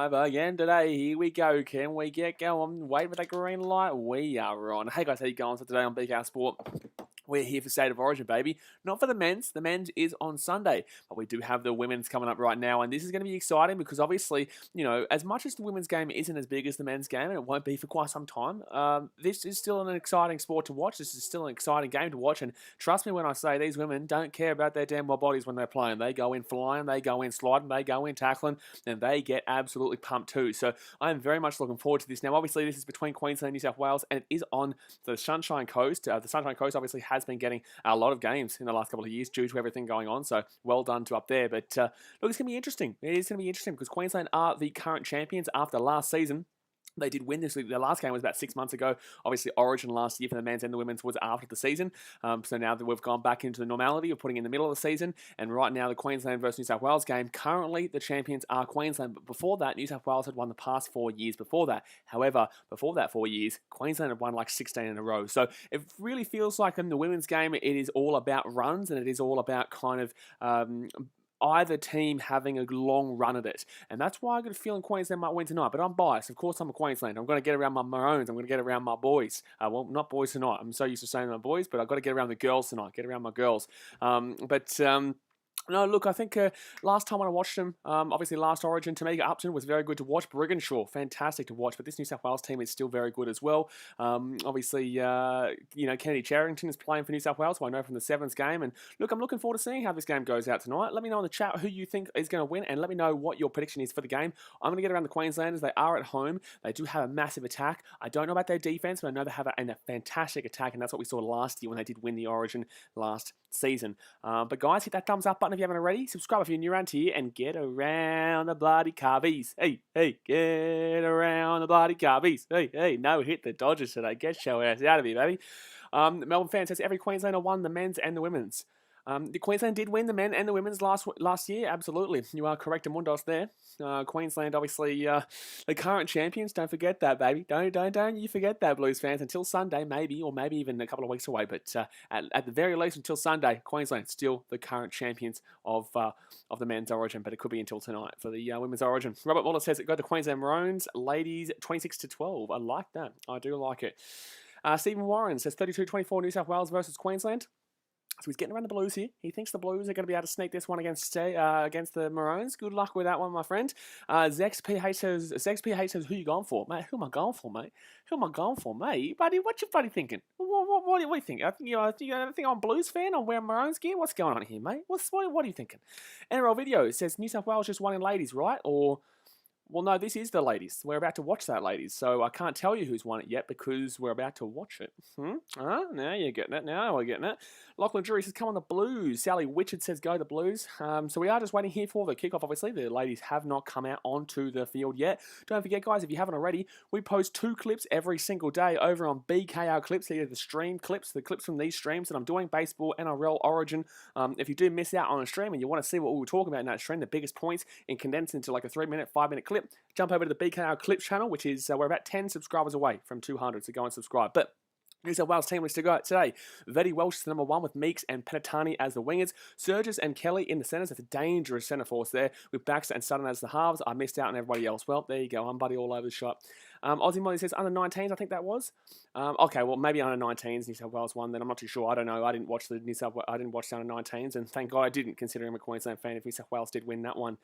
live again today. Here we go. Can we get going? Wait for the green light. We are on. Hey guys, how you going? So today on BKR Sport, we're here for State of Origin, baby. Not for the men's. The men's is on Sunday. But we do have the women's coming up right now. And this is going to be exciting because obviously, you know, as much as the women's game isn't as big as the men's game, and it won't be for quite some time, this is still an exciting sport to watch. This is still an exciting game to watch. And trust me when I say these women don't care about their damn well bodies when they're playing. They go in flying, they go in sliding, they go in tackling, and they get absolutely pumped too. So I am very much looking forward to this. Now, obviously, this is between Queensland and New South Wales, and it is on the Sunshine Coast. The Sunshine Coast obviously has been getting a lot of games in the last couple of years due to everything going on. So well done to up there. But look, it's going to be interesting. It is going to be interesting because Queensland are the current champions after last season. They did win this. The last game was about 6 months ago. Obviously, Origin last year for the men's and the women's was after the season. So now that we've gone back into the normality of putting in the middle of the season, and right now the Queensland versus New South Wales game, currently the champions are Queensland. But before that, New South Wales had won the past 4 years before that. However, before that 4 years, Queensland had won like 16 in a row. So it really feels like in the women's game, it is all about runs and it is all about kind of either team having a long run at it. And that's why I got a feeling Queensland might win tonight. But I'm biased. Of course, I'm a Queensland. I'm going to get around my Maroons. I'm going to get around my boys. Well, not boys tonight. I'm so used to saying my boys, but I've got to get around the girls tonight. Get around my girls. No, look, I think last time when I watched them, obviously last Origin, Tamika Upton was very good to watch. Brigginshaw, fantastic to watch. But this New South Wales team is still very good as well. Obviously, you know, Kennedy Charrington is playing for New South Wales, who I know from the Sevens game. And look, I'm looking forward to seeing how this game goes out tonight. Let me know in the chat who you think is going to win, and let me know what your prediction is for the game. I'm going to get around the Queenslanders. They are at home. They do have a massive attack. I don't know about their defense, but I know they have a fantastic attack, and that's what we saw last year when they did win the Origin last season. But guys, hit that thumbs up button if you haven't already. Subscribe if you're new around here, and get around the bloody carbies. Hey, get around the bloody carbies. Hey, no hit the Dodgers today. Get your ass out of here, baby. The Melbourne fan says every Queenslander won the men's and the women's. The Queensland did win the men and the women's last year, absolutely. You are correct, Mundos there. Queensland, obviously, the current champions. Don't forget that, baby. Don't you forget that, Blues fans. Until Sunday, maybe, or maybe even a couple of weeks away. But at the very least, until Sunday, Queensland still the current champions of the men's Origin. But it could be until tonight for the women's Origin. Robert Waller says it go to Queensland Maroons, ladies 26-12. I like that. I do like it. Stephen Warren says 32-24 New South Wales versus Queensland. So he's getting around the Blues here. He thinks the Blues are going to be able to sneak this one against the Maroons. Good luck with that one, my friend. ZexPH says, who you going for? Mate, who am I going for, mate? Who am I going for, mate? Buddy, what you buddy thinking? What do you think? I think I'm a Blues fan. I'm wearing Maroons gear. What's going on here, mate? What are you thinking? NRL video says New South Wales just won in ladies, right? Or... well, no, this is the ladies. We're about to watch that, ladies. So I can't tell you who's won it yet because we're about to watch it. Now you're getting it. Now we're getting it. Lachlan Drury says, come on the Blues. Sally Witchard says, go the Blues. So we are just waiting here for the kickoff, obviously. The ladies have not come out onto the field yet. Don't forget, guys, if you haven't already, we post 2 clips every single day over on BKR Clips. These are the stream clips, the clips from these streams that I'm doing, baseball, NRL, Origin. If you do miss out on a stream and you want to see what we were talking about in that stream, the biggest points, and condensed into like a 3-minute, 5-minute clip, jump over to the BKR Clips channel, which is, we're about 10 subscribers away from 200, so go and subscribe. But New South Wales team list to go today. Veddy Welsh is the number 1 with Meeks and Penatani as the wingers. Surges and Kelly in the centres. That's a dangerous centre force there with Baxter and Sutton as the halves. I missed out on everybody else. Well, there you go. I'm buddy all over the shop. Aussie Molly says under 19s, I think that was. Okay, well maybe under 19s New South Wales won. Then I'm not too sure. I don't know. I didn't watch the under 19s, and thank God I didn't, considering I'm a Queensland fan. If New South Wales did win that one.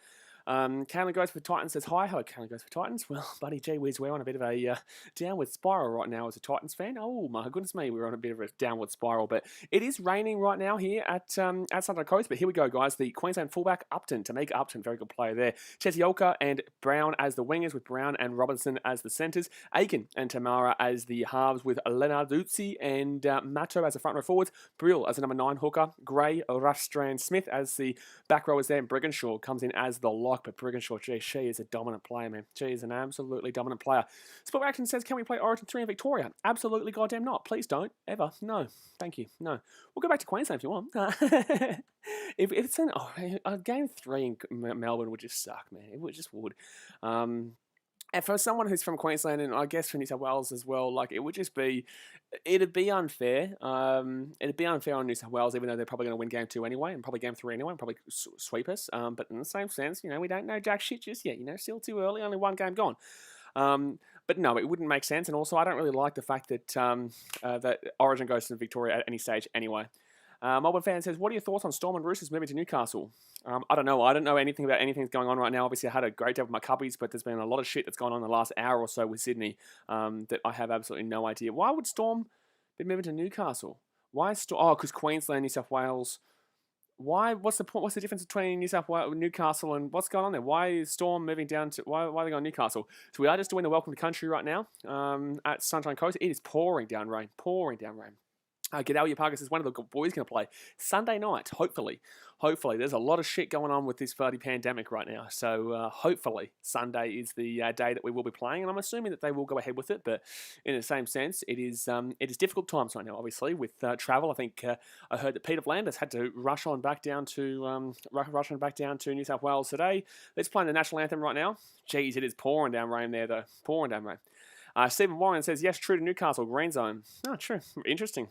Cameron Goes for Titans says hi. Hello, Cameron Goes for Titans. Well, buddy, gee whiz, we're on a bit of a downward spiral right now as a Titans fan. Oh my goodness me, we're on a bit of a downward spiral. But it is raining right now here at Sunshine Coast. But here we go, guys. The Queensland fullback Upton, Tamika Upton, very good player there. Chesioka and Brown as the wingers, with Brown and Robinson as the centres. Aiken and Tamara as the halves, with Lenarduzzi and Mato as the front row forwards. Brill as the number 9 hooker. Gray, Rastran Smith as the back rowers there. And Brigginshaw comes in as the lock. But Brigginshaw, gee, she is a dominant player, man. She is an absolutely dominant player. Sport Action says, can we play Origin 3 in Victoria? Absolutely goddamn not. Please don't. Ever. No. Thank you. No. We'll go back to Queensland if you want. if it's a game 3 in Melbourne would just suck, man. It would. And for someone who's from Queensland, and I guess for New South Wales as well, like it would just be, it'd be unfair. It'd be unfair on New South Wales, even though they're probably going to win game 2 anyway, and probably game 3 anyway, and probably sweep us. But in the same sense, we don't know jack shit just yet. Still too early, only one game gone. But no, it wouldn't make sense. And also, I don't really like the fact that that Origin goes to Victoria at any stage anyway. Melbourne fan says, what are your thoughts on Storm and Roosters moving to Newcastle? I don't know. I don't know anything about anything that's going on right now. Obviously, I had a great day with my cubbies, but there's been a lot of shit that's gone on in the last hour or so with Sydney that I have absolutely no idea. Why would Storm be moving to Newcastle? Why Storm? Oh, because Queensland, New South Wales. Why? What's the point? What's the difference between New South Wales, Newcastle, and what's going on there? Why is Storm moving down to? Why are they going to Newcastle? So we are just doing the welcome to country right now at Sunshine Coast. It is pouring down rain. Pouring down rain. Gedalia Parker says one of the boys going to play Sunday night, hopefully. Hopefully. There's a lot of shit going on with this bloody pandemic right now. So hopefully Sunday is the day that we will be playing. And I'm assuming that they will go ahead with it. But in the same sense, it is difficult times right now, obviously, with travel. I think I heard that Peter Vlanders had to rush on back down to New South Wales today. Let's play the national anthem right now. Jeez, it is pouring down rain there, though. Pouring down rain. Stephen Warren says, yes, true to Newcastle, green zone. Oh, true. Interesting.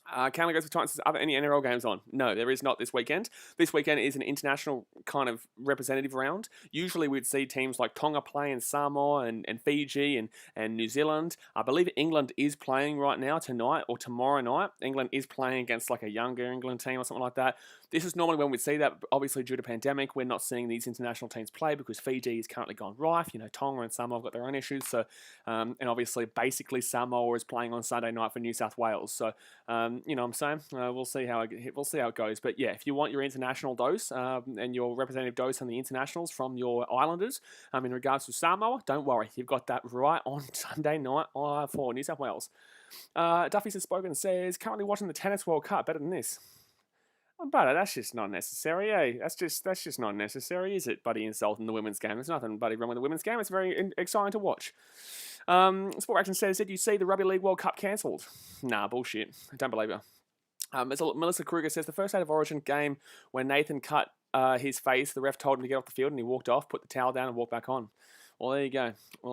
Canley goes for Titans says, are there any NRL games on? No, there is not this weekend. This weekend is an international kind of representative round. Usually we'd see teams like Tonga play and Samoa and Fiji and New Zealand. I believe England is playing right now tonight or tomorrow night. England is playing against like a younger England team or something like that. This is normally when we'd see that. Obviously, due to pandemic, we're not seeing these international teams play because Fiji is currently gone rife. Tonga and Samoa have got their own issues. So, and obviously, basically, Samoa is playing on Sunday night for New South Wales. So, what I'm saying? We'll see how it goes. But yeah, if you want your international dose and your representative dose on the internationals from your Islanders, in regards to Samoa, don't worry, you've got that right on Sunday night for New South Wales. Duffy has spoken and says currently watching the Tennis World Cup. Better than this. Oh, brother, that's just not necessary, eh? That's just not necessary, is it, buddy? Insulting the women's game. There's nothing, buddy, wrong with the women's game. It's very exciting to watch. Sport Action says, did you see the Rugby League World Cup cancelled? Nah, bullshit. I don't believe her. Melissa Kruger says, the first State of Origin game when Nathan cut his face, the ref told him to get off the field and he walked off, put the towel down and walked back on. Well,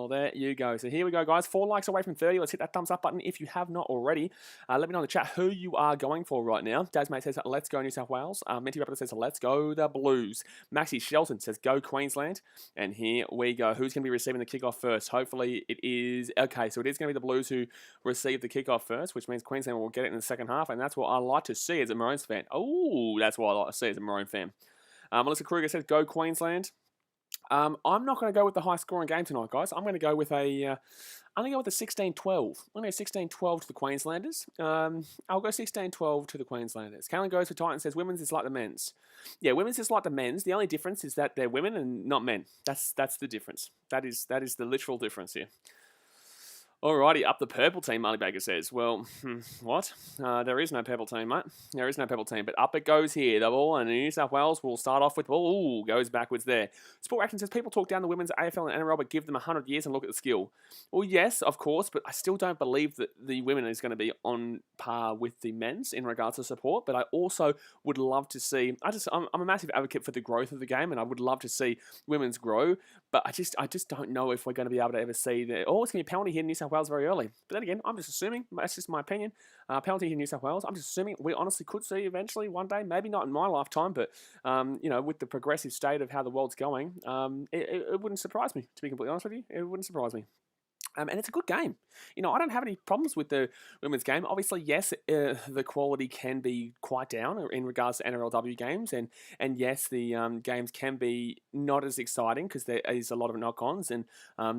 there you go. So here we go, guys. 4 likes away from 30. Let's hit that thumbs up button if you have not already. Let me know in the chat who you are going for right now. Dazmate says, let's go New South Wales. Minty Rapper says, let's go the Blues. Maxie Shelton says, go Queensland. And here we go. Who's going to be receiving the kickoff first? Hopefully it is... Okay, so it is going to be the Blues who receive the kickoff first, which means Queensland will get it in the second half. And that's what I like to see as a Maroons fan. Oh, that's what I like to see as a Maroon fan. Melissa Kruger says, go Queensland. I'm not going to go with the high-scoring game tonight, guys. I'm going to go with a 16-12. I'm going to go 16-12 to the Queenslanders. I'll go 16-12 to the Queenslanders. Callan goes for Titans, says women's is like the men's. Yeah, women's is like the men's. The only difference is that they're women and not men. That's the difference. That is the literal difference here. Alrighty, up the purple team, Marley Baker says. Well, what? There is no purple team, mate. There is no purple team, but up it goes here. The ball, and New South Wales will start off with the ball. Ooh, goes backwards there. Sport Action says, people talk down the women's AFL and NRL, but give them 100 years and look at the skill. Well, yes, of course, but I still don't believe that the women is going to be on par with the men's in regards to support, but I also would love to see, I'm a massive advocate for the growth of the game, and I would love to see women's grow, but I just don't know if we're going to be able to ever see that. Oh, it's going to be a penalty here in New South Wales very early. But then again, I'm just assuming, that's just my opinion, penalty here in New South Wales, I'm just assuming we honestly could see eventually one day, maybe not in my lifetime, but, with the progressive state of how the world's going, it wouldn't surprise me, to be completely honest with you. It wouldn't surprise me. And it's a good game. I don't have any problems with the women's game. Obviously, yes, the quality can be quite down in regards to NRLW games. And yes, the games can be not as exciting because there is a lot of knock-ons and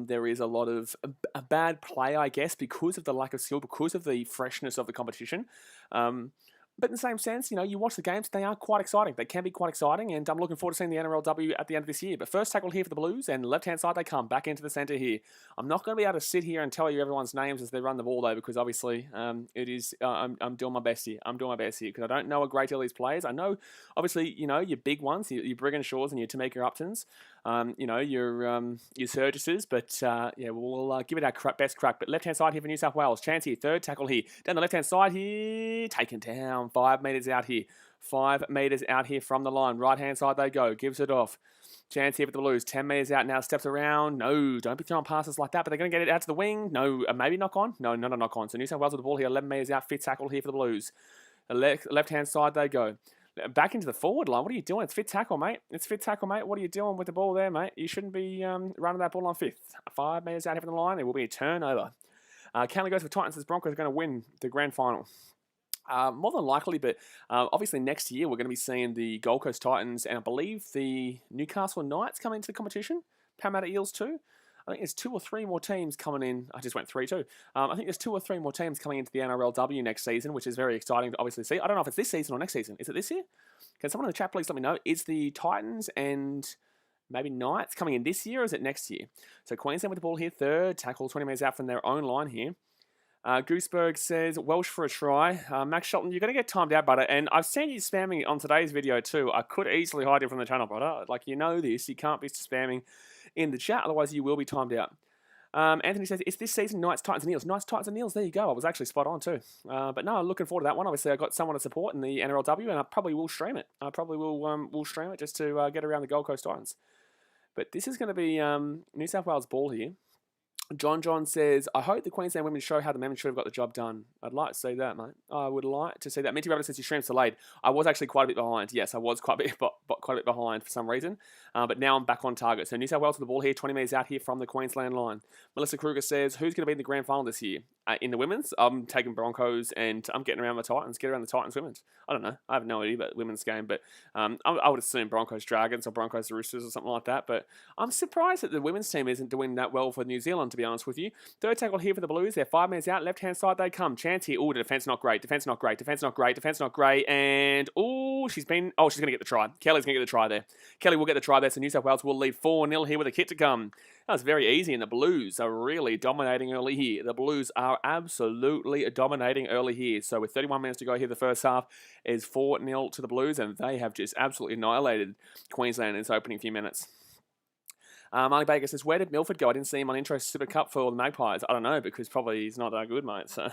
there is a lot of a bad play, I guess, because of the lack of skill, because of the freshness of the competition. But in the same sense, you watch the games, they are quite exciting. They can be quite exciting, and I'm looking forward to seeing the NRLW at the end of this year. But first tackle here for the Blues, and left-hand side they come back into the centre here. I'm not going to be able to sit here and tell you everyone's names as they run the ball, though, because obviously it is. I'm doing my best here. I'm doing my best here because I don't know a great deal of these players. I know, obviously, your big ones, your Briganshaws and your Tamika Uptons, your Surgises, but we'll give it our best crack. But left-hand side here for New South Wales. Chance here, third tackle here. Down the left-hand side here, taken down. 5 metres out here. 5 metres out here from the line. Right-hand side they go. Gives it off. Chance here for the Blues. 10 metres out now, steps around. No, don't be throwing passes like that, but they're going to get it out to the wing. No, maybe knock on. No, not a knock on. So New South Wales with the ball here, 11 metres out, fit tackle here for the Blues. The left-hand side they go. Back into the forward line. What are you doing? It's fit tackle, mate. It's fit tackle, mate. What are you doing with the ball there, mate? You shouldn't be running that ball on fifth. 5 metres out here from the line. There will be a turnover. County goes for Titans as Broncos are going to win the grand final. More than likely, but obviously next year we're going to be seeing the Gold Coast Titans and I believe the Newcastle Knights come into the competition. Parramatta Eels too. I think there's 2 or 3 more teams coming in. I just went 3 too. I think there's 2 or 3 more teams coming into the NRLW next season, which is very exciting to obviously see. I don't know if it's this season or next season. Is it this year? Can someone in the chat please let me know? Is the Titans and maybe Knights coming in this year or is it next year? So Queensland with the ball here, third. Tackle 20 metres out from their own line here. Gooseberg says, Welsh for a try. Max Shelton, you're going to get timed out, brother. And I've seen you spamming on today's video too. I could easily hide you from the channel, brother. Like, you know this. You can't be spamming in the chat, otherwise you will be timed out. Anthony says, it's this season, Knights, Titans and Eels. Knights, Titans and Eels, there you go. I was actually spot on too. But no, I'm looking forward to that one. Obviously, I got someone to support in the NRLW, and I probably will stream it. I probably will stream it just to get around the Gold Coast Titans. But this is going to be New South Wales ball here. John says, I hope the Queensland women show how the men should have got the job done. I'd like to see that, mate. I would like to see that. Minty Rabbit says your stream's delayed. I was actually quite a bit behind. Yes, I was quite a bit behind for some reason. But now I'm back on target. So New South Wales with the ball here, 20 metres out here from the Queensland line. Melissa Kruger says, who's going to be in the grand final this year? In the women's, I'm taking Broncos and I'm getting around the Titans. Get around the Titans women's. I don't know. I have no idea about the women's game, but I would assume Broncos Dragons or Broncos Roosters or something like that. But I'm surprised that the women's team isn't doing that well for New Zealand, to be honest with you. Third tackle here for the Blues. They're 5 minutes out. Left-hand side they come. Chance here. Oh, the defence not great. Defence not great. Defence not great. Defence not great. And, she's going to get the try. Kelly's going to get the try there. Kelly will get the try there. So New South Wales will lead 4-0 here with a kick to come. That was very easy, and the Blues are really dominating early here. The Blues are absolutely dominating early here. So with 31 minutes to go here, the first half is 4-0 to the Blues, and they have just absolutely annihilated Queensland in its opening few minutes. Marley Baker says, where did Milford go? I didn't see him on Intro Super Cup for the Magpies. I don't know, because probably he's not that good, mate. So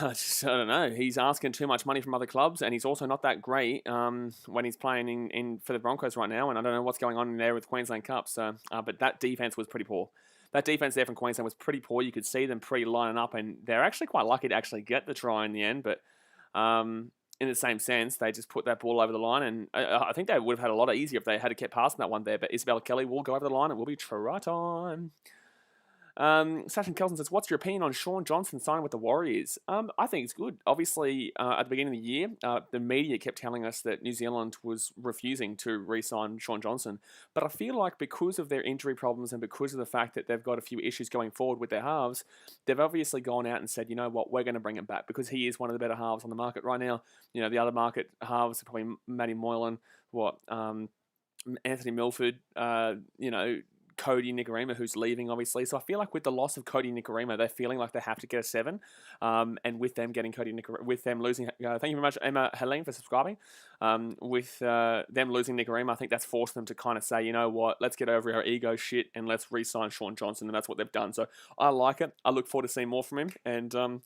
I don't know. He's asking too much money from other clubs, and he's also not that great when he's playing in for the Broncos right now. And I don't know what's going on in there with Queensland Cup. So, but that defense was pretty poor. That defense there from Queensland was pretty poor. You could see them lining up, and they're actually quite lucky to actually get the try in the end. But in the same sense, they just put that ball over the line, and I think they would have had a lot easier if they had kept passing that one there. But Isabella Kelly will go over the line, and it will be try time. Sasha Kelson says, what's your opinion on Sean Johnson signing with the Warriors? I think it's good. Obviously, at the beginning of the year, the media kept telling us that New Zealand was refusing to re-sign Sean Johnson. But I feel like because of their injury problems and because of the fact that they've got a few issues going forward with their halves, they've obviously gone out and said, you know what, we're going to bring him back because he is one of the better halves on the market right now. You know, the other market halves are probably Matty Moylan, Anthony Milford, Cody Nicarima, who's leaving, obviously. So I feel like with the loss of Cody Nicarima, they're feeling like they have to get a 7. And with them getting Cody Nicarima, with them losing, thank you very much, Emma Helene, for subscribing. With them losing Nicarima, I think that's forced them to kind of say, you know what, let's get over our ego shit and let's re-sign Sean Johnson. And that's what they've done. So I like it. I look forward to seeing more from him. And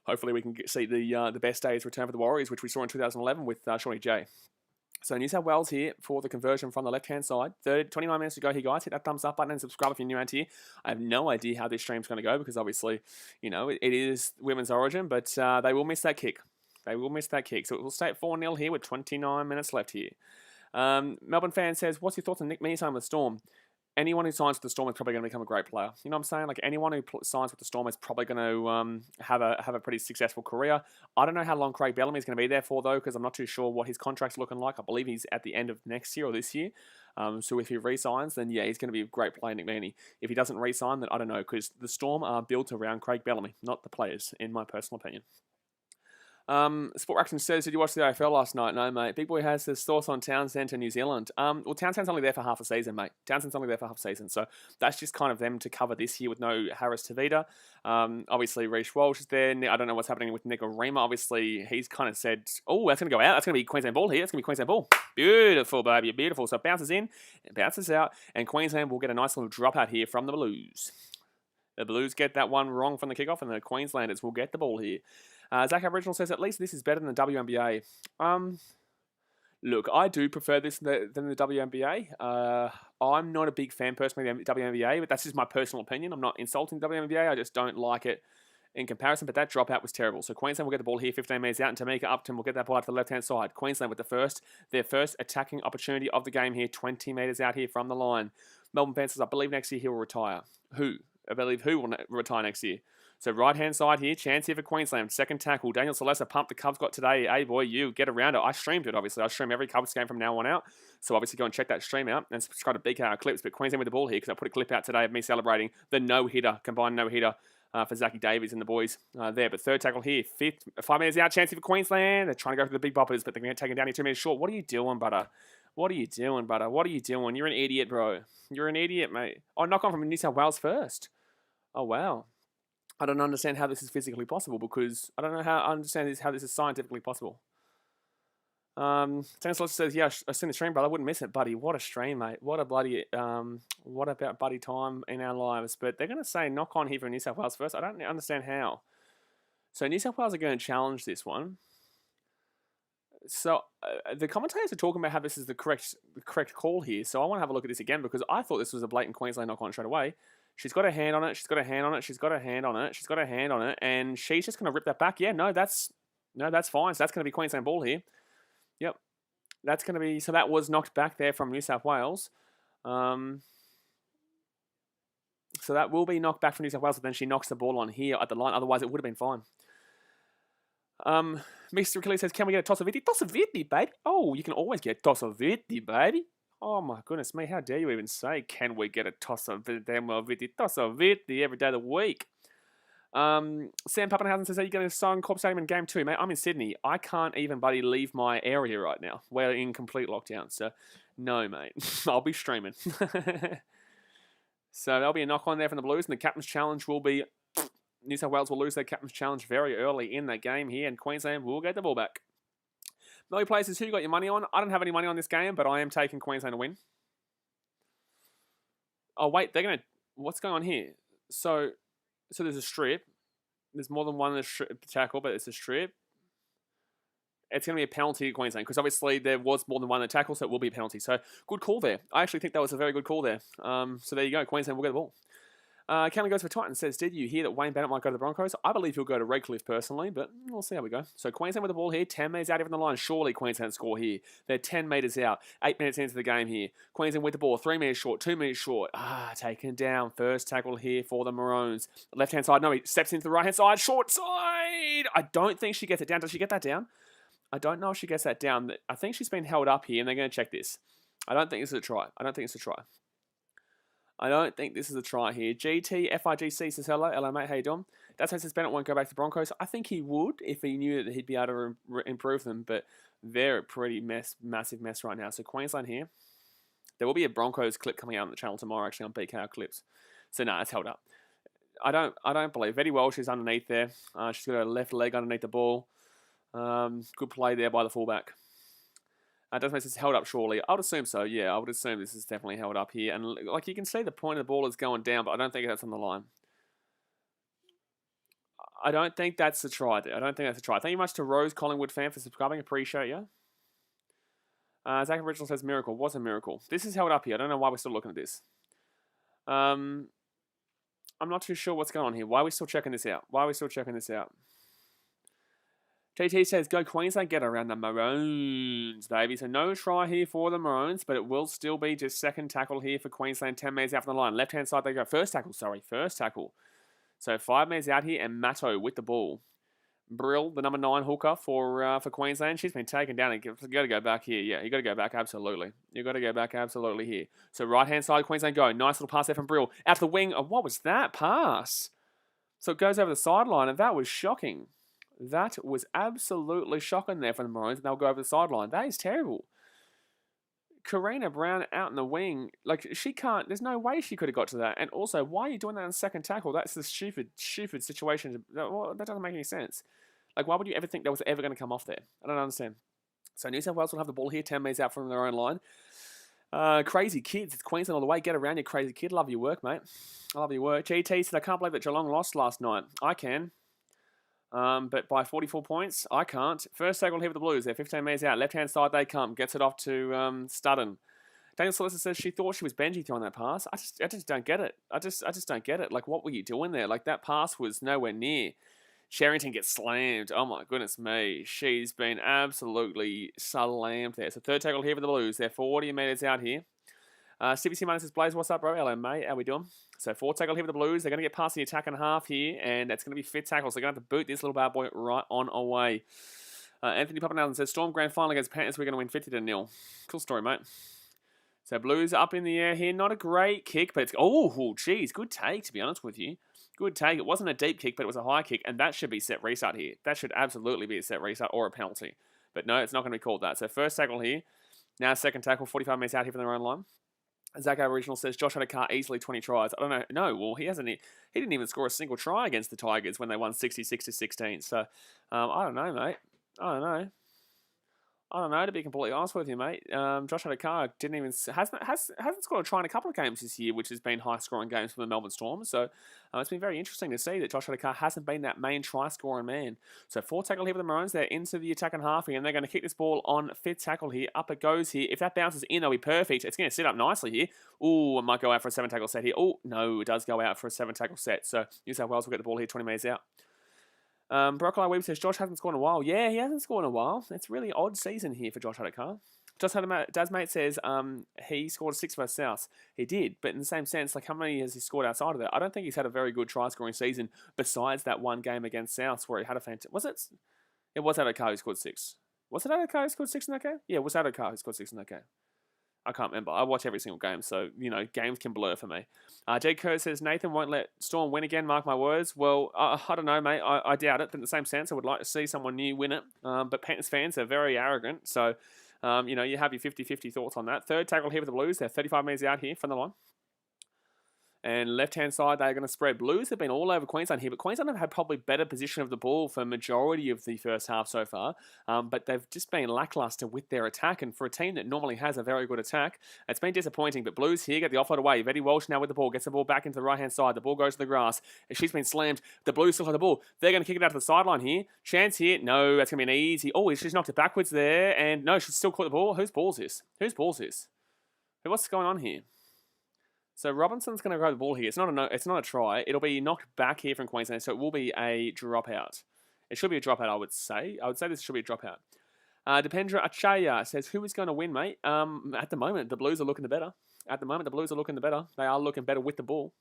hopefully we can see the best days return for the Warriors, which we saw in 2011 with Shawnee J. So New South Wales here for the conversion from the left-hand side. 29 minutes to go here, guys. Hit that thumbs up button and subscribe if you're new around here. I have no idea how this stream's going to go because obviously, it is women's origin, but they will miss that kick. They will miss that kick. So it will stay at 4-0 here with 29 minutes left here. Melbourne fan says, what's your thoughts on Nick Mee signing with Storm? Anyone who signs with the Storm is probably going to become a great player. You know what I'm saying? Like anyone who signs with the Storm is probably going to have a pretty successful career. I don't know how long Craig Bellamy is going to be there for though, because I'm not too sure what his contract's looking like. I believe he's at the end of next year or this year. So if he re-signs, then yeah, he's going to be a great player, Nick Meaney. If he doesn't re-sign, then I don't know, because the Storm are built around Craig Bellamy, not the players, in my personal opinion. Sport Action says, did you watch the AFL last night? No, mate. Big Boy has his thoughts on Townsend to New Zealand. Well, Townsend's only there for half a season, mate. Townsend's only there for half a season. So that's just kind of them to cover this year with no Harris Tavita. Obviously, Reece Walsh is there. I don't know what's happening with Nicarima. Obviously, he's kind of said, oh, that's going to go out. That's going to be Queensland ball here. That's going to be Queensland ball. Beautiful, baby. Beautiful. So it bounces in, it bounces out, and Queensland will get a nice little drop out here from the Blues. The Blues get that one wrong from the kickoff, and the Queenslanders will get the ball here. Zach Aboriginal says, at least this is better than the WNBA. Look, I do prefer this than the WNBA. I'm not a big fan personally of the WNBA, but that's just my personal opinion. I'm not insulting the WNBA. I just don't like it in comparison, but that dropout was terrible. So Queensland will get the ball here, 15 metres out, and Tamika Upton will get that ball out to the left-hand side. Queensland with their first attacking opportunity of the game here, 20 metres out here from the line. Melbourne fans says, I believe next year he will retire. Who? I believe who will retire next year? So right-hand side here, chance here for Queensland. Second tackle, Daniel Celeste pumped the Cubs got today. Hey, boy, you get around it. I streamed it, obviously. I stream every Cubs game from now on out. So obviously go and check that stream out and subscribe to BKR clips. But Queensland with the ball here because I put a clip out today of me celebrating the no-hitter, combined no-hitter for Zachy Davies and the boys there. But third tackle here, 5 minutes out, chance here for Queensland. They're trying to go for the big boppers, but they're going to take him down here 2 minutes short. What are you doing, butter? What are you doing, butter? What are you doing? You're an idiot, bro. You're an idiot, mate. Oh, knock on from New South Wales first. Oh, wow. I don't understand how this is physically possible because I don't know how this is scientifically possible. Tennis says, yeah, I've seen the stream, brother. I wouldn't miss it, buddy. What a stream, mate. What a bloody, what about buddy time in our lives? But they're going to say knock on here for New South Wales first. I don't understand how. So New South Wales are going to challenge this one. So the commentators are talking about how this is the correct call here. So I want to have a look at this again because I thought this was a blatant Queensland knock on straight away. She's got a hand on it. She's got a hand on it. She's got a hand on it. She's got a hand on it. And she's just going to rip that back. Yeah, no, that's fine. So that's going to be Queensland ball here. Yep. That's going to be... So that was knocked back there from New South Wales. So that will be knocked back from New South Wales. But then she knocks the ball on here at the line. Otherwise, it would have been fine. Mr. Achilles says, can we get a toss of 50? Toss of 50, baby. Oh, you can always get a toss of 50, baby. Oh my goodness me, how dare you even say, can we get a toss of 50 every day of the week? Sam Pappenhausen says, are you going to sign Corp Stadium in Game 2, mate? I'm in Sydney. I can't even, buddy, leave my area right now. We're in complete lockdown, so no, mate. I'll be streaming. So there'll be a knock on there from the Blues, and the Captain's Challenge will be... New South Wales will lose their Captain's Challenge very early in that game here, and Queensland will get the ball back. Melly Places, who you got your money on? I don't have any money on this game, but I am taking Queensland to win. Oh, wait, they're going to... What's going on here? So there's a strip. There's more than one tackle, but it's a strip. It's going to be a penalty to Queensland, because obviously there was more than one tackle, so it will be a penalty. So, good call there. I actually think that was a very good call there. So there you go. Queensland will get the ball. Cameron goes for Titans, says, did you hear that Wayne Bennett might go to the Broncos? I believe he'll go to Redcliffe personally, but we'll see how we go. So Queensland with the ball here, 10 metres out even the line. Surely Queensland score here. They're 10 metres out, 8 minutes into the game here. Queensland with the ball, 3 metres short, 2 minutes short. Taken down. First tackle here for the Maroons. Left-hand side, no, he steps into the right-hand side. Short side! I don't think she gets it down. Does she get that down? I don't know if she gets that down. I think she's been held up here, and they're going to check this. I don't think this is a try. I don't think it's a try here. GTFIGC says, hello mate, how you doing? That's how says Bennett won't go back to the Broncos. I think he would if he knew that he'd be able to improve them, but they're a pretty massive mess right now. So Queensland here. There will be a Broncos clip coming out on the channel tomorrow, actually, on BKR clips. So no, it's held up. I don't believe. Eddie Welsh is underneath there. She's got her left leg underneath the ball. Good play there by the fullback. Doesn't make sense. Held up surely. I would assume so, yeah. I would assume this is definitely held up here. And like you can see the point of the ball is going down, but I don't think that's on the line. I don't think that's a try there. I don't think that's a try. Thank you much to Rose Collingwood fan for subscribing. Appreciate you. Zach Original says miracle. What's a miracle? This is held up here. I don't know why we're still looking at this. I'm not too sure what's going on here. Why are we still checking this out? JT says, go Queensland, get around the Maroons, baby. So no try here for the Maroons, but it will still be just second tackle here for Queensland, 10 metres out from the line. Left-hand side, they go. First tackle. So 5 metres out here, and Matto with the ball. Brill, the number 9 hooker for Queensland. She's been taken down. You got to go back here. Yeah, you got to go back, absolutely. Here. So right-hand side, Queensland go. Nice little pass there from Brill. Out to the wing. Oh, what was that pass? So it goes over the sideline, and that was shocking. That was absolutely shocking there for the Maroons, and they'll go over the sideline. That is terrible. Karina Brown out in the wing. Like, she can't... There's no way she could have got to that. And also, why are you doing that on second tackle? That's a stupid situation. That doesn't make any sense. Like, why would you ever think that was ever going to come off there? I don't understand. So New South Wales will have the ball here, 10 metres out from their own line. Crazy kids. It's Queensland all the way. Get around, you crazy kid. Love your work, mate. I love your work. GT said, I can't believe that Geelong lost last night. I can. But by 44 points, I can't. First tackle here with the Blues. They're 15 metres out. Left-hand side they come. Gets it off to Studden. Daniel Solicitor says she thought she was Benji throwing that pass. I just don't get it. I just don't get it. Like, what were you doing there? Like, that pass was nowhere near. Sherrington gets slammed. Oh, my goodness me. She's been absolutely slammed there. So third tackle here for the Blues. They're 40 metres out here. Stevie C. says, Blaze, what's up, bro? Hello, mate. How we doing? So fourth tackle here for the Blues. They're going to get past the attack and half here, and it's going to be fifth tackle. So they're going to have to boot this little bad boy right on away. Anthony Papanelli says, Storm Grand Final against Panthers. We're going to win 50-0. Cool story, mate. So Blues up in the air here. Not a great kick, but it's... Oh, geez. Good take, to be honest with you. Good take. It wasn't a deep kick, but it was a high kick, and that should be set restart here. That should absolutely be a set restart or a penalty. But no, it's not going to be called that. So first tackle here. Now second tackle, 45 metres out here from their own line. Zach Aboriginal says, Josh had a car easily 20 tries. I don't know. No, well, he didn't even score a single try against the Tigers when they won 66-16. So, I don't know, mate. I don't know, to be completely honest with you, mate. Josh Adokar hasn't scored a try in a couple of games this year, which has been high-scoring games for the Melbourne Storm. So it's been very interesting to see that Josh Adokar hasn't been that main try-scoring man. So fourth tackle here for the Maroons. They're into the attack and half here, and they're going to kick this ball on fifth tackle here. Up it goes here. If that bounces in, they'll be perfect. It's going to sit up nicely here. Ooh, it might go out for a seven-tackle set here. Oh, no, it does go out for a seven-tackle set. So New South Wales will get the ball here 20 metres out. Broccoli Weeb says, Josh hasn't scored in a while. Yeah, he hasn't scored in a while. It's a really odd season here for Josh Adokar. Just had Dazmate says he scored 6 versus South. He did, but in the same sense, like how many has he scored outside of that? I don't think he's had a very good try-scoring season besides that one game against South where he had a fantastic... Was it? It was Adokar who scored 6. Was it Adokar who scored 6 in that game? Yeah, it was Adokar who scored 6 in that game. I can't remember. I watch every single game, so, games can blur for me. Jake Kerr says, Nathan won't let Storm win again, mark my words. Well, I don't know, mate. I doubt it, but in the same sense, I would like to see someone new win it. But Panthers fans are very arrogant, so, you have your 50-50 thoughts on that. Third tackle here for the Blues. They're 35 metres out here from the line. And left-hand side, they're going to spread. Blues have been all over Queensland here, but Queensland have had probably better position of the ball for majority of the first half so far. But they've just been lackluster with their attack. And for a team that normally has a very good attack, it's been disappointing. But Blues here get the offload away. Vetti Walsh now with the ball. Gets the ball back into the right-hand side. The ball goes to the grass. She's been slammed. The Blues still have the ball. They're going to kick it out to the sideline here. Chance here. No, that's going to be an easy... Oh, she's knocked it backwards there. And no, she's still caught the ball. Whose ball's this? Whose ball's this? What's going on here? So Robinson's going to grab the ball here. It's not a try. It'll be knocked back here from Queensland, so it will be a dropout. It should be a dropout, I would say. I would say this should be a dropout. Dependra Achaya says, who is going to win, mate? At the moment, the Blues are looking the better. They are looking better with the ball.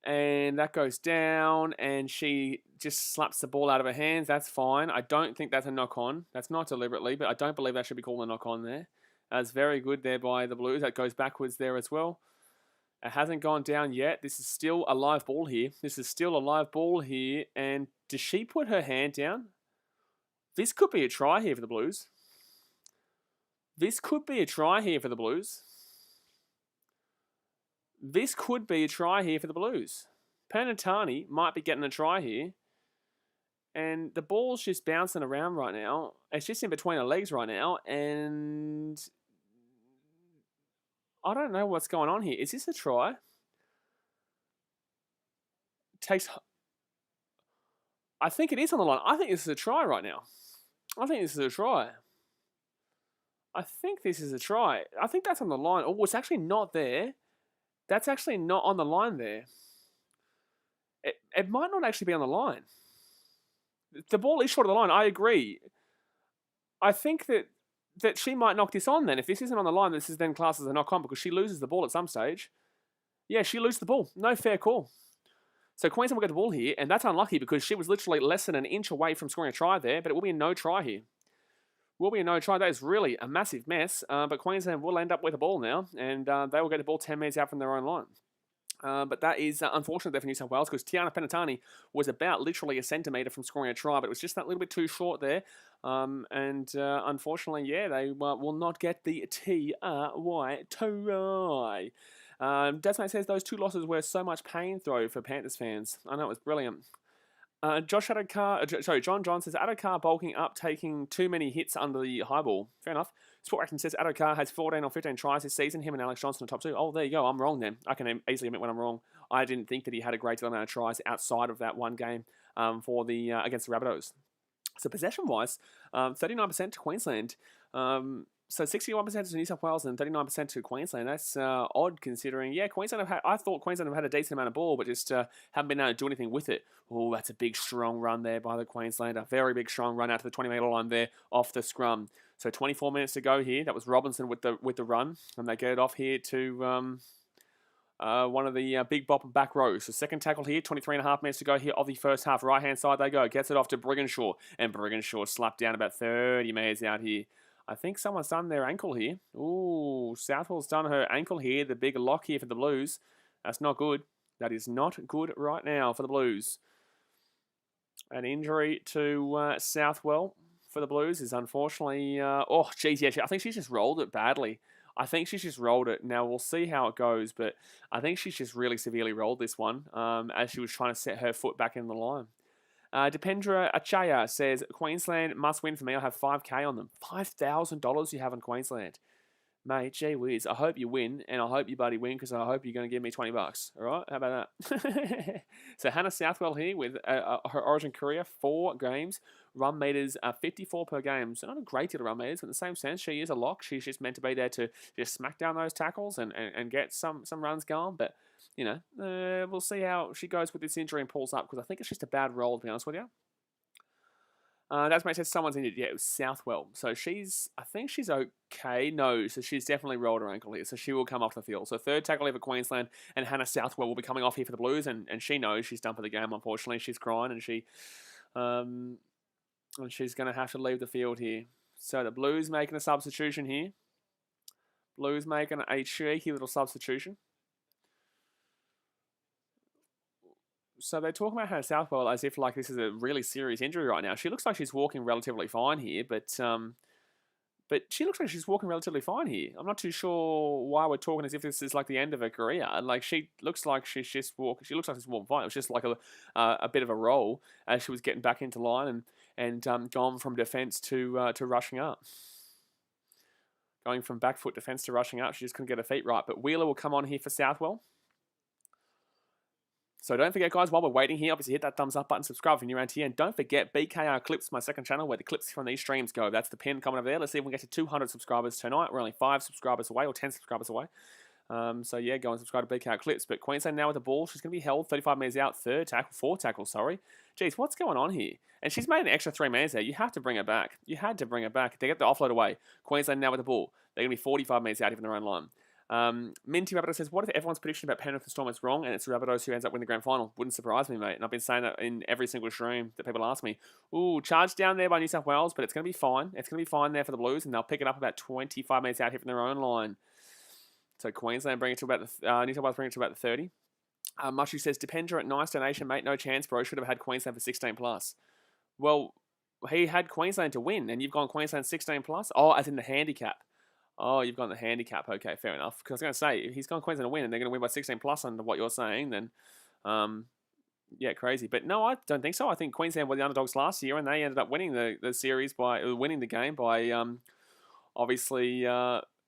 And that goes down, and she just slaps the ball out of her hands. That's fine. I don't think that's a knock-on. That's not deliberately, but I don't believe that should be called a knock-on there. That's very good there by the Blues. That goes backwards there as well. It hasn't gone down yet. This is still a live ball here. And does she put her hand down? This could be a try here for the Blues. This could be a try here for the Blues. Panatani might be getting a try here. And the ball's just bouncing around right now. It's just in between her legs right now. And I don't know what's going on here. Is this a try? I think it is on the line. I think this is a try right now. I think this is a try. I think that's on the line. Oh, it's actually not there. That's actually not on the line there. It might not actually be on the line. The ball is short of the line. I agree. I think that she might knock this on then. If this isn't on the line, this is then classed as a knock-on because she loses the ball at some stage. Yeah, she loses the ball. No fair call. So Queensland will get the ball here, and that's unlucky because she was literally less than an inch away from scoring a try there, but it will be a no try here. That is really a massive mess, but Queensland will end up with the ball now, and they will get the ball 10 metres out from their own line. But that is unfortunate there for New South Wales because Tiana Penatani was about literally a centimetre from scoring a try, but it was just that little bit too short there. Unfortunately, yeah, they will not get the TRY try. Desmond says those 2 losses were so much pain though for Panthers fans. I know, it was brilliant. John John says, Adokar bulking up, taking too many hits under the high ball. Fair enough. Sport Action says, Adokar has 14 or 15 tries this season. Him and Alex Johnson are top 2. Oh, there you go. I'm wrong then. I can easily admit when I'm wrong. I didn't think that he had a great deal amount of tries outside of that one game for the against the Rabbitohs. So possession-wise, 39% to Queensland. So 61% to New South Wales and 39% to Queensland. That's odd considering, yeah, I thought Queensland have had a decent amount of ball, but just haven't been able to do anything with it. Oh, that's a big, strong run there by the Queenslander. Very big, strong run out to the 20-metre line there off the scrum. So 24 minutes to go here. That was Robinson with the run, and they get it off here to one of the big bop back rows. So second tackle here, 23.5 minutes to go here of the first half. Right-hand side they go. Gets it off to Brigginshaw, and Brigginshaw slapped down about 30 metres out here. I think someone's done their ankle here. Ooh, Southwell's done her ankle here. The big lock here for the Blues. That's not good. That is not good right now for the Blues. An injury to Southwell for the Blues is unfortunately... oh, geez, yeah, I think she's just rolled it badly. I think she's just rolled it. Now, we'll see how it goes, but I think she's just really severely rolled this one as she was trying to set her foot back in the line. Dipendra Achaya says, Queensland must win for me. I have 5K on them. $5,000 you have in Queensland. Mate, gee whiz. I hope you win, and I hope you bloody win, because I hope you're going to give me $20. All right? How about that? So Hannah Southwell here with her Origin career, 4 games. Run meters 54 per game. So not a great deal of run meters, but in the same sense, she is a lock. She's just meant to be there to just smack down those tackles and get some runs going. But, you know, we'll see how she goes with this injury and pulls up, because I think it's just a bad roll, to be honest with you. That's mate says someone's injured. Yeah, it was Southwell. So I think she's okay. No, so she's definitely rolled her ankle here. So she will come off the field. So third tackle here for Queensland, and Hannah Southwell will be coming off here for the Blues, and she knows she's done for the game, unfortunately. She's crying, and she's going to have to leave the field here. So the Blues making a substitution here. Blues making a cheeky little substitution. So they're talking about Hannah Southwell as if like this is a really serious injury right now. She looks like she's walking relatively fine here, but she looks like she's walking relatively fine here. I'm not too sure why we're talking as if this is like the end of her career. Like she looks like she's just walking. She looks like she's walking fine. It was just like a bit of a roll as she was getting back into line and gone from defence to rushing up. Going from back foot defence to rushing up, she just couldn't get her feet right. But Wheeler will come on here for Southwell. So don't forget, guys, while we're waiting here, obviously hit that thumbs up button, subscribe if you're new around here, and don't forget BKR Clips, my second channel, where the clips from these streams go. That's the pin coming over there. Let's see if we can get to 200 subscribers tonight. We're only 5 subscribers away, or 10 subscribers away. So yeah, go and subscribe to BKR Clips. But Queensland now with the ball. She's going to be held 35 metres out, 4 tackles, sorry. Geez, what's going on here? And she's made an extra 3 metres there. You have to bring her back. You had to bring her back. They get the offload away. Queensland now with the ball. They're going to be 45 metres out even their own line. Minty Rabbitoh says, what if everyone's prediction about Penrith and Storm is wrong and it's the Rabbitohs who ends up winning the grand final? Wouldn't surprise me, mate. And I've been saying that in every single stream that people ask me. Ooh, charged down there by New South Wales, but it's going to be fine. It's going to be fine there for the Blues, and they'll pick it up about 25 metres out here from their own line. So Queensland bring it to about New South Wales bring it to about the 30. Mushy says, Dipendra at Nice Donation, mate, no chance, bro. Should have had Queensland for 16 plus. Well, he had Queensland to win, and you've gone Queensland 16 plus? Oh, as in the handicap. Oh, you've gone the handicap. Okay, fair enough. Because I was going to say, if he's gone Queensland to win and they're going to win by 16 plus under what you're saying, then, yeah, crazy. But no, I don't think so. I think Queensland were the underdogs last year, and they ended up winning the series by winning the game by obviously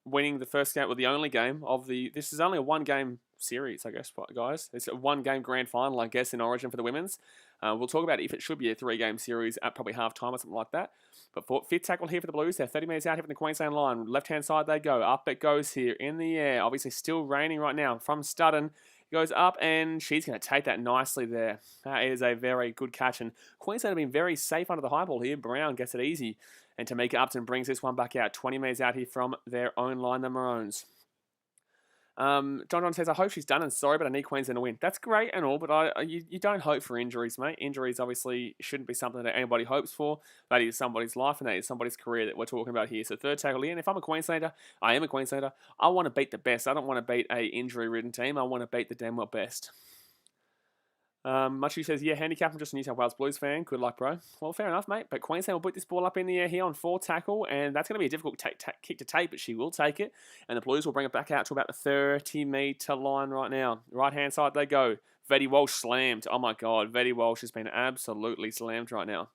winning the first game, or the only game of the. This is only a 1-game series, I guess, guys. It's a 1-game grand final, I guess, in Origin for the women's. We'll talk about if it should be a 3-game series at probably half-time or something like that. But for fifth tackle here for the Blues, they're 30 metres out here from the Queensland line. Left-hand side they go. Up it goes here in the air. Obviously still raining right now from Studden. Goes up, and she's going to take that nicely there. That is a very good catch. And Queensland have been very safe under the high ball here. Brown gets it easy. And Tamika Upton brings this one back out. 20 metres out here from their own line, the Maroons. John says, I hope she's done, and sorry, but I need Queensland to win. That's great and all, but you don't hope for injuries, mate. Injuries obviously shouldn't be something that anybody hopes for. That is somebody's life, and that is somebody's career that we're talking about here. So third tackle here, and if I'm a Queenslander, I am a Queenslander, I want to beat the best. I don't want to beat a injury-ridden team. I want to beat the damn well best. Muchy says, yeah, handicap, I'm just a New South Wales Blues fan. Good luck, bro. Well, fair enough, mate. But Queensland will put this ball up in the air here on 4 tackle, and that's going to be a difficult kick to take, but she will take it. And the Blues will bring it back out to about the 30-metre line right now. Right-hand side they go. Vetti Walsh slammed. Oh, my God. Vetti Walsh has been absolutely slammed right now.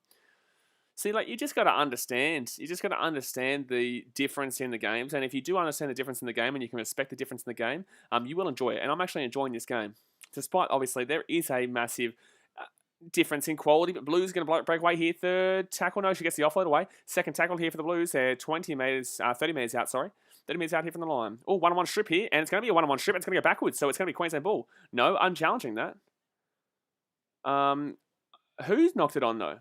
See, like, you just got to understand. You just got to understand the difference in the games. And if you do understand the difference in the game and you can respect the difference in the game, you will enjoy it. And I'm actually enjoying this game. Despite, obviously, there is a massive difference in quality, but Blues going to break away here. Third tackle, no, she gets the offload away. Second tackle here for the Blues. They're 30 metres out, sorry. 30 metres out here from the line. Oh, 1-on-1 strip here, and it's going to be a 1-on-1 strip. It's going to go backwards, so it's going to be Queensland ball. No, unchallenging that. Who's knocked it on, though?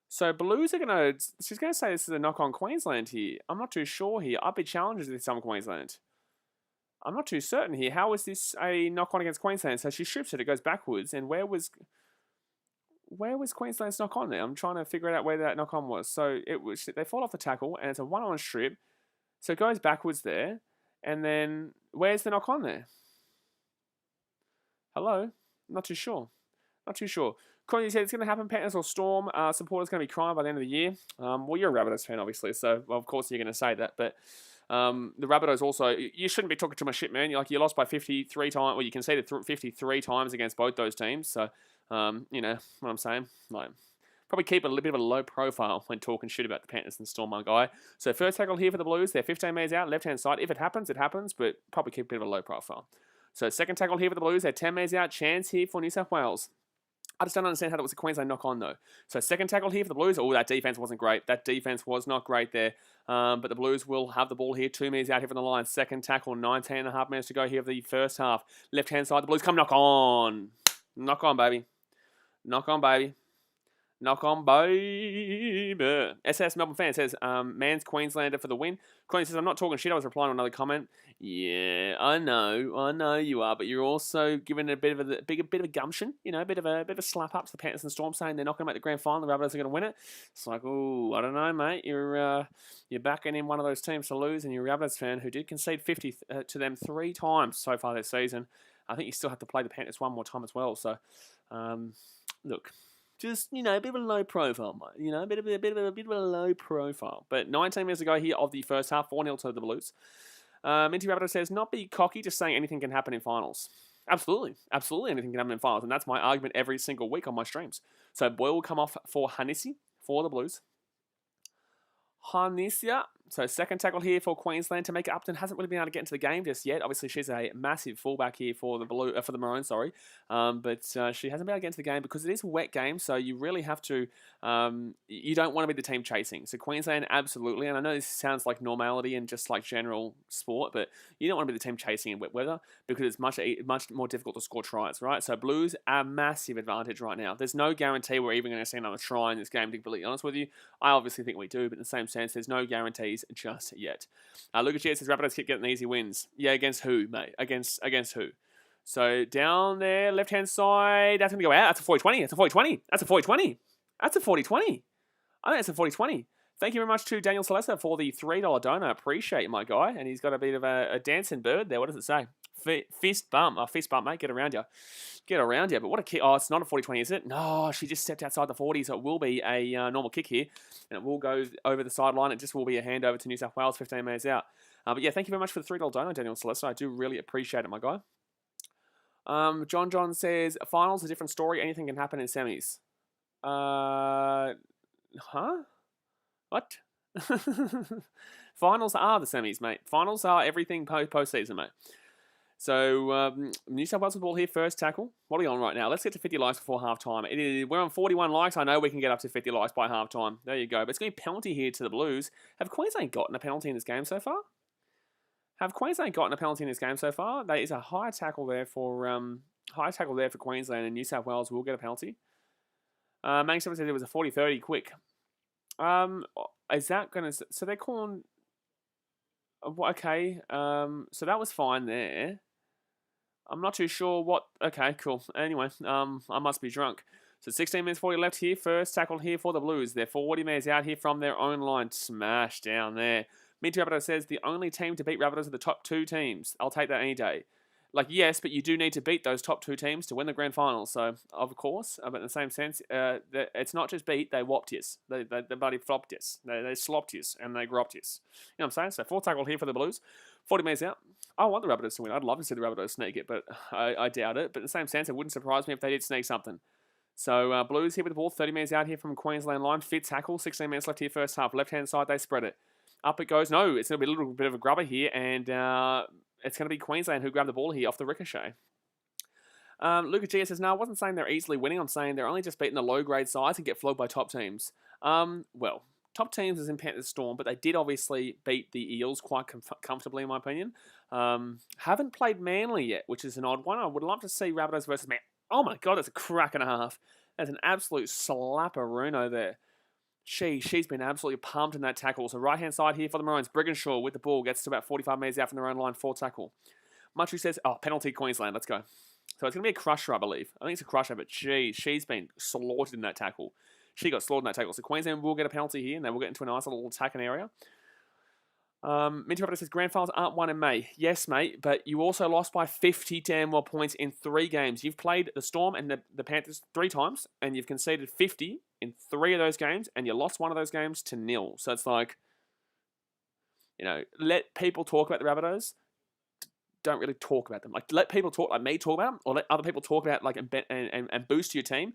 So Blues are going to... She's going to say this is a knock on Queensland here. I'm not too sure here. I'd be challenged with some Queensland. I'm not too certain here. How is this a knock on against Queensland? So she strips it, it goes backwards, and where was Queensland's knock on there? I'm trying to figure out where that knock on was. So they fall off the tackle, and it's a 1-on strip. So it goes backwards there, and then where's the knock on there? Hello? Not too sure. Not too sure. Connie said it's going to happen. Panthers or Storm supporters going to be crying by the end of the year. Well, you're a Rabbitohs fan, obviously, so well, of course you're going to say that. But the Rabbitohs also, you shouldn't be talking to my shit, man. You lost by 53 times. Well, you conceded 53 times against both those teams. So, you know what I'm saying. Like, probably keep a little bit of a low profile when talking shit about the Panthers and Storm, my guy. So first tackle here for the Blues. They're 15 metres out, left-hand side. If it happens, it happens, but probably keep a bit of a low profile. So second tackle here for the Blues. They're 10 metres out. Chance here for New South Wales. I just don't understand how that was a Queensland knock-on, though. So second tackle here for the Blues. Oh, that defense wasn't great. That defense was not great there. But the Blues will have the ball here. 2 metres out here from the line. Second tackle, 19.5 minutes to go here of the first half. Left-hand side, the Blues come knock on. Knock on, baby. Knock on, baby. Knock on, baby. SS Melbourne fan says, man's Queenslander for the win. Queen says, I'm not talking shit. I was replying to another comment. Yeah, I know you are, but you're also giving a bit of a gumption, you know, a bit of a slap up to the Panthers and Storm, saying they're not going to make the grand final. The Rabbitohs are going to win it. It's like, oh, I don't know, mate. You're backing in one of those teams to lose, and you're a Rabbitohs fan who did concede 50 to them 3 times so far this season. I think you still have to play the Panthers one more time as well. So, look. Just, you know, a bit of a low profile, mate. You know, a bit of a low profile. But 19 minutes ago here of the first half, 4-0 to the Blues. Minty Rabbitoh says, not be cocky, just saying anything can happen in finals. Absolutely. Absolutely anything can happen in finals. And that's my argument every single week on my streams. So Boyle will come off for Hanisi for the Blues. Hanisia. So second tackle here for Queensland. Tamika Upton hasn't really been able to get into the game just yet. Obviously, she's a massive fullback here for the Maroons, sorry. But she hasn't been able to get into the game because it is a wet game, so you really have to... you don't want to be the team chasing. So Queensland, absolutely. And I know this sounds like normality and just like general sport, but you don't want to be the team chasing in wet weather because it's much more difficult to score tries, right? So Blues are a massive advantage right now. There's no guarantee we're even going to see another try in this game, to be completely honest with you. I obviously think we do, but in the same sense, there's no guarantees just yet. Lucas G says Rabbitohs keep getting easy wins. Yeah, against who, mate? Against who? So down there, left-hand side, that's going to go out. That's a 40-20. That's a 40-20. That's a 40-20. That's a 40-20. I think that's a 40-20. Thank you very much to Daniel Celesta for the $3 donor. Appreciate it, my guy. And he's got a bit of a dancing bird there. What does it say? Fist bump. Oh, fist bump, mate. Get around you. Get around you. But what a kick. Oh, it's not a 40-20, is it? No, she just stepped outside the 40, so it will be a normal kick here. And it will go over the sideline. It just will be a handover to New South Wales, 15 minutes out. But yeah, thank you very much for the $3 donor, Daniel Celesta. I do really appreciate it, my guy. John says, finals a different story. Anything can happen in semis. Huh? What? Finals are the semis, mate. Finals are everything postseason, mate. So, New South Wales with the ball here, first tackle. What are we on right now? Let's get to 50 likes before halftime. We're on 41 likes. I know we can get up to 50 likes by halftime. There you go. But it's going to be a penalty here to the Blues. Have Queensland gotten a penalty in this game so far? There is a high tackle there for Queensland, and New South Wales will get a penalty. Mank said it was a 40-30 quick. Is that going to... So they're calling... Okay, so that was fine there. I'm not too sure what... Okay, cool. Anyway, I must be drunk. So 16 minutes 40 left here. First tackle here for the Blues. They're 40 metres out here from their own line. Smash down there. Minty Rabbitoh says the only team to beat Rabbitohs are the top 2 teams. I'll take that any day. Like, yes, but you do need to beat those top 2 teams to win the grand final. So, of course, but in the same sense, it's not just beat, they whopped yous. They bloody flopped yous. They slopped yous and they gropped yous. You know what I'm saying? So, 4th tackle here for the Blues. 40 metres out. I want the Rabbitohs to win. I'd love to see the Rabbitohs sneak it, but I doubt it. But in the same sense, it wouldn't surprise me if they did sneak something. So, Blues here with the ball. 30 metres out here from Queensland line. 5th tackle. 16 minutes left here first half. Left-hand side, they spread it. Up it goes. No, it's going to be a little bit of a grubber here, and it's going to be Queensland who grab the ball here off the ricochet. Luca G says, no, I wasn't saying they're easily winning. I'm saying they're only just beating the low-grade sides and get flogged by top teams. Well, top teams is in Panthers Storm, but they did obviously beat the Eels quite comfortably, in my opinion. Haven't played Manly yet, which is an odd one. I would love to see Rabbitohs versus Man. Oh my God, that's a crack and a half. That's an absolute slapperuno there. She's been absolutely pumped in that tackle. So right-hand side here for the Maroons. Brigginshaw with the ball. Gets to about 45 metres out from their own line for tackle. Muttrey says, oh, penalty Queensland. Let's go. So it's going to be a crusher, I believe. I think it's a crusher, but she's been slaughtered in that tackle. She got slaughtered in that tackle. So Queensland will get a penalty here, and they will get into a nice little attacking area. Minty Robert says, grand finals aren't won in May. Yes, mate, but you also lost by 50 damn well points in 3 games. You've played the Storm and the Panthers 3 times, and you've conceded 50 in 3 of those games, and you lost one of those games to 0. So it's like, let people talk about the Rabbitohs. Don't really talk about them. Like, let people talk, like me talk about them, or let other people talk about, like, and boost your team.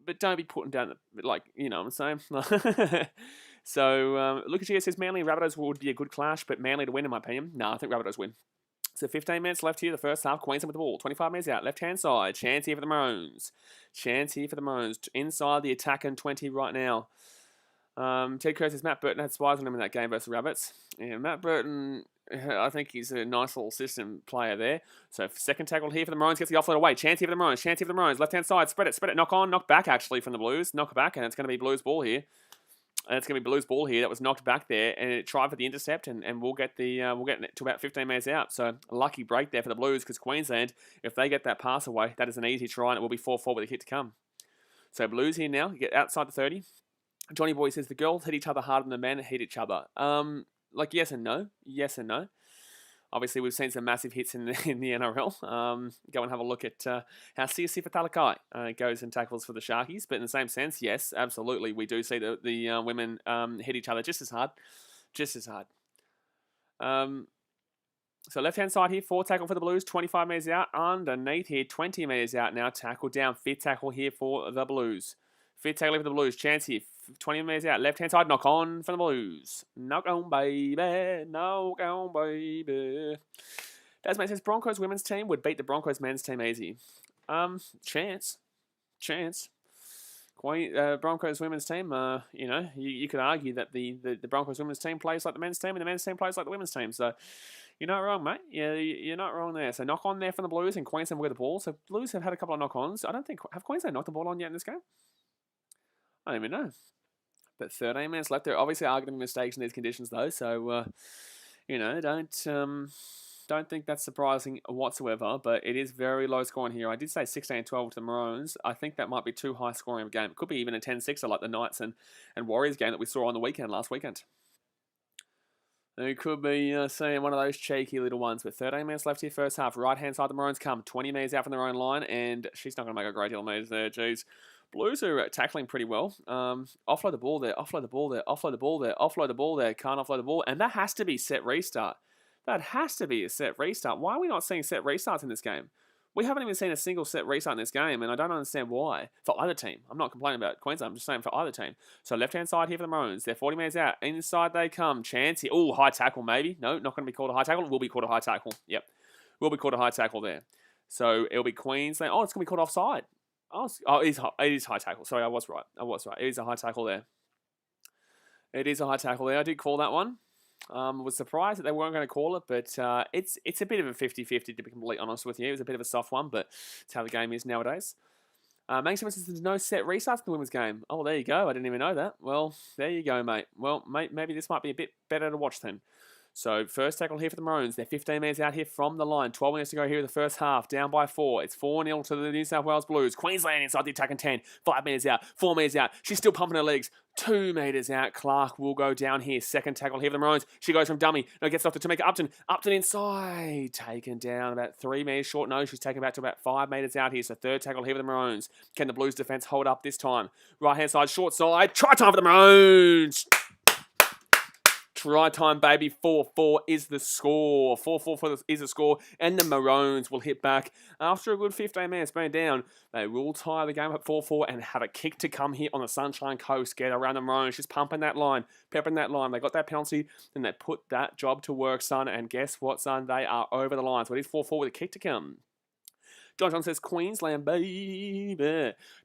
But don't be putting down, like, you know what I'm saying? So, Lucas Gia says Manly and Rabbitohs would be a good clash, but Manly to win, in my opinion. No, I think Rabbitohs win. So 15 minutes left here, the first half. Queensland with the ball. 25 minutes out, left-hand side. Chance here for the Maroons. Inside the attacking 20 right now. Ted Kerr says Matt Burton had spies on him in that game versus the Rabbits. Yeah, Matt Burton, I think he's a nice little system player there. So second tackle here for the Maroons, gets the offload away. Chance here for the Maroons. Left-hand side, spread it. Knock on, knock back actually from the Blues. Knock back, and it's going to be Blues ball here. That was knocked back there, and it tried for the intercept, and we'll get it to about 15 metres out. So a lucky break there for the Blues, because Queensland, if they get that pass away, that is an easy try, and it will be 4-4 with a hit to come. So Blues here now, get outside the 30. Johnny Boy says the girls hit each other harder than the men hit each other. Like yes and no. Obviously, we've seen some massive hits in the NRL. Go and have a look at how Siasifa Talakai goes and tackles for the Sharkies. But in the same sense, yes, absolutely, we do see the women hit each other just as hard. So left-hand side here, 4 tackle for the Blues, 25 metres out. Underneath here, 20 metres out now. Tackle down, 5th tackle here for the Blues. 5th tackle for the Blues. Chance here, 20 metres out. Left-hand side, knock on for the Blues. Knock on, baby. Knock on, baby. Dasmate says Broncos women's team would beat the Broncos men's team easy. Chance. Broncos women's team, you could argue that the Broncos women's team plays like the men's team and the men's team plays like the women's team. So you're not wrong, mate. Yeah, you're not wrong there. So knock on there from the Blues, and Queensland will get the ball. So Blues have had a couple of knock-ons. I don't think, have Queensland knocked the ball on yet in this game? I don't even know. But 13 minutes left. There obviously are going to be mistakes in these conditions, though. So, don't think that's surprising whatsoever. But it is very low scoring here. I did say 16-12 to the Maroons. I think that might be too high scoring of a game. It could be even a 10-6 like the Knights and Warriors game that we saw on the weekend last weekend. It could be seeing one of those cheeky little ones. But 13 minutes left here, first half. Right-hand side, the Maroons come 20 metres out from their own line. And she's not going to make a great deal of metres there. Jeez. Blues are tackling pretty well. Offload the ball there. Can't offload the ball. And that has to be set restart. That has to be a set restart. Why are we not seeing set restarts in this game? We haven't even seen a single set restart in this game, and I don't understand why. For either team. I'm not complaining about Queensland. I'm just saying for either team. So left-hand side here for the Maroons. They're 40 metres out. Inside they come. Chance here. Oh, high tackle maybe. No, not going to be called a high tackle. It will be called a high tackle. Yep. Will be called a high tackle there. So it'll be Queensland. Oh, it's going to be called offside. Oh, it is high tackle. Sorry, I was right. It is a high tackle there. I did call that one. Was surprised that they weren't going to call it, but it's a bit of a 50-50 to be completely honest with you. It was a bit of a soft one, but it's how the game is nowadays. Making says there's no set restarts in the women's game. Oh, there you go. I didn't even know that. Well, there you go, mate. Well, maybe this might be a bit better to watch then. So first tackle here for the Maroons. They're 15 minutes out here from the line. 12 minutes to go here in the first half. Down by 4. It's 4-0 to the New South Wales Blues. Queensland inside the attacking 10. 5 minutes out. 4 minutes out. She's still pumping her legs. 2 metres out. Clark will go down here. Second tackle here for the Maroons. She goes from dummy. No, gets off to Tamika Upton. Upton inside. Taken down about 3 metres short. No, she's taken back to about 5 metres out here. So third tackle here for the Maroons. Can the Blues defence hold up this time? Right hand side, short side. Try time for the Maroons. Try time, baby. 4-4 is the score. 4-4 is the score. And the Maroons will hit back. After a good 15 minutes being down, they will tie the game at 4-4 and have a kick to come here on the Sunshine Coast. Get around the Maroons. Just pumping that line. Peppering that line. They got that penalty. And they put that job to work, son. And guess what, son? They are over the line. So it is 4-4 with a kick to come. John says, Queensland, baby.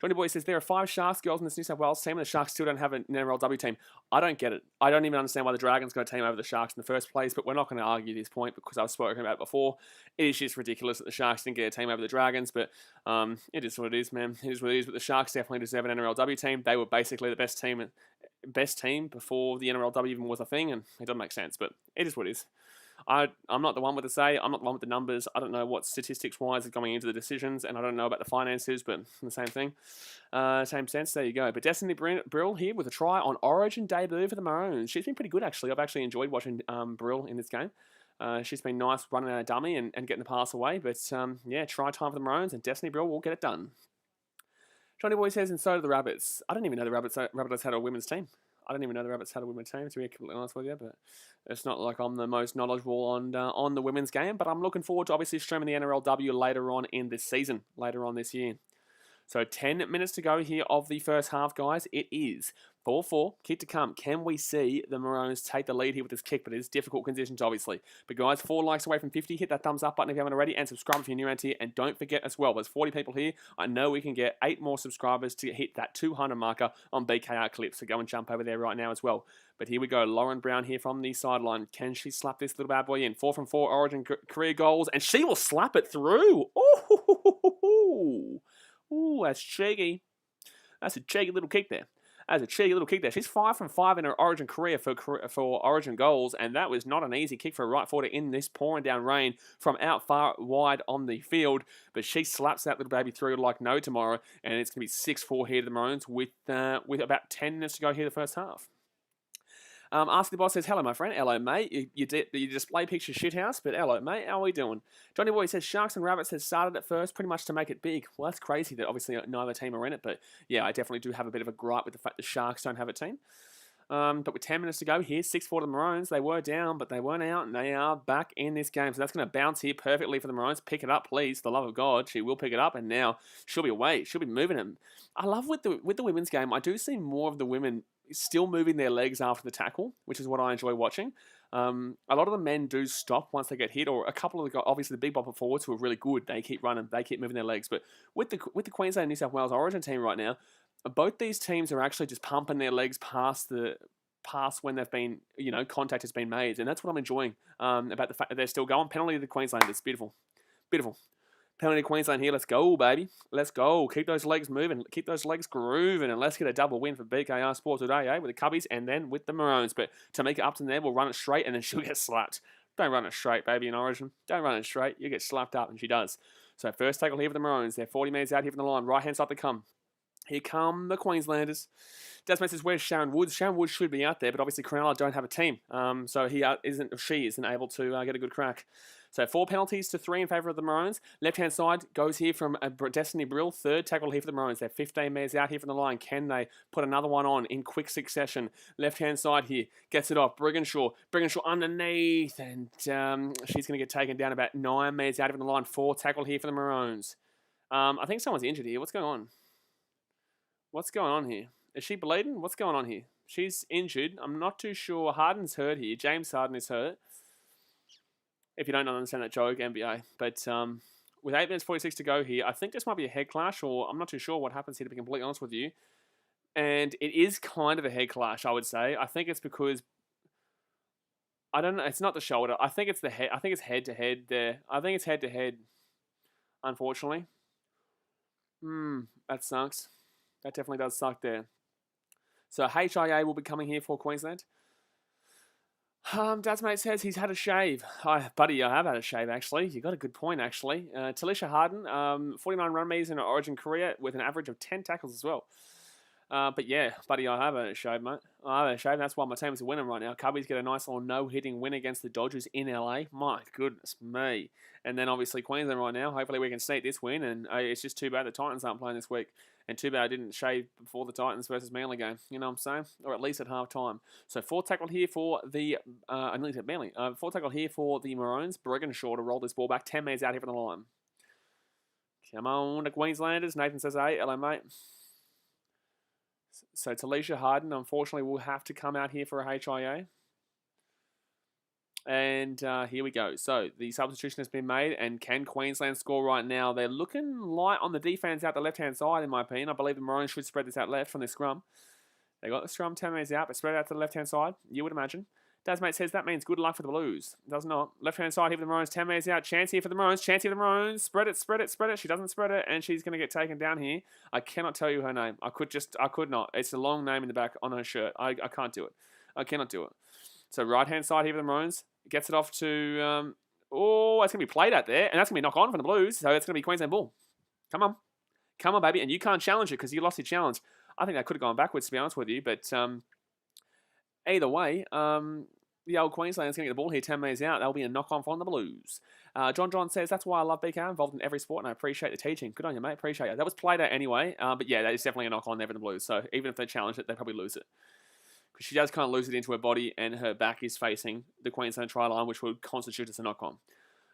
Johnny Boy says, there are 5 Sharks girls in this New South Wales team, and the Sharks still don't have an NRLW team. I don't get it. I don't even understand why the Dragons got a team over the Sharks in the first place, but we're not going to argue this point because I've spoken about it before. It is just ridiculous that the Sharks didn't get a team over the Dragons, but it is what it is, man. It is what it is, but the Sharks definitely deserve an NRLW team. They were basically the best team before the NRLW even was a thing, and it doesn't make sense, but it is what it is. I'm not the one with the say. I'm not the one with the numbers. I don't know what statistics-wise is going into the decisions, and I don't know about the finances, but the same thing. Same sense, there you go. But Destiny Brill here with a try on Origin debut for the Maroons. She's been pretty good, actually. I've actually enjoyed watching Brill in this game. She's been nice running out a dummy and getting the pass away. But, yeah, try time for the Maroons, and Destiny Brill will get it done. Johnny Boy says, and so do the Rabbits. I don't even know the Rabbits had a women's team. I don't even know the Rabbits had a women's team, to be completely honest with you, but it's not like I'm the most knowledgeable on the women's game, but I'm looking forward to obviously streaming the NRLW later on in this season, later on this year. So 10 minutes to go here of the first half, guys. It is 4-4, kick to come. Can we see the Maroons take the lead here with this kick? But it is difficult conditions, obviously. But guys, 4 likes away from 50. Hit that thumbs up button if you haven't already, and subscribe if you're new around here. And don't forget as well, there's 40 people here. I know we can get 8 more subscribers to hit that 200 marker on BKR clips. So go and jump over there right now as well. But here we go. Lauren Brown here from the sideline. Can she slap this little bad boy in? 4 from 4 Origin career goals, and she will slap it through. Ooh, that's cheeky. That's a cheeky little kick there. She's 5 from 5 in her Origin career for Origin goals, and that was not an easy kick for a right footer in this pouring down rain from out far wide on the field. But she slaps that little baby through like no tomorrow, and it's going to be 6-4 here to the Maroons with about 10 minutes to go here the first half. Ask the Boss says, hello, my friend. Hello, mate. You display picture shithouse, but hello, mate. How are we doing? Johnny Boy says, Sharks and Rabbits has started at first pretty much to make it big. Well, that's crazy that obviously neither team are in it, but yeah, I definitely do have a bit of a gripe with the fact the Sharks don't have a team. But with 10 minutes to go here, 6-4 to the Maroons. They were down, but they weren't out, and they are back in this game. So that's going to bounce here perfectly for the Maroons. Pick it up, please. For the love of God, she will pick it up, and now she'll be away. She'll be moving him. I love with the women's game, I do see more of the women still moving their legs after the tackle, which is what I enjoy watching. A lot of the men do stop once they get hit, or a couple of the guys, obviously the big bopper forwards who are really good, they keep running, they keep moving their legs. But with the Queensland and New South Wales Origin team right now, both these teams are actually just pumping their legs past when they've been, contact has been made, and that's what I'm enjoying about the fact that they're still going. Penalty to the Queensland, it's beautiful. Penalty to Queensland here. Let's go, baby. Let's go. Keep those legs moving. Keep those legs grooving. And let's get a double win for BKR Sport today, with the Cubbies and then with the Maroons. But Tamika Upton there will run it straight and then she'll get slapped. Don't run it straight, baby, in Origin. Don't run it straight. You get slapped up, and she does. So first tackle here for the Maroons. They're 40 metres out here from the line. Right-hand side they come. Here come the Queenslanders. Desmond says, where's Sharon Woods? Sharon Woods should be out there, but obviously Cronulla don't have a team. So she isn't able to get a good crack. So 4 penalties to 3 in favour of the Maroons. Left-hand side goes here from Destiny Brill. Third tackle here for the Maroons. They're 15 metres out here from the line. Can they put another one on in quick succession? Left-hand side here. Gets it off. Brigginshaw underneath. And she's going to get taken down about 9 metres out of the line. 4 tackle here for the Maroons. I think someone's injured here. What's going on? What's going on here? Is she bleeding? What's going on here? She's injured. I'm not too sure. Harden's hurt here. James Harden is hurt. If you don't understand that joke, NBA. But with 8 minutes 46 to go here, I think this might be a head clash, or I'm not too sure what happens here, to be completely honest with you. And it is kind of a head clash, I would say. I think it's because, I don't know, it's not the shoulder. I think it's the head. I think it's head to head there. I think it's head to head, unfortunately. That sucks. That definitely does suck there. So HIA will be coming here for Queensland. Dad's mate says he's had a shave. Buddy, I have had a shave, actually. You got a good point, actually. Talisha Harden, 49 run meters in her Origin career with an average of 10 tackles as well. But yeah, buddy, I have a shave, mate. I have a shave. That's why my team's winning right now. Cubbies get a nice little no-hitting win against the Dodgers in LA. My goodness me. And then obviously Queensland right now. Hopefully we can sneak this win. And it's just too bad the Titans aren't playing this week. And too bad I didn't shave before the Titans versus Manly game. You know what I'm saying? Or at least at half time. So 4 tackle here for the... I nearly said Manly. 4 tackle here for the Maroons. Brigginshaw to roll this ball back. 10 metres out here from the line. Come on, the Queenslanders. Nathan says, hey, hello, mate. So Talisha Harden, unfortunately, will have to come out here for a HIA. And here we go. So the substitution has been made, and can Queensland score right now? They're looking light on the defense out the left-hand side, in my opinion. I believe the Maroons should spread this out left from the scrum. They got the scrum 10 metres out, but spread out to the left-hand side, you would imagine. Dasmate says that means good luck for the Blues. Does not. Left-hand side here for the Maroons, 10 metres out. Chance here for the Maroons, chance here for the Maroons. Spread it, spread it, spread it. She doesn't spread it, and she's going to get taken down here. I cannot tell you her name. I could not. It's a long name in the back on her shirt. I can't do it. I cannot do it. So right-hand side here for the Maroons. Gets it off to... it's going to be played out there, and that's going to be knock on from the Blues. So it's going to be Queensland ball. Come on. Come on, baby. And you can't challenge it because you lost your challenge. I think that could have gone backwards, to be honest with you. But either way, the old Queensland's going to get the ball here 10 metres out. That'll be a knock-on from the Blues. John says, that's why I love BKR, involved in every sport, and I appreciate the teaching. Good on you, mate. Appreciate it. That was played out anyway. But yeah, that is definitely a knock-on there for the Blues. So even if they challenge it, they probably lose it. Because she does kind of lose it into her body, and her back is facing the Queensland try line, which would constitute as a knock-on.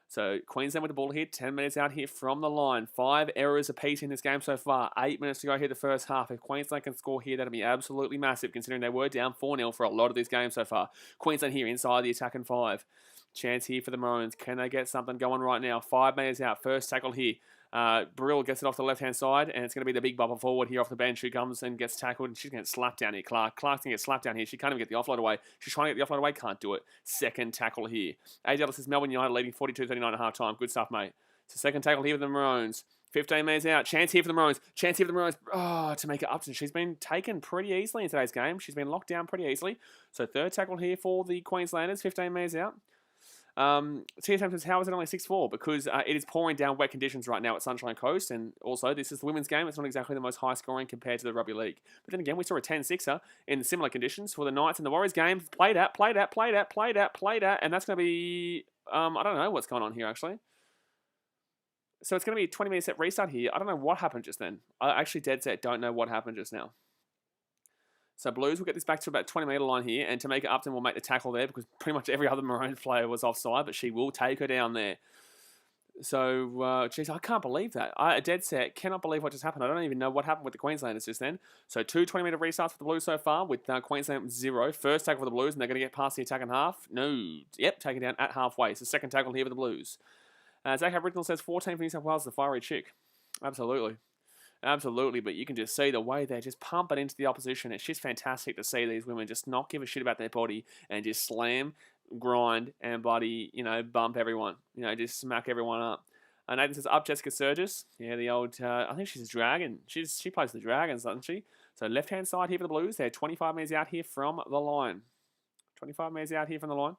So Queensland with the ball here, 10 minutes out here from the line. 5 errors apiece in this game so far. 8 minutes to go here the first half. If Queensland can score here, that'll be absolutely massive, considering they were down 4-0 for a lot of these games so far. Queensland here inside the attacking 5. Chance here for the Maroons. Can they get something going right now? 5 minutes out. First tackle here. Brill gets it off the left-hand side, and it's going to be the big bumper forward here off the bench who comes and gets tackled, and she's going to get slapped down here. Clark's going to get slapped down here. She can't even get the offload away. She's trying to get the offload away, can't do it. Second tackle here. AJ says Melbourne United leading 42-39 at half-time. Good stuff, mate. So second tackle here with the Maroons. 15 minutes out. Chance here for the Maroons. Chance here for the Maroons. To make it Upton. She's been taken pretty easily in today's game. She's been locked down pretty easily. So third tackle here for the Queenslanders. 15 minutes out. TSM says, how is it only 6-4? Because it is pouring down wet conditions right now at Sunshine Coast, and also this is the women's game. It's not exactly the most high scoring compared to the rugby league. But then again, we saw a 10-6er in similar conditions for the Knights and the Warriors game. Played out, and that's going to be, I don't know what's going on here actually. So it's going to be a 20-minute set restart here. I don't know what happened just then. I actually dead set don't know what happened just now. So Blues will get this back to about 20-metre line here, and to make it Upton will make the tackle there because pretty much every other Maroons player was offside, but she will take her down there. So, geez, I can't believe that. I dead set cannot believe what just happened. I don't even know what happened with the Queenslanders just then. So 2 20-metre restarts for the Blues so far with Queensland 0. First tackle for the Blues, and they're going to get past the attacking half. No. Yep, taken down at halfway. So second tackle here for the Blues. Zach Aboriginal says 14 for New South Wales is a fiery chick. Absolutely. Absolutely, but you can just see the way they just pump it into the opposition. It's just fantastic to see these women just not give a shit about their body and just slam, grind, and bloody, bump everyone. Just smack everyone up. Nathan says, up Jessica Sturgis. Yeah, the old, I think she's a Dragon. She plays the Dragons, doesn't she? So left-hand side here for the Blues. They're 25 metres out here from the line. 25 metres out here from the line.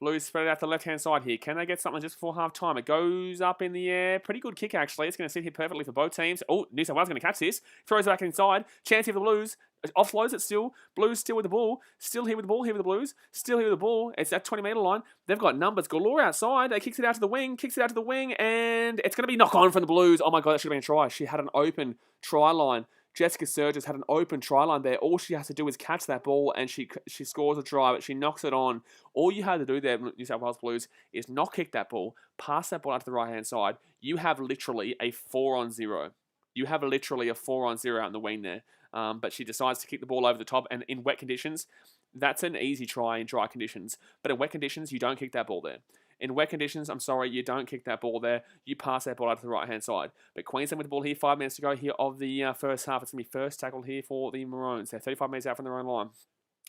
Blues spread it out the left-hand side here. Can they get something just before half-time? It goes up in the air. Pretty good kick, actually. It's going to sit here perfectly for both teams. Oh, New South Wales going to catch this. Throws it back inside. Chance here for the Blues. Offloads it still. Blues still with the ball. Still here with the ball. Here with the Blues. Still here with the ball. It's that 20-metre line. They've got numbers galore outside. They kicks it out to the wing. And it's going to be knock-on from the Blues. Oh, my God, that should have been a try. She had an open try line. Jessica Sturgis had an open try line there. All she has to do is catch that ball, and she scores a try, but she knocks it on. All you had to do there, New South Wales Blues, is not kick that ball, pass that ball out to the right-hand side. You have literally a 4-on-0. You have literally a 4-on-0 out in the wing there. But she decides to kick the ball over the top, and in wet conditions, that's an easy try in dry conditions. But in wet conditions, you don't kick that ball there. In wet conditions, I'm sorry, you don't kick that ball there. You pass that ball out to the right-hand side. But Queensland with the ball here, 5 minutes to go here of the first half. It's going to be first tackle here for the Maroons. They're 35 metres out from their own line.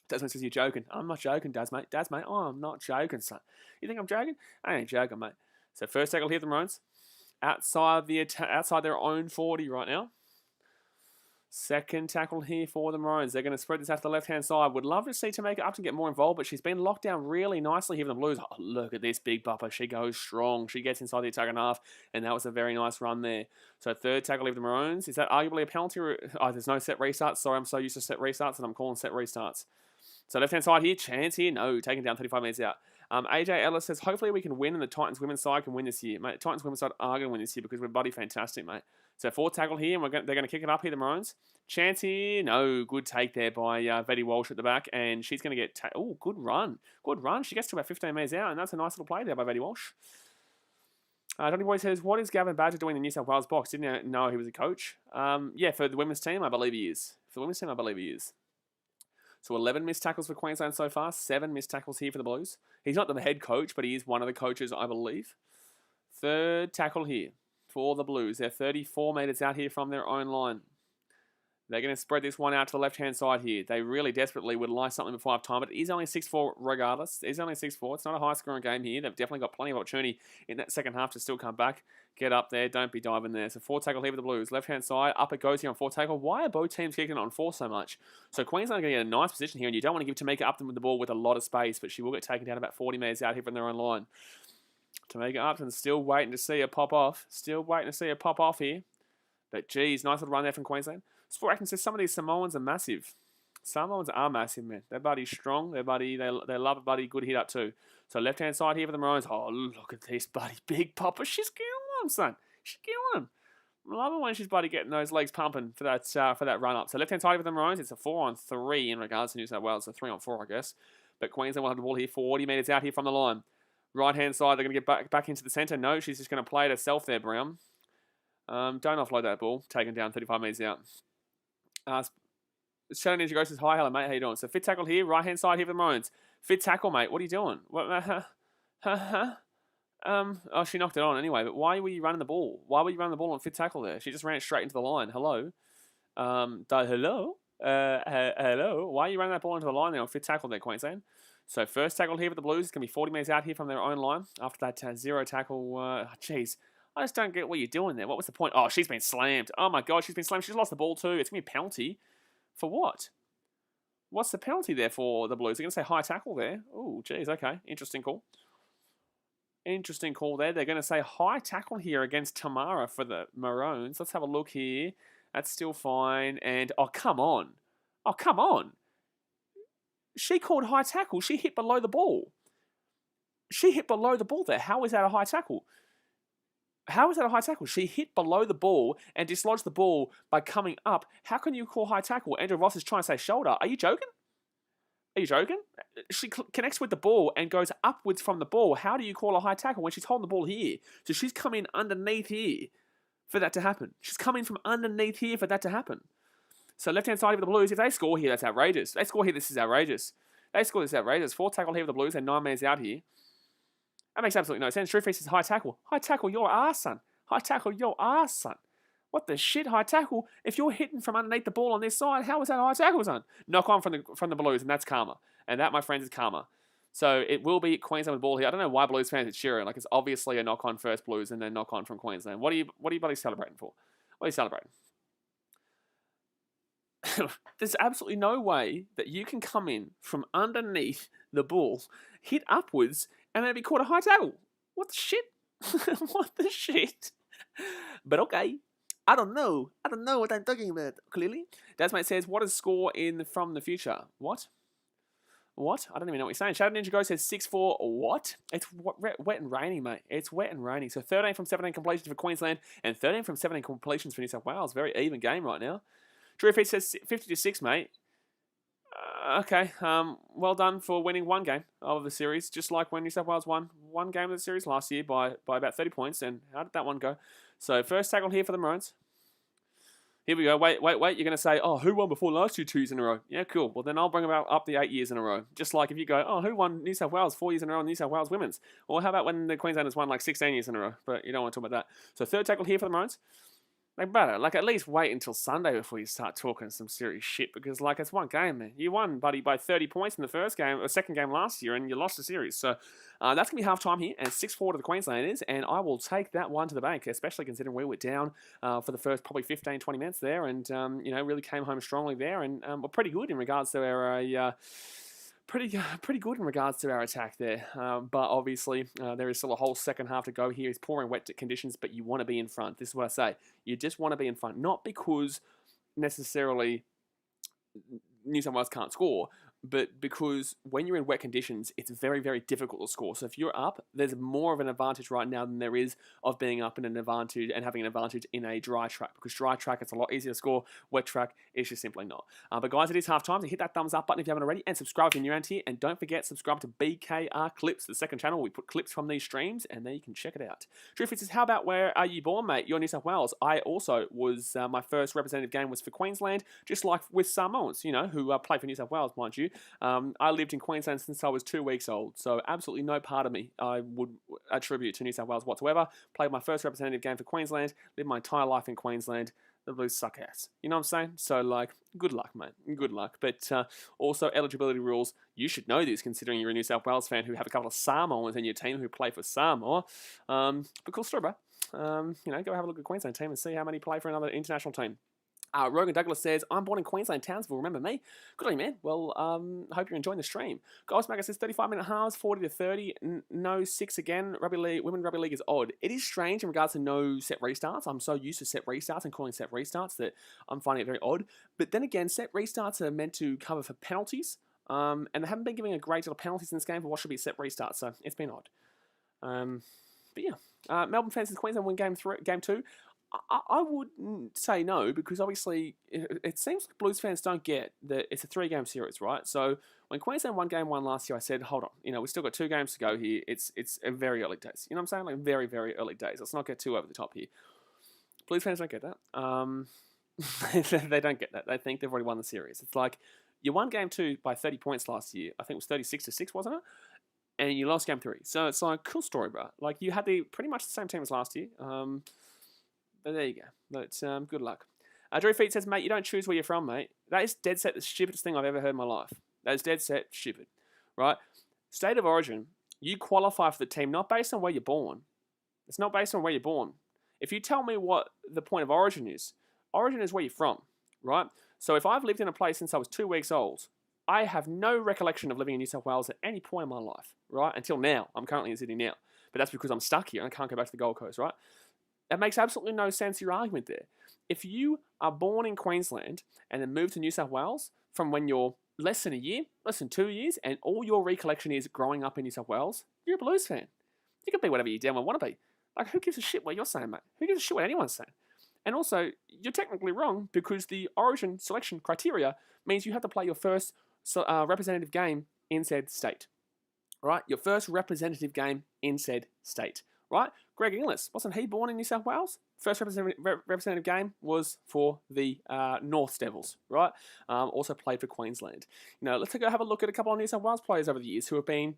Desmond says, you're joking. I'm not joking, Daz, mate. Oh, I'm not joking, son. You think I'm joking? I ain't joking, mate. So first tackle here for the Maroons. Outside their own 40 right now. Second tackle here for the Maroons. They're going to spread this out to the left-hand side. Would love to see Tameka Upton get more involved, but she's been locked down really nicely here for the Blues. Oh, look at this big bupper. She goes strong. She gets inside the attacking half, and that was a very nice run there. So third tackle here for the Maroons. Is that arguably a penalty? There's no set restarts. Sorry, I'm so used to set restarts, and I'm calling set restarts. So left-hand side here. Chance here. No, taken down 35 minutes out. AJ Ellis says, hopefully we can win and the Titans women's side can win this year. Mate, Titans women's side are going to win this year because we're bloody fantastic, mate. So fourth tackle here, and they're going to kick it up here, the Maroons. Chance here. No, good take there by Betty Walsh at the back, and she's going to get... Oh, good run. Good run. She gets to about 15 metres out, and that's a nice little play there by Betty Walsh. Johnny Boy says, what is Gavin Badger doing in the New South Wales box? Didn't know he was a coach. Yeah, for the women's team, I believe he is. For the women's team, I believe he is. So 11 missed tackles for Queensland so far, 7 missed tackles here for the Blues. He's not the head coach, but he is one of the coaches, I believe. Third tackle here for the Blues. They're 34 metres out here from their own line. They're going to spread this one out to the left-hand side here. They really desperately would like something before half-time, but he's only 6'4" regardless. He's only 6'4". It's not a high-scoring game here. They've definitely got plenty of opportunity in that second half to still come back. Get up there. Don't be diving there. So 4 tackle here for the Blues. Left-hand side. Up it goes here on 4 tackle. Why are both teams kicking it on 4 so much? So Queensland are going to get a nice position here, and you don't want to give Tamika Upton with the ball with a lot of space, but she will get taken down about 40 metres out here from their own line. Tamika Upton still waiting to see her pop off. Still waiting to see her pop off here. But geez, nice little run there from Queensland. Sport Action says some of these Samoans are massive. Samoans are massive, man. Their buddy's strong. Their buddy, they love a buddy. Good hit up too. So left-hand side here for the Maroons. Oh, look at this buddy. Big Papa. She's killing him, son. She's killing him. I love it when she's buddy getting those legs pumping for that run up. So left-hand side for the Maroons. It's a 4-on-3 in regards to New South Wales. So 3-on-4, I guess. But Queensland will have the ball here 40 metres out here from the line. Right-hand side, they're going to get back into the centre. No, she's just going to play it herself there, Brown. Don't offload that ball. Taken down 35 metres out. Shannon Ninja Ghost says, hi, hello, mate. How you doing? So fit tackle here, right-hand side here for the Maroons. Fit tackle, mate. What are you doing? What? Oh, she knocked it on anyway. But why were you running the ball? Why were you running the ball on fit tackle there? She just ran it straight into the line. Hello? Hello? Hello? Why are you running that ball into the line there on fit tackle there, Queensland? So first tackle here for the Blues. It's going to be 40 metres out here from their own line. After that 0 tackle, jeez. I just don't get what you're doing there. What was the point? Oh, she's been slammed. Oh, my God, she's been slammed. She's lost the ball, too. It's going to be a penalty. For what? What's the penalty there for the Blues? They're going to say high tackle there. Oh, geez, okay. Interesting call. Interesting call there. They're going to say high tackle here against Tamara for the Maroons. Let's have a look here. That's still fine. And, oh, come on. Oh, come on. She called high tackle. She hit below the ball. She hit below the ball there. How is that a high tackle? How is that a high tackle? She hit below the ball and dislodged the ball by coming up. How can you call high tackle? Andrew Ross is trying to say shoulder. Are you joking? Are you joking? She connects with the ball and goes upwards from the ball. How do you call a high tackle when she's holding the ball here? So she's coming underneath here for that to happen. She's coming from underneath here for that to happen. So left-hand side of the Blues, if they score here, that's outrageous. They score here, this is outrageous. They score this outrageous. 4 tackle here for the Blues and 9 metres out here. That makes absolutely no sense. Trueface says high tackle. High tackle your ass, son. High tackle your ass, son. What the shit, high tackle? If you're hitting from underneath the ball on this side, how is that a high tackle, son? Knock on from the Blues, and that's karma. And that, my friends, is karma. So it will be Queensland with the ball here. I don't know why Blues fans are cheering. Like, it's obviously a knock on first Blues and then knock on from Queensland. What are you buddies celebrating for? What are you celebrating? There's absolutely no way that you can come in from underneath the ball, hit upwards, and then be called a high tackle. What the shit? What the shit? But okay. I don't know what I'm talking about, clearly. Desmate says, what is score in from the future? What? What? I don't even know what you're saying. Shadow Ninja Go says 6-4. What? It's wet and raining, mate. It's wet and raining. So 13 from 17 completions for Queensland and 13 from 17 completions for New South Wales. Very even game right now. Drew Feet says 50-6, mate. Okay. Well done for winning one game of the series, just like when New South Wales won one game of the series last year by about 30 points. And how did that one go? So first tackle here for the Maroons. Here we go. Wait. You're going to say, oh, who won before last year 2 years in a row? Yeah, cool. Well, then I'll bring about up the 8 years in a row. Just like if you go, oh, who won New South Wales 4 years in a row in New South Wales women's? Or how about when the Queenslanders won like 16 years in a row? But you don't want to talk about that. So third tackle here for the Maroons. Like, better. Like, at least wait until Sunday before you start talking some serious shit. Because, like, it's one game, man. You won, buddy, by 30 points in the first game, or second game last year, and you lost the series. So, that's going to be half-time here, and 6-4 to the Queenslanders, and I will take that one to the bank, especially considering we were down for the first probably 15, 20 minutes there, and, you know, really came home strongly there, and we're pretty good in regards to our... Pretty good in regards to our attack there. But obviously, there is still a whole second half to go here. It's pouring wet conditions, but you want to be in front. This is what I say. You just want to be in front. Not because necessarily New South Wales can't score, but because when you're in wet conditions, it's very, very difficult to score. So if you're up, there's more of an advantage right now than there is of being up in an advantage and having an advantage in a dry track, because dry track, it's a lot easier to score. Wet track, it's just simply not. But guys, it is half time, so hit that thumbs up button if you haven't already, and subscribe if you're new around here, and don't forget, subscribe to BKR Clips, the second channel. We put clips from these streams, and there you can check it out. Drift says, how about where are you born, mate? You're New South Wales. I also was, my first representative game was for Queensland, just like with Samoans, you know, who play for New South Wales, mind you. I lived in Queensland since I was 2 weeks old, so absolutely no part of me I would attribute to New South Wales whatsoever. Played my first representative game for Queensland, lived my entire life in Queensland. The Blues suck ass. You know what I'm saying? So, like, good luck, mate. Good luck. But also, eligibility rules, you should know this, considering you're a New South Wales fan who have a couple of Samoans in your team who play for Samoa. But cool story, bro. You know, go have a look at Queensland team and see how many play for another international team. Rogan Douglas says, I'm born in Queensland, Townsville, remember me? Good on you, man. Well, hope you're enjoying the stream. Ghostmaker says, 35-minute halves, 40 to 30, no 6 again. Rugby league, women rugby league is odd. It is strange in regards to no set restarts. I'm so used to set restarts and calling set restarts that I'm finding it very odd. But then again, set restarts are meant to cover for penalties, and they haven't been giving a great deal of penalties in this game for what should be set restarts, so it's been odd. But yeah, Melbourne fans in Queensland win game 2. I would say no, because obviously it seems like Blues fans don't get that it's a 3-game series, right? So when Queensland won game 1 last year, I said, hold on, you know, we've still got 2 games to go here. It's a very early days. You know what I'm saying? Like very, very early days. Let's not get too over the top here. Blues fans don't get that. They don't get that. They think they've already won the series. It's like you won game 2 by 30 points last year. I think it was 36-6, wasn't it? And you lost game 3. So it's like, cool story, bro. Like you had pretty much the same team as last year. But there you go. But good luck. Drew Feet says, mate, you don't choose where you're from, mate. That is dead set the stupidest thing I've ever heard in my life. That is dead set stupid, right? State of origin, you qualify for the team not based on where you're born. It's not based on where you're born. If you tell me what the point of origin is where you're from, right? So if I've lived in a place since I was 2 weeks old, I have no recollection of living in New South Wales at any point in my life, right? Until now. I'm currently in Sydney now. But that's because I'm stuck here and I can't go back to the Gold Coast, right? It makes absolutely no sense, your argument there. If you are born in Queensland and then move to New South Wales from when you're less than a year, less than 2 years, and all your recollection is growing up in New South Wales, you're a Blues fan. You can be whatever you damn well want to be. Like, who gives a shit what you're saying, mate? Who gives a shit what anyone's saying? And also, you're technically wrong because the origin selection criteria means you have to play your first representative game in said state. Right? Your first representative game in said state. Right? Greg Inglis, wasn't he born in New South Wales? First representative game was for the North Devils, right? Also played for Queensland. You know, let's go have a look at a couple of New South Wales players over the years who have been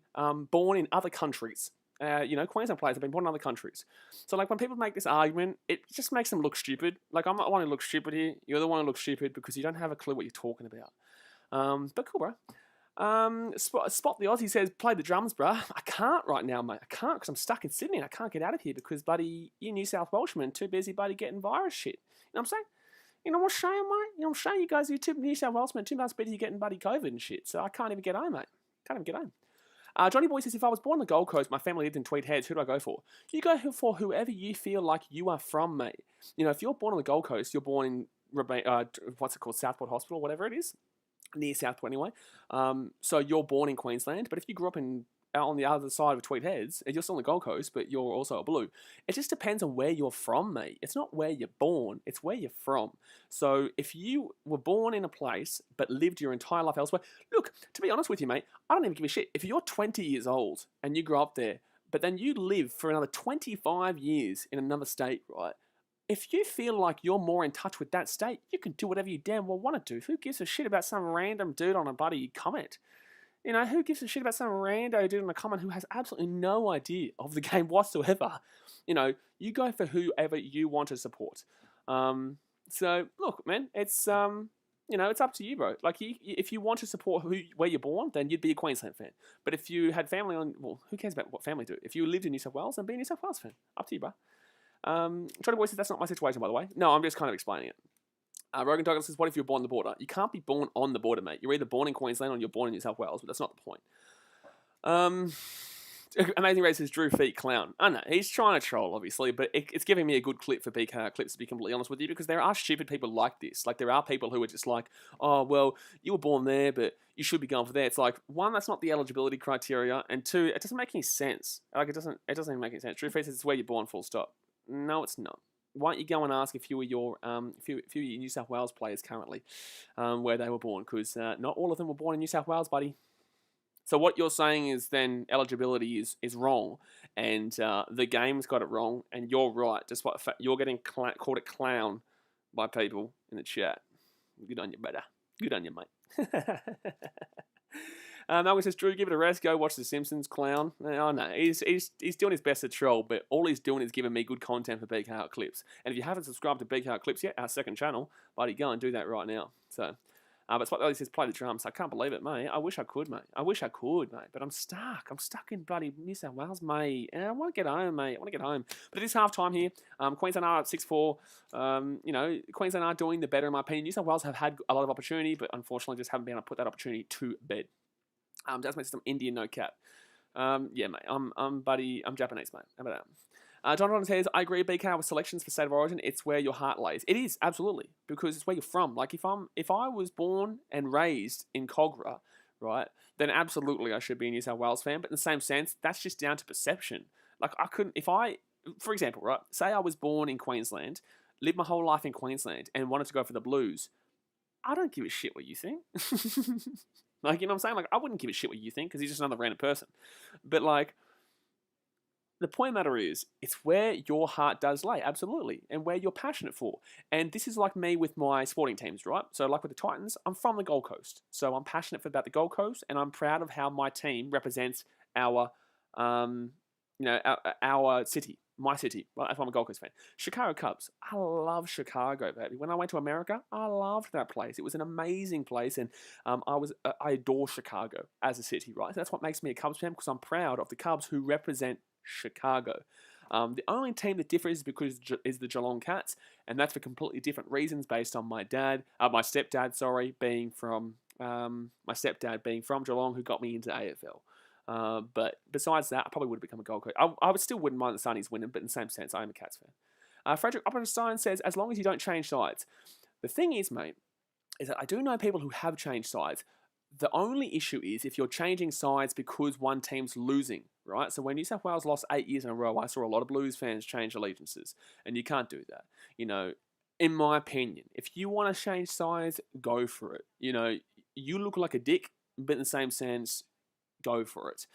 born in other countries. You know, Queensland players have been born in other countries. So, like, when people make this argument, it just makes them look stupid. Like, I'm not the one who looks stupid here. You're the one who looks stupid because you don't have a clue what you're talking about. But cool, bro. Spot the Aussie says, play the drums, bruh. I can't right now, mate. I can't because I'm stuck in Sydney and I can't get out of here because, buddy, you New South Welshmen too busy, buddy, getting virus shit. You know what I'm saying? You know what I'm saying, mate? You know what I'm saying? You guys, you two New South Welshmen, too much busy getting, buddy, COVID and shit. So I can't even get home, mate. Can't even get home. Johnny Boy says, if I was born on the Gold Coast, my family lived in Tweed Heads, who do I go for? You go for whoever you feel like you are from, mate. You know, if you're born on the Gold Coast, you're born in, what's it called, Southport Hospital, whatever it is. Near Southport anyway. So you're born in Queensland, but if you grew up on the other side of Tweed Heads, you're still on the Gold Coast, but you're also a Blue. It just depends on where you're from, mate. It's not where you're born, it's where you're from. So if you were born in a place, but lived your entire life elsewhere, look, to be honest with you, mate, I don't even give a shit. If you're 20 years old and you grew up there, but then you live for another 25 years in another state, right? If you feel like you're more in touch with that state, you can do whatever you damn well want to do. Who gives a shit about some random dude on a buddy comment? You know, who gives a shit about some rando dude on a comment who has absolutely no idea of the game whatsoever? You know, you go for whoever you want to support. So, look, man, it's, you know, it's up to you, bro. Like, if you want to support where you're born, then you'd be a Queensland fan. But if you had family well, who cares about what family do? If you lived in New South Wales, then be a New South Wales fan. Up to you, bro. Johnny Boy says, that's not my situation, by the way. No, I'm just kind of explaining it. Rogan Douglas says, what if you're born on the border? You can't be born on the border, mate. You're either born in Queensland or you're born in New South Wales, but that's not the point. Amazing Race says Drew Feet Clown. I know, he's trying to troll, obviously, but it's giving me a good clip for BKR clips, to be completely honest with you, because there are stupid people like this. Like, there are people who are just like, oh, well, you were born there, but you should be going for there. It's like, one, that's not the eligibility criteria, and two, it doesn't make any sense. Like, it doesn't even make any sense. Drew Feet says it's where you're born, full stop. No, it's not. Why don't you go and ask a few of your New South Wales players currently where they were born, because not all of them were born in New South Wales, buddy. So what you're saying is then eligibility is wrong, and the game's got it wrong, and you're right. Despite the fact you're getting called a clown by people in the chat. Good on you, brother. Good on you, mate. Malcolm says, Drew, give it a rest. Go watch The Simpsons, clown. Oh, no. He's doing his best to troll, but all he's doing is giving me good content for BKR Clips. And if you haven't subscribed to BKR Clips yet, our second channel, buddy, go and do that right now. So... but Spot says, play the drums. I can't believe it, mate. I wish I could, mate. But I'm stuck. I'm stuck in bloody New South Wales, mate. And I want to get home, mate. I want to get home. But it is half time here. Queensland are up 6-4. Queensland are doing the better, in my opinion. New South Wales have had a lot of opportunity, but unfortunately just haven't been able to put that opportunity to bed. Jasmine says, I'm Indian, no cap. Yeah, mate. I'm Japanese, mate. How about that? John says, I agree, BK, with selections for State of Origin, it's where your heart lays. It is, absolutely, because it's where you're from. Like, if I was born and raised in Cogra, right, then absolutely I should be a New South Wales fan. But in the same sense, that's just down to perception. Like, I couldn't, for example, right, say I was born in Queensland, lived my whole life in Queensland, and wanted to go for the Blues. I don't give a shit what you think. Like, you know what I'm saying? Like, I wouldn't give a shit what you think, because he's just another random person. But, like, the point of the matter is, it's where your heart does lay, absolutely, and where you're passionate for. And this is like me with my sporting teams, right? So like with the Titans, I'm from the Gold Coast. So I'm passionate about the Gold Coast, and I'm proud of how my team represents our city, my city. Well, if I'm a Gold Coast fan. Chicago Cubs. I love Chicago, baby. When I went to America, I loved that place. It was an amazing place, and I adore Chicago as a city, right? So that's what makes me a Cubs fan, because I'm proud of the Cubs who represent Chicago. The only team that differs is the Geelong Cats, and that's for completely different reasons based on my stepdad, being from Geelong, who got me into AFL. But besides that, I probably would have become a Gold Coast. I still wouldn't mind the Sunnies winning, but in the same sense, I am a Cats fan. Frederick Oppenstein says, as long as you don't change sides. The thing is, mate, is that I do know people who have changed sides. The only issue is if you're changing sides because one team's losing, right? So when New South Wales lost 8 years in a row, I saw a lot of Blues fans change allegiances, and you can't do that. You know, in my opinion, if you want to change sides, go for it. You know, you look like a dick, but in the same sense, go for it.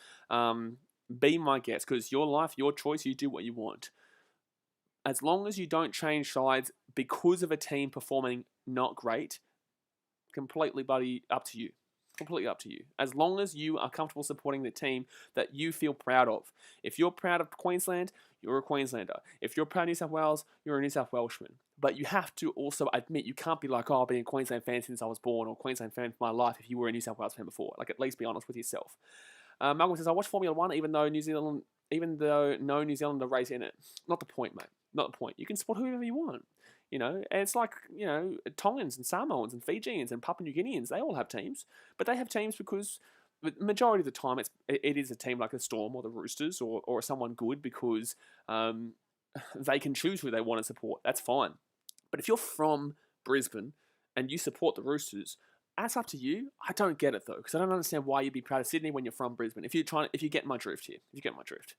Be my guest, because your life, your choice, you do what you want. As long as you don't change sides because of a team performing not great, completely, buddy, up to you. Completely up to you. As long as you are comfortable supporting the team that you feel proud of. If you're proud of Queensland, you're a Queenslander. If you're proud of New South Wales, you're a New South Welshman. But you have to also admit, you can't be like, oh, I've been a Queensland fan since I was born, or Queensland fan for my life if you were a New South Wales fan before. Like, at least be honest with yourself. Malcolm says, I watch Formula 1 even though no New Zealander race in it. Not the point, mate. Not the point. You can support whoever you want. You know, and it's like, you know, Tongans and Samoans and Fijians and Papua New Guineans, they all have teams. But they have teams because the majority of the time it is a team like the Storm or the Roosters or someone good, because they can choose who they want to support. That's fine. But if you're from Brisbane and you support the Roosters, that's up to you. I don't get it, though, because I don't understand why you'd be proud of Sydney when you're from Brisbane. If you get my drift here. If you get my drift.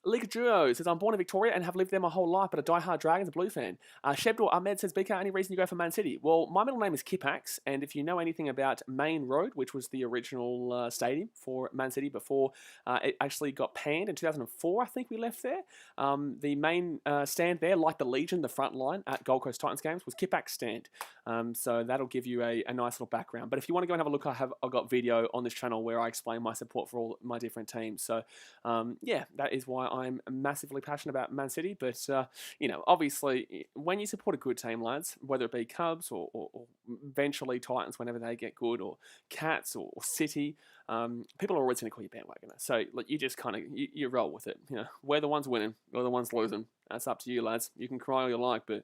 League of Duo says, I'm born in Victoria and have lived there my whole life, but a die-hard Dragons and Blue fan. Shebdor Ahmed says, BK, any reason you go for Man City? Well, my middle name is Kippax, and if you know anything about Main Road, which was the original stadium for Man City before it actually got panned in 2004, I think we left there. The main stand there, like the Legion, the front line at Gold Coast Titans games, was Kippax stand. So that'll give you a nice little background. But if you want to go and have a look, I've got video on this channel where I explain my support for all my different teams. So, yeah, that is why I'm massively passionate about Man City. But, you know, obviously, when you support a good team, lads, whether it be Cubs or eventually Titans whenever they get good, or Cats or City, people are always going to call you bandwagoner. So, like, you just kind of, you roll with it. You know, we're the ones winning, we're the ones losing. That's up to you, lads. You can cry all you like, but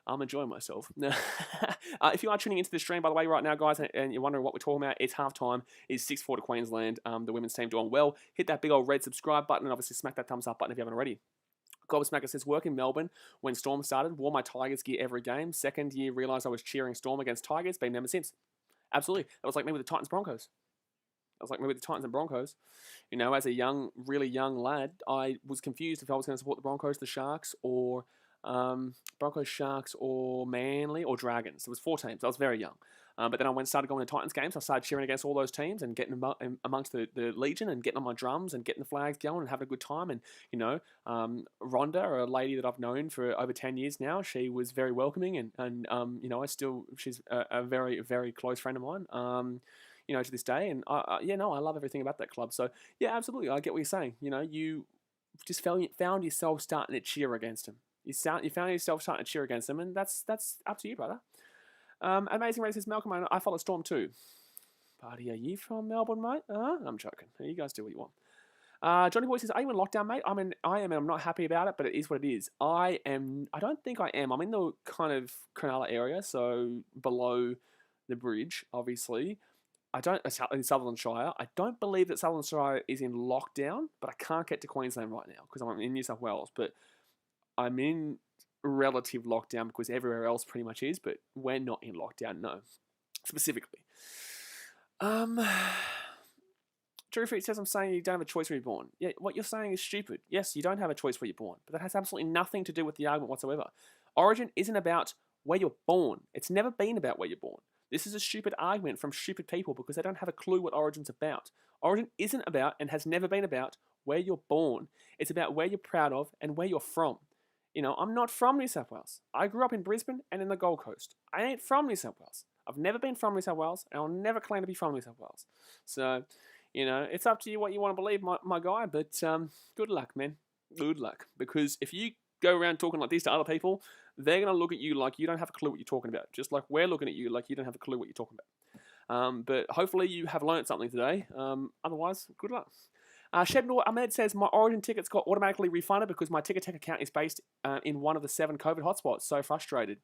I'm enjoying myself. If you are tuning into the stream, by the way, right now, guys, and you're wondering what we're talking about, it's halftime. It's 6-4 to Queensland. The women's team doing well. Hit that big old red subscribe button and obviously smack that thumbs up button if you haven't already. Gobsmacker says, work in Melbourne when Storm started, wore my Tigers gear every game. Second year, realised I was cheering Storm against Tigers, been never since. Absolutely. That was like me with the Titans Broncos. That was like me with the Titans and Broncos. You know, as a young, really young lad, I was confused if I was going to support the Broncos, the Sharks, or Broncos, Sharks, or Manly, or Dragons. There was 4 teams. I was very young. But then I started going to Titans games. I started cheering against all those teams and getting amongst the Legion and getting on my drums and getting the flags going and having a good time. And, you know, Rhonda, a lady that I've known for over 10 years now, she was very welcoming and you know, she's a very, very close friend of mine. You know, to this day. And, I love everything about that club. So, yeah, absolutely. I get what you're saying. You know, you just found yourself starting to cheer against them. You found yourself starting to cheer against them, and that's up to you, brother. Amazing Race says, Malcolm, I follow Storm too. Buddy, are you from Melbourne, mate? I'm joking. You guys do what you want. Johnny Boy says, are you in lockdown, mate? I am, and I'm not happy about it, but it is what it is. I don't think I am. I'm in the kind of Cronulla area, so below the bridge, obviously. In Sutherland Shire. I don't believe that Sutherland Shire is in lockdown, but I can't get to Queensland right now because I'm in New South Wales. But I'm in relative lockdown because everywhere else pretty much is, but we're not in lockdown, no. Specifically. Drew Freak says, I'm saying you don't have a choice where you're born. Yeah, what you're saying is stupid. Yes, you don't have a choice where you're born, but that has absolutely nothing to do with the argument whatsoever. Origin isn't about where you're born. It's never been about where you're born. This is a stupid argument from stupid people because they don't have a clue what Origin's about. Origin isn't about and has never been about where you're born. It's about where you're proud of and where you're from. You know, I'm not from New South Wales. I grew up in Brisbane and in the Gold Coast. I ain't from New South Wales. I've never been from New South Wales and I'll never claim to be from New South Wales. So, you know, it's up to you what you want to believe, my guy, but good luck, man. Good luck. Because if you go around talking like this to other people, they're going to look at you like you don't have a clue what you're talking about. Just like we're looking at you like you don't have a clue what you're talking about. But hopefully you have learned something today. Otherwise, good luck. Shebnor Ahmed says, my Origin tickets got automatically refunded because my Ticketek account is based in one of the 7 COVID hotspots. So frustrated.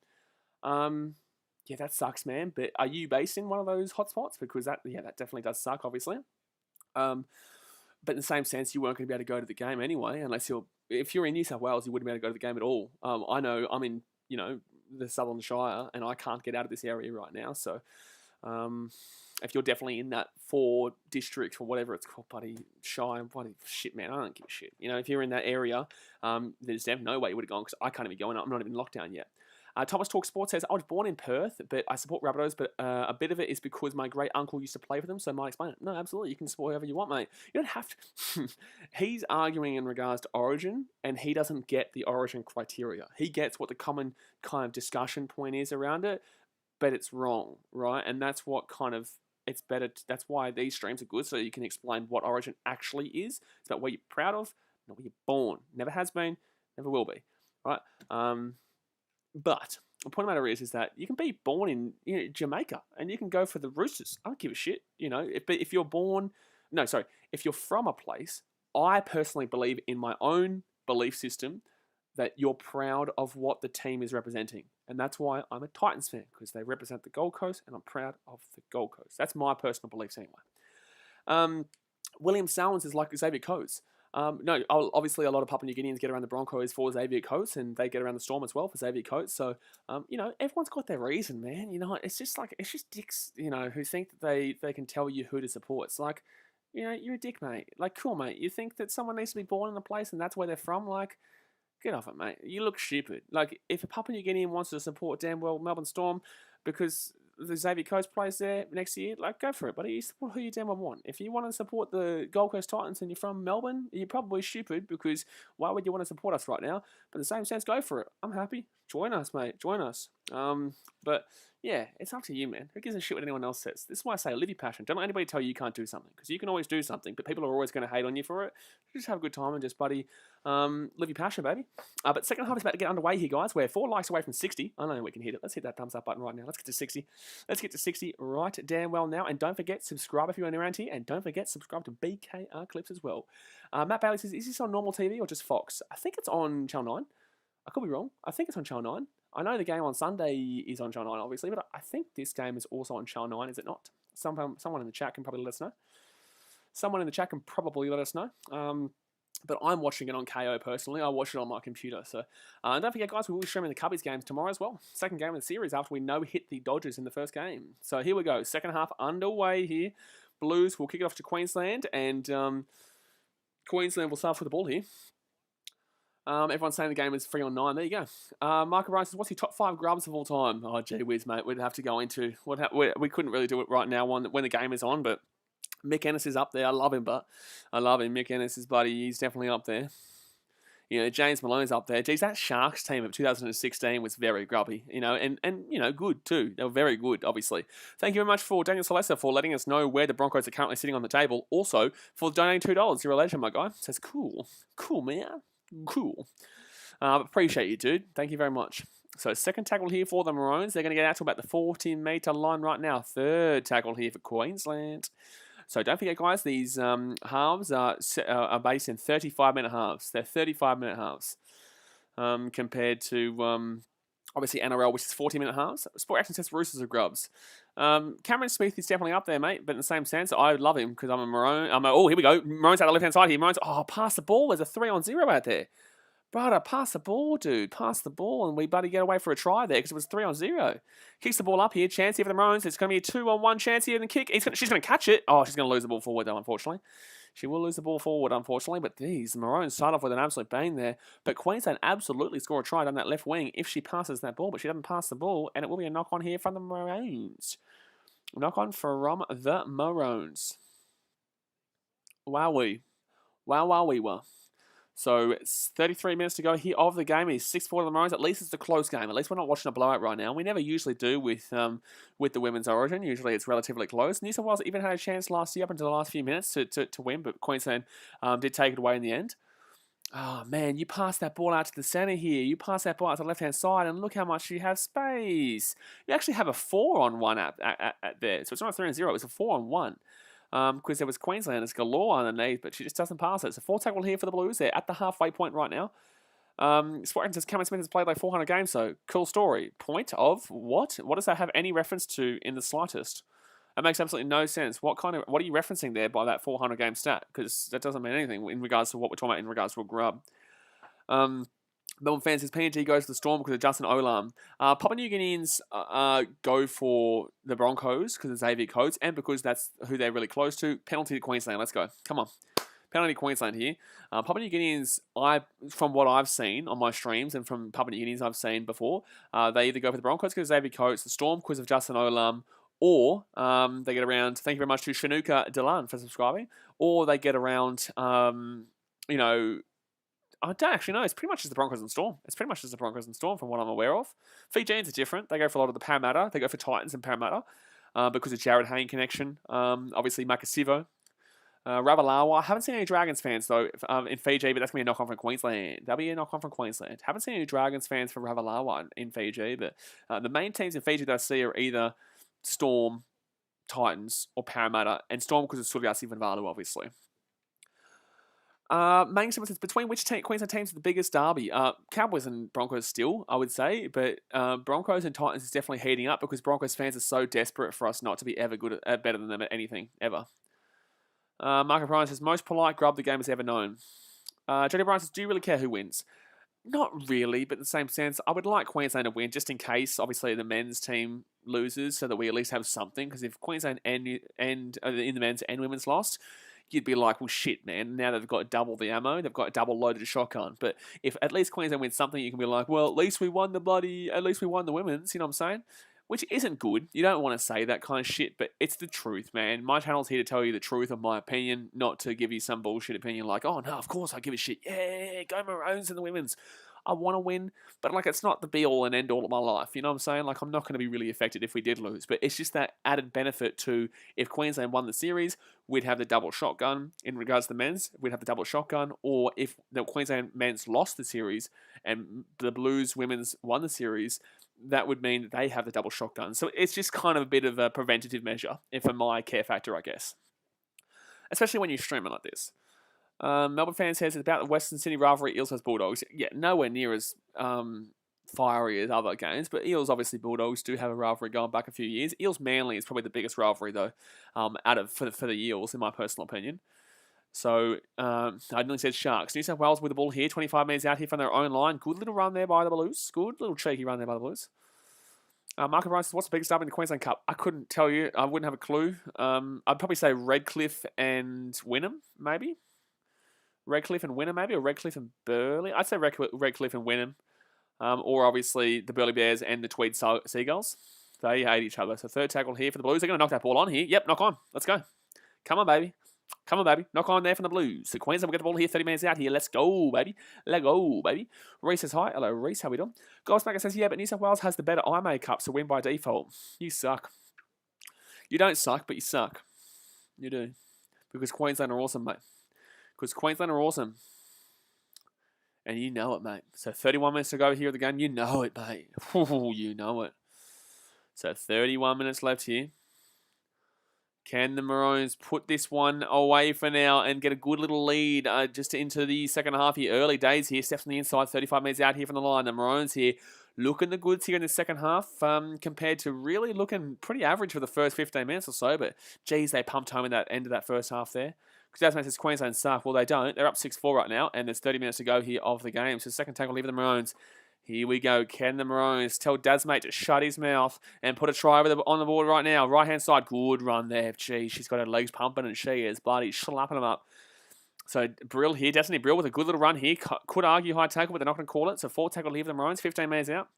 Yeah, that sucks, man. But are you based in one of those hotspots? Because that definitely does suck, obviously. But in the same sense, you weren't going to be able to go to the game anyway, if you're in New South Wales, you wouldn't be able to go to the game at all. I know I'm in, you know, the Southern Shire, and I can't get out of this area right now. So, if you're definitely in that 4 district or whatever it's called, bloody Shire, bloody shit, man, I don't give a shit. You know, if you're in that area, there's definitely no way you would have gone because I can't even go in. I'm not even in lockdown yet. Thomas Talk Sports says, I was born in Perth, but I support Rabbitohs, but a bit of it is because my great uncle used to play for them, so I might explain it. No, absolutely, you can support whoever you want, mate. You don't have to. He's arguing in regards to Origin, and he doesn't get the Origin criteria. He gets what the common kind of discussion point is around it, but it's wrong, right? And that's what kind of, it's better, that's why these streams are good, so you can explain what Origin actually is. It's about what you're proud of, not where you're born. Never has been, never will be, right? But the point of the matter is that you can be born in Jamaica and you can go for the Roosters. I don't give a shit, you know. If you're if you're from a place, I personally believe in my own belief system that you're proud of what the team is representing. And that's why I'm a Titans fan, because they represent the Gold Coast and I'm proud of the Gold Coast. That's my personal beliefs anyway. William Sowens is like Xavier Coates. No, obviously a lot of Papua New Guineans get around the Broncos for Xavier Coates, and they get around the Storm as well for Xavier Coates. So, you know, everyone's got their reason, man. You know, it's just dicks, you know, who think that they can tell you who to support. It's like, you know, you're a dick, mate. Like, cool, mate. You think that someone needs to be born in a place and that's where they're from? Like, get off it, mate. You look stupid. Like, if a Papua New Guinean wants to support damn well Melbourne Storm because the Xavier Coates plays there next year, like, go for it, buddy. You support who you damn well want. If you want to support the Gold Coast Titans and you're from Melbourne, you're probably stupid because why would you want to support us right now? But in the same sense, go for it. I'm happy. Join us, mate. Join us. But yeah, it's up to you, man. Who gives a shit what anyone else says? This is why I say live your passion. Don't let anybody tell you you can't do something, because you can always do something, but people are always going to hate on you for it. Just have a good time and just, buddy, live your passion, baby. But second half is about to get underway here, guys. We're 4 likes away from 60. I know we can hit it. Let's hit that thumbs up button right now. Let's get to 60. Let's get to 60 right damn well now. And don't forget, subscribe if you're around here. And don't forget, subscribe to BKR Clips as well. Matt Bailey says, is this on normal TV or just Fox? I think it's on Channel 9. I could be wrong. I think it's on Channel I know the game on Sunday is on Channel 9, obviously, but I think this game is also on Channel 9, is it not? Someone in the chat can probably let us know. Someone in the chat can probably let us know. But I'm watching it on KO personally. I watch it on my computer. So don't forget, guys, we will be streaming the Cubbies games tomorrow as well. Second game of the series after we no-hit the Dodgers in the first game. So here we go. Second half underway here. Blues will kick it off to Queensland, and Queensland will start with the ball here. Everyone's saying the game is 3 on 9. There you go. Mark O'Brien says, what's your top 5 grubs of all time? Oh, gee whiz, mate. We'd have to go into... We couldn't really do it right now when the game is on, but Mick Ennis is up there. I love him, but I love him. Mick Ennis is buddy. He's definitely up there. You know, James Malone's up there. Geez, that Sharks team of 2016 was very grubby, you know, and you know, good too. They were very good, obviously. Thank you very much for Daniel Celesta for letting us know where the Broncos are currently sitting on the table. Also, for donating $2. You're a legend, my guy. Says, cool. Cool, man. Cool. Appreciate you, dude. Thank you very much. So, second tackle here for the Maroons. They're going to get out to about the 40-metre line right now. Third tackle here for Queensland. So don't forget, guys, these halves are based in 35-minute halves. They're 35-minute halves compared to, obviously, NRL, which is 40-minute halves. Sport Action says Roosters are grubs. Cameron Smith is definitely up there, mate, but in the same sense, I love him because I'm a Maroon. Oh, here we go. Maroons out the left-hand side here. Maroons, pass the ball. There's a 3-on-0 out there. Brother, pass the ball, dude. Pass the ball, and we buddy get away for a try there because it was 3-on-0. Kicks the ball up here. Chance here for the Maroons. It's going to be a 2-on-1 chance here in the kick. She's going to catch it. Oh, she's going to lose the ball forward, though, unfortunately. She will lose the ball forward, unfortunately. But these Maroons start off with an absolute bang there. But Queensland absolutely score a try down that left wing if she passes that ball. But she doesn't pass the ball, and it will be a knock-on here from the Maroons. Knock-on from the Maroons. Wowee. Wow. So it's 33 minutes to go here of the game. It's 6-4 to the Maroons. At least it's a close game. At least we're not watching a blowout right now. We never usually do with the Women's Origin. Usually it's relatively close. New South Wales even had a chance last year up until the last few minutes to win, but Queensland did take it away in the end. Oh, man, you pass that ball out to the centre here. You pass that ball out to the left-hand side, and look how much you have space. You actually have a 4-on-1 at there. So it's not a 3-on-0. It's a 4-on-1. Because there was Queenslanders galore underneath, but she just doesn't pass it. So 4 tackle here for the Blues. They're at the halfway point right now. Sporting says Cameron Smith has played like 400 games, so cool story. Point of what? What does that have any reference to in the slightest? That makes absolutely no sense. What are you referencing there by that 400 game stat? Because that doesn't mean anything in regards to what we're talking about in regards to a grub. Melbourne fans says PNG goes to the Storm because of Justin Olam. Papua New Guineans go for the Broncos because of Xavier Coates and because that's who they're really close to. Penalty to Queensland. Let's go. Come on. Penalty to Queensland here. Papua New Guineans, from what I've seen on my streams and from Papua New Guineans I've seen before, they either go for the Broncos because of Xavier Coates, the Storm because of Justin Olam, or they get around, thank you very much to Shanuka Delan for subscribing, or they get around, I don't actually know. It's pretty much just the Broncos and Storm. It's pretty much just the Broncos and Storm from what I'm aware of. Fijians are different. They go for a lot of the Parramatta. They go for Titans and Parramatta because of Jared Hayne connection. Obviously, Makasivo. Ravalawa. I haven't seen any Dragons fans, though, in Fiji, but that's going to be a knock-on from Queensland. That'll be a knock-on from Queensland. Haven't seen any Dragons fans for Ravalawa in Fiji, but the main teams in Fiji that I see are either Storm, Titans, or Parramatta, and Storm because of Sugasi Vanvalu, obviously. Main says between which Queensland teams is the biggest derby? Cowboys and Broncos still, I would say, but Broncos and Titans is definitely heating up because Broncos fans are so desperate for us not to be ever good at better than them at anything, ever. Mark O'Brien says, most polite grub the game has ever known. Jody Bryan says, do you really care who wins? Not really, but in the same sense, I would like Queensland to win just in case, obviously, the men's team loses so that we at least have something, because if Queensland and in the men's and women's lost, you'd be like, well, shit, man. Now they've got double the ammo. They've got a double loaded shotgun. But if at least Queensland wins something, you can be like, well, at least we won the women's. You know what I'm saying? Which isn't good. You don't want to say that kind of shit, but it's the truth, man. My channel's here to tell you the truth of my opinion, not to give you some bullshit opinion like, oh, no, of course I give a shit. Yeah, go Maroons and the women's. I want to win, but like it's not the be-all and end-all of my life. You know what I'm saying? Like I'm not going to be really affected if we did lose, but it's just that added benefit to if Queensland won the series, we'd have the double shotgun. In regards to the men's, we'd have the double shotgun, or if the Queensland men's lost the series and the Blues women's won the series, that would mean that they have the double shotgun. So it's just kind of a bit of a preventative measure, for my care factor, I guess. Especially when you stream it like this. Melbourne fan says it's about the Western Sydney rivalry, Eels vs Bulldogs. Yeah, nowhere near as fiery as other games, but Eels obviously Bulldogs do have a rivalry going back a few years. Eels Manly is probably the biggest rivalry though, for the Eels in my personal opinion. So I nearly said Sharks. New South Wales with the ball here, 25 metres out here from their own line. Good little run there by the Blues. Good little cheeky run there by the Blues. Mark O'Brien says, what's the biggest derby in the Queensland Cup? I couldn't tell you. I wouldn't have a clue. I'd probably say Redcliffe and Wynnum, maybe. Redcliffe and Wynnum, maybe, or Redcliffe and Burleigh. I'd say Redcliffe and Wynnum. Or obviously the Burleigh Bears and the Tweed Seagulls. They hate each other. So third tackle here for the Blues. They're going to knock that ball on here. Yep, knock on. Let's go. Come on, baby. Come on, baby. Knock on there from the Blues. So Queensland will get the ball here, 30 minutes out here. Let's go, baby. Let go, baby. Reese says hi. Hello, Reese. How we doing? Goalsmaker says, yeah, but New South Wales has the better IMA Cup, so win by default. You suck. You don't suck, but you suck. You do. Because Queensland are awesome, mate. Because Queensland are awesome. And you know it, mate. So 31 minutes to go here at the game. You know it, mate. Ooh, you know it. So 31 minutes left here. Can the Maroons put this one away for now and get a good little lead just into the second half here? Early days here. Steps on the inside. 35 minutes out here from the line. The Maroons here looking the goods here in the second half compared to really looking pretty average for the first 15 minutes or so. But, geez, they pumped home in that end of that first half there. Because as says Queensland suck. Well, they don't. They're up 6-4 right now. And there's 30 minutes to go here of the game. So second tackle, leave the Maroons. Here we go. Can the Maroons tell Dasmate to shut his mouth and put a try on the board right now? Right-hand side. Good run there. Gee, she's got her legs pumping and she is bloody slapping them up. So Brill here. Destiny Brill with a good little run here. Could argue high tackle, but they're not going to call it. So fourth tackle here for the Maroons. 15 minutes out.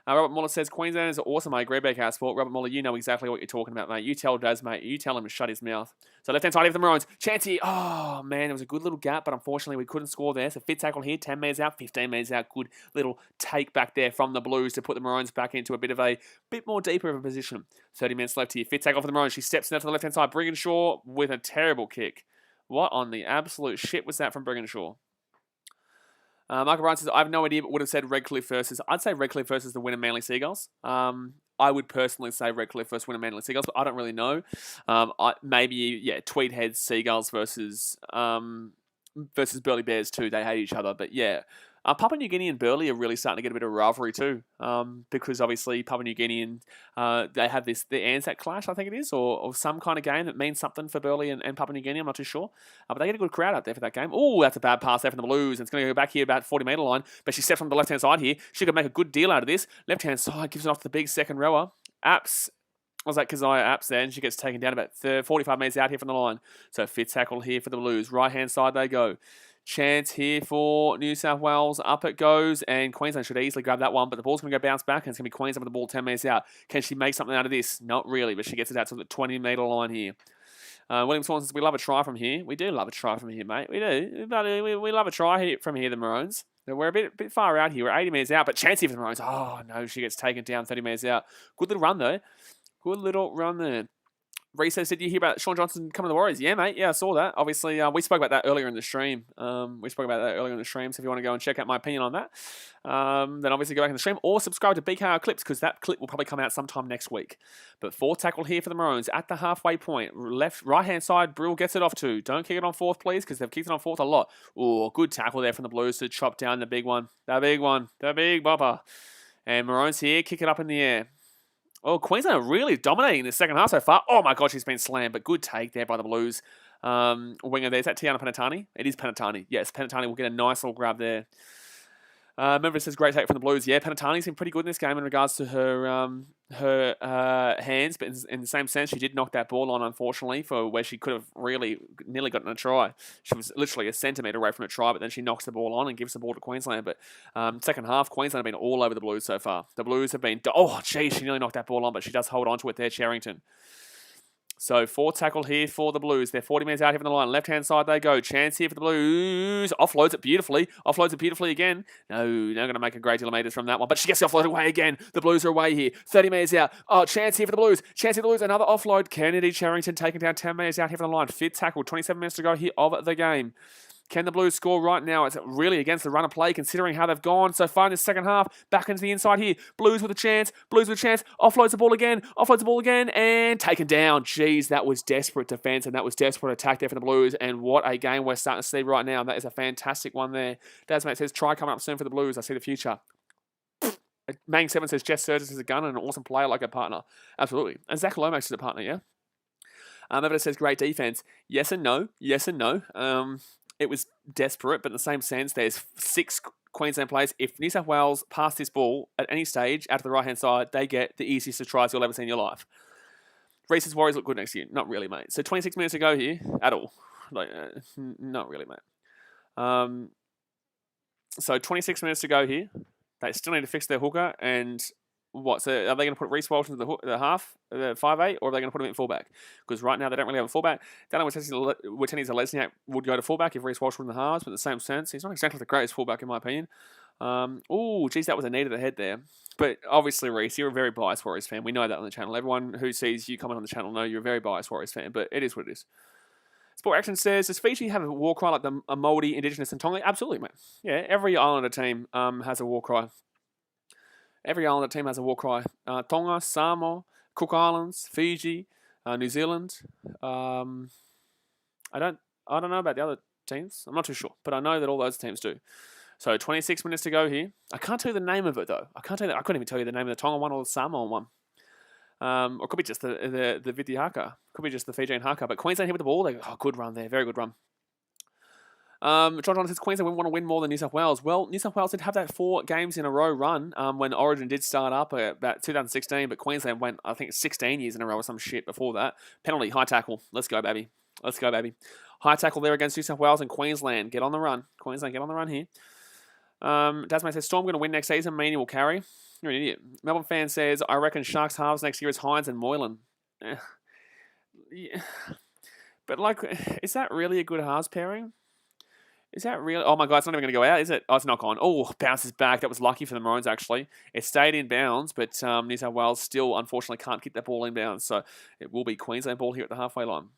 Robert Muller says, Queensland is awesome. I agree, BKR Sport. Robert Muller, you know exactly what you're talking about, mate. You tell Daz, mate. You tell him to shut his mouth. So left-hand side of the Maroons. Chancey. Oh, man, there was a good little gap, but unfortunately we couldn't score there. So fifth tackle here, 10 metres out, 15 metres out. Good little take back there from the Blues to put the Maroons back into a bit more deeper of a position. 30 minutes left here. Fifth tackle for the Maroons. She steps in to the left-hand side. Brigginshaw with a terrible kick. What on the absolute shit was that from Brigginshaw? Michael Bryan says, I have no idea, but would have said Redcliffe versus... I'd say Redcliffe versus the Wynnum Manly Seagulls. I would personally say Redcliffe versus Wynnum Manly Seagulls, but I don't really know. Maybe Tweedhead Seagulls versus Burleigh Bears too. They hate each other, but yeah. Papua New Guinea and Burleigh are really starting to get a bit of rivalry too, because obviously Papua New Guinea and they have the Anzac Clash, I think it is, or some kind of game that means something for Burleigh and Papua New Guinea. I'm not too sure, but they get a good crowd out there for that game. Oh, that's a bad pass there from the Blues. And it's going to go back here about 40-metre line, but she steps on the left-hand side here. She could make a good deal out of this. Left-hand side gives it off to the big second rower. Apps. Was that Keziah Apps there, and she gets taken down about 45 metres out here from the line. So fifth tackle here for the Blues. Right-hand side they go. Chance here for New South Wales. Up it goes, and Queensland should easily grab that one, but the ball's going to go bounce back, and it's going to be Queensland with the ball 10 metres out. Can she make something out of this? Not really, but she gets it out to the 20-metre line here. William Swanson says, we love a try from here. We do love a try from here, mate. We do. We love a try from here, the Maroons. We're a bit far out here. We're 80 metres out, but chance here for the Maroons. Oh, no, she gets taken down 30 metres out. Good little run, though. Good little run there. Reese said, did you hear about Sean Johnson coming to the Warriors? Yeah, mate. Yeah, I saw that. Obviously, we spoke about that earlier in the stream. So if you want to go and check out my opinion on that, then obviously go back in the stream or subscribe to BKR Clips because that clip will probably come out sometime next week. But fourth tackle here for the Maroons at the halfway point. Right-hand side, Brill gets it off to. Don't kick it on fourth, please, because they've kicked it on fourth a lot. Oh, good tackle there from the Blues to chop down the big one. The big bopper. And Maroons here, kick it up in the air. Oh, Queensland are really dominating the second half so far. Oh, my God, she's been slammed, but good take there by the Blues. Winger there. Is that Tiana Penatani? It is Penatani. Yes, Penatani will get a nice little grab there. Memphis says, great take from the Blues. Yeah, Penatani's been pretty good in this game in regards to her hands, but in the same sense, she did knock that ball on, unfortunately, for where she could have really nearly gotten a try. She was literally a centimetre away from a try, but then she knocks the ball on and gives the ball to Queensland. But second half, Queensland have been all over the Blues so far. The Blues have been... Oh, geez, she nearly knocked that ball on, but she does hold on to it there, Cherrington. So, fourth tackle here for the Blues. They're 40 metres out here from the line. Left-hand side they go. Chance here for the Blues. Offloads it beautifully. again. No, not going to make a great deal of metres from that one. But she gets the offload away again. The Blues are away here. 30 metres out. Oh, chance here for the Blues. Another offload. Kennedy Cherrington taking down 10 metres out here from the line. Fifth tackle. 27 minutes to go here of the game. Can the Blues score right now? It's really against the run of play, considering how they've gone so far in the second half. Back into the inside here. Blues with a chance. Offloads the ball again, and taken down. Jeez, that was desperate defence, and that was desperate attack there for the Blues. And what a game we're starting to see right now. That is a fantastic one there. Dasmate says, try coming up soon for the Blues. I see the future. Mang 7 says Jess Surges is a gun and an awesome player like a partner. Absolutely. And Zach Lomax is a partner, yeah? Everett says great defense. Yes and no. Yes and no. It was desperate, but in the same sense, there's 6 Queensland players. If New South Wales pass this ball at any stage out to the right-hand side, they get the easiest of tries you'll ever see in your life. Reese's Warriors look good next year. Not really, mate. So 26 minutes to go here at all. Not really, mate. So 26 minutes to go here. They still need to fix their hooker. And what? So are they going to put Reece Walsh into the half, the 5'8", or are they going to put him in fullback? Because right now they don't really have a fullback. Daniel Wateni-Zelezniak would go to fullback if Reece Walsh were in the halves, but in the same sense, he's not exactly the greatest fullback in my opinion. Oh, geez, that was a knee to the head there. But obviously, Reece, you're a very biased Warriors fan. We know that on the channel. Everyone who sees you comment on the channel know you're a very biased Warriors fan, but it is what it is. Sport Action says, does Fiji have a war cry like the Māori, Indigenous, and Tonga? Absolutely, mate. Yeah, every Islander team has a war cry. Every Islander team has a war cry. Tonga, Samoa, Cook Islands, Fiji, New Zealand. I don't know about the other teams. I'm not too sure, but I know that all those teams do. So 26 minutes to go here. I can't tell you the name of it though. I couldn't even tell you the name of the Tonga one or the Samoan one. Or it could be just the Viti haka. Could be just the Fijian haka. But Queensland here with the ball. Good run there. Very good run. John says Queensland want to win more than New South Wales. Well, New South Wales did have that 4 games in a row run when Origin did start up about 2016, but Queensland went, I think, 16 years in a row or some shit before that. Penalty, high tackle. Let's go, baby. Let's go, baby. High tackle there against New South Wales and Queensland. Get on the run. Queensland, get on the run here. Tasman says Storm going to win next season. Meany will carry. You're an idiot. Melbourne fan says, I reckon Sharks halves next year is Hines and Moylan. Yeah. But, is that really a good halves pairing? Is that real? Oh my God, it's not even going to go out, is it? Oh, it's not gone. Oh, bounces back. That was lucky for the Maroons, actually. It stayed in bounds, but New South Wales still, unfortunately, can't keep that ball in bounds. So it will be Queensland ball here at the halfway line.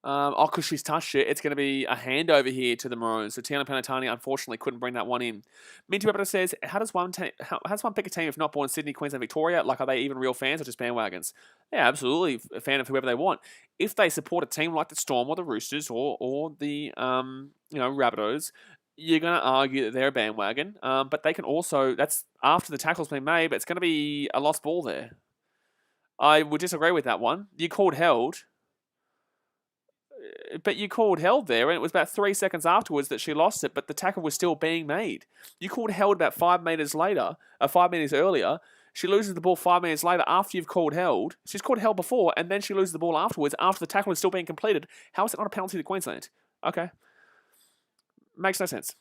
Because she's touched it, it's going to be a handover here to the Maroons. So Tiana Panatani, unfortunately, couldn't bring that one in. Minty Weber says, how does one pick a team if not born Sydney, Queensland, Victoria? Are they even real fans or just bandwagons? Yeah, absolutely a fan of whoever they want. If they support a team like the Storm or the Roosters or the Rabbitohs, you're going to argue that they're a bandwagon. But they can also, that's after the tackle's been made, but it's going to be a lost ball there. I would disagree with that one. You called held. But you called held there, and it was about 3 seconds afterwards that she lost it, but the tackle was still being made. You called held about 5 metres later, 5 metres earlier. She loses the ball 5 minutes later after you've called held. She's called held before, and then she loses the ball afterwards after the tackle is still being completed. How is it not a penalty to Queensland? Okay. Makes no sense.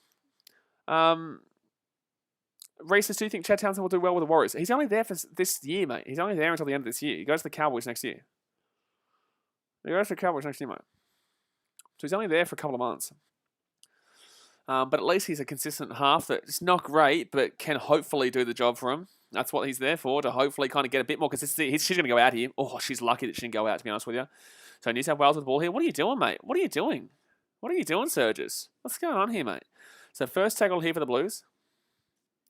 Reese, do you think Chad Townsend will do well with the Warriors? He's only there for this year, mate. He's only there until the end of this year. He goes to the Cowboys next year. So he's only there for a couple of months. But at least he's a consistent half that's not great, but can hopefully do the job for him. That's what he's there for, to hopefully kind of get a bit more consistency. She's going to go out here. Oh, she's lucky that she didn't go out, to be honest with you. So New South Wales with the ball here. What are you doing, mate? What are you doing? What are you doing, Surges? What's going on here, mate? So first tackle here for the Blues.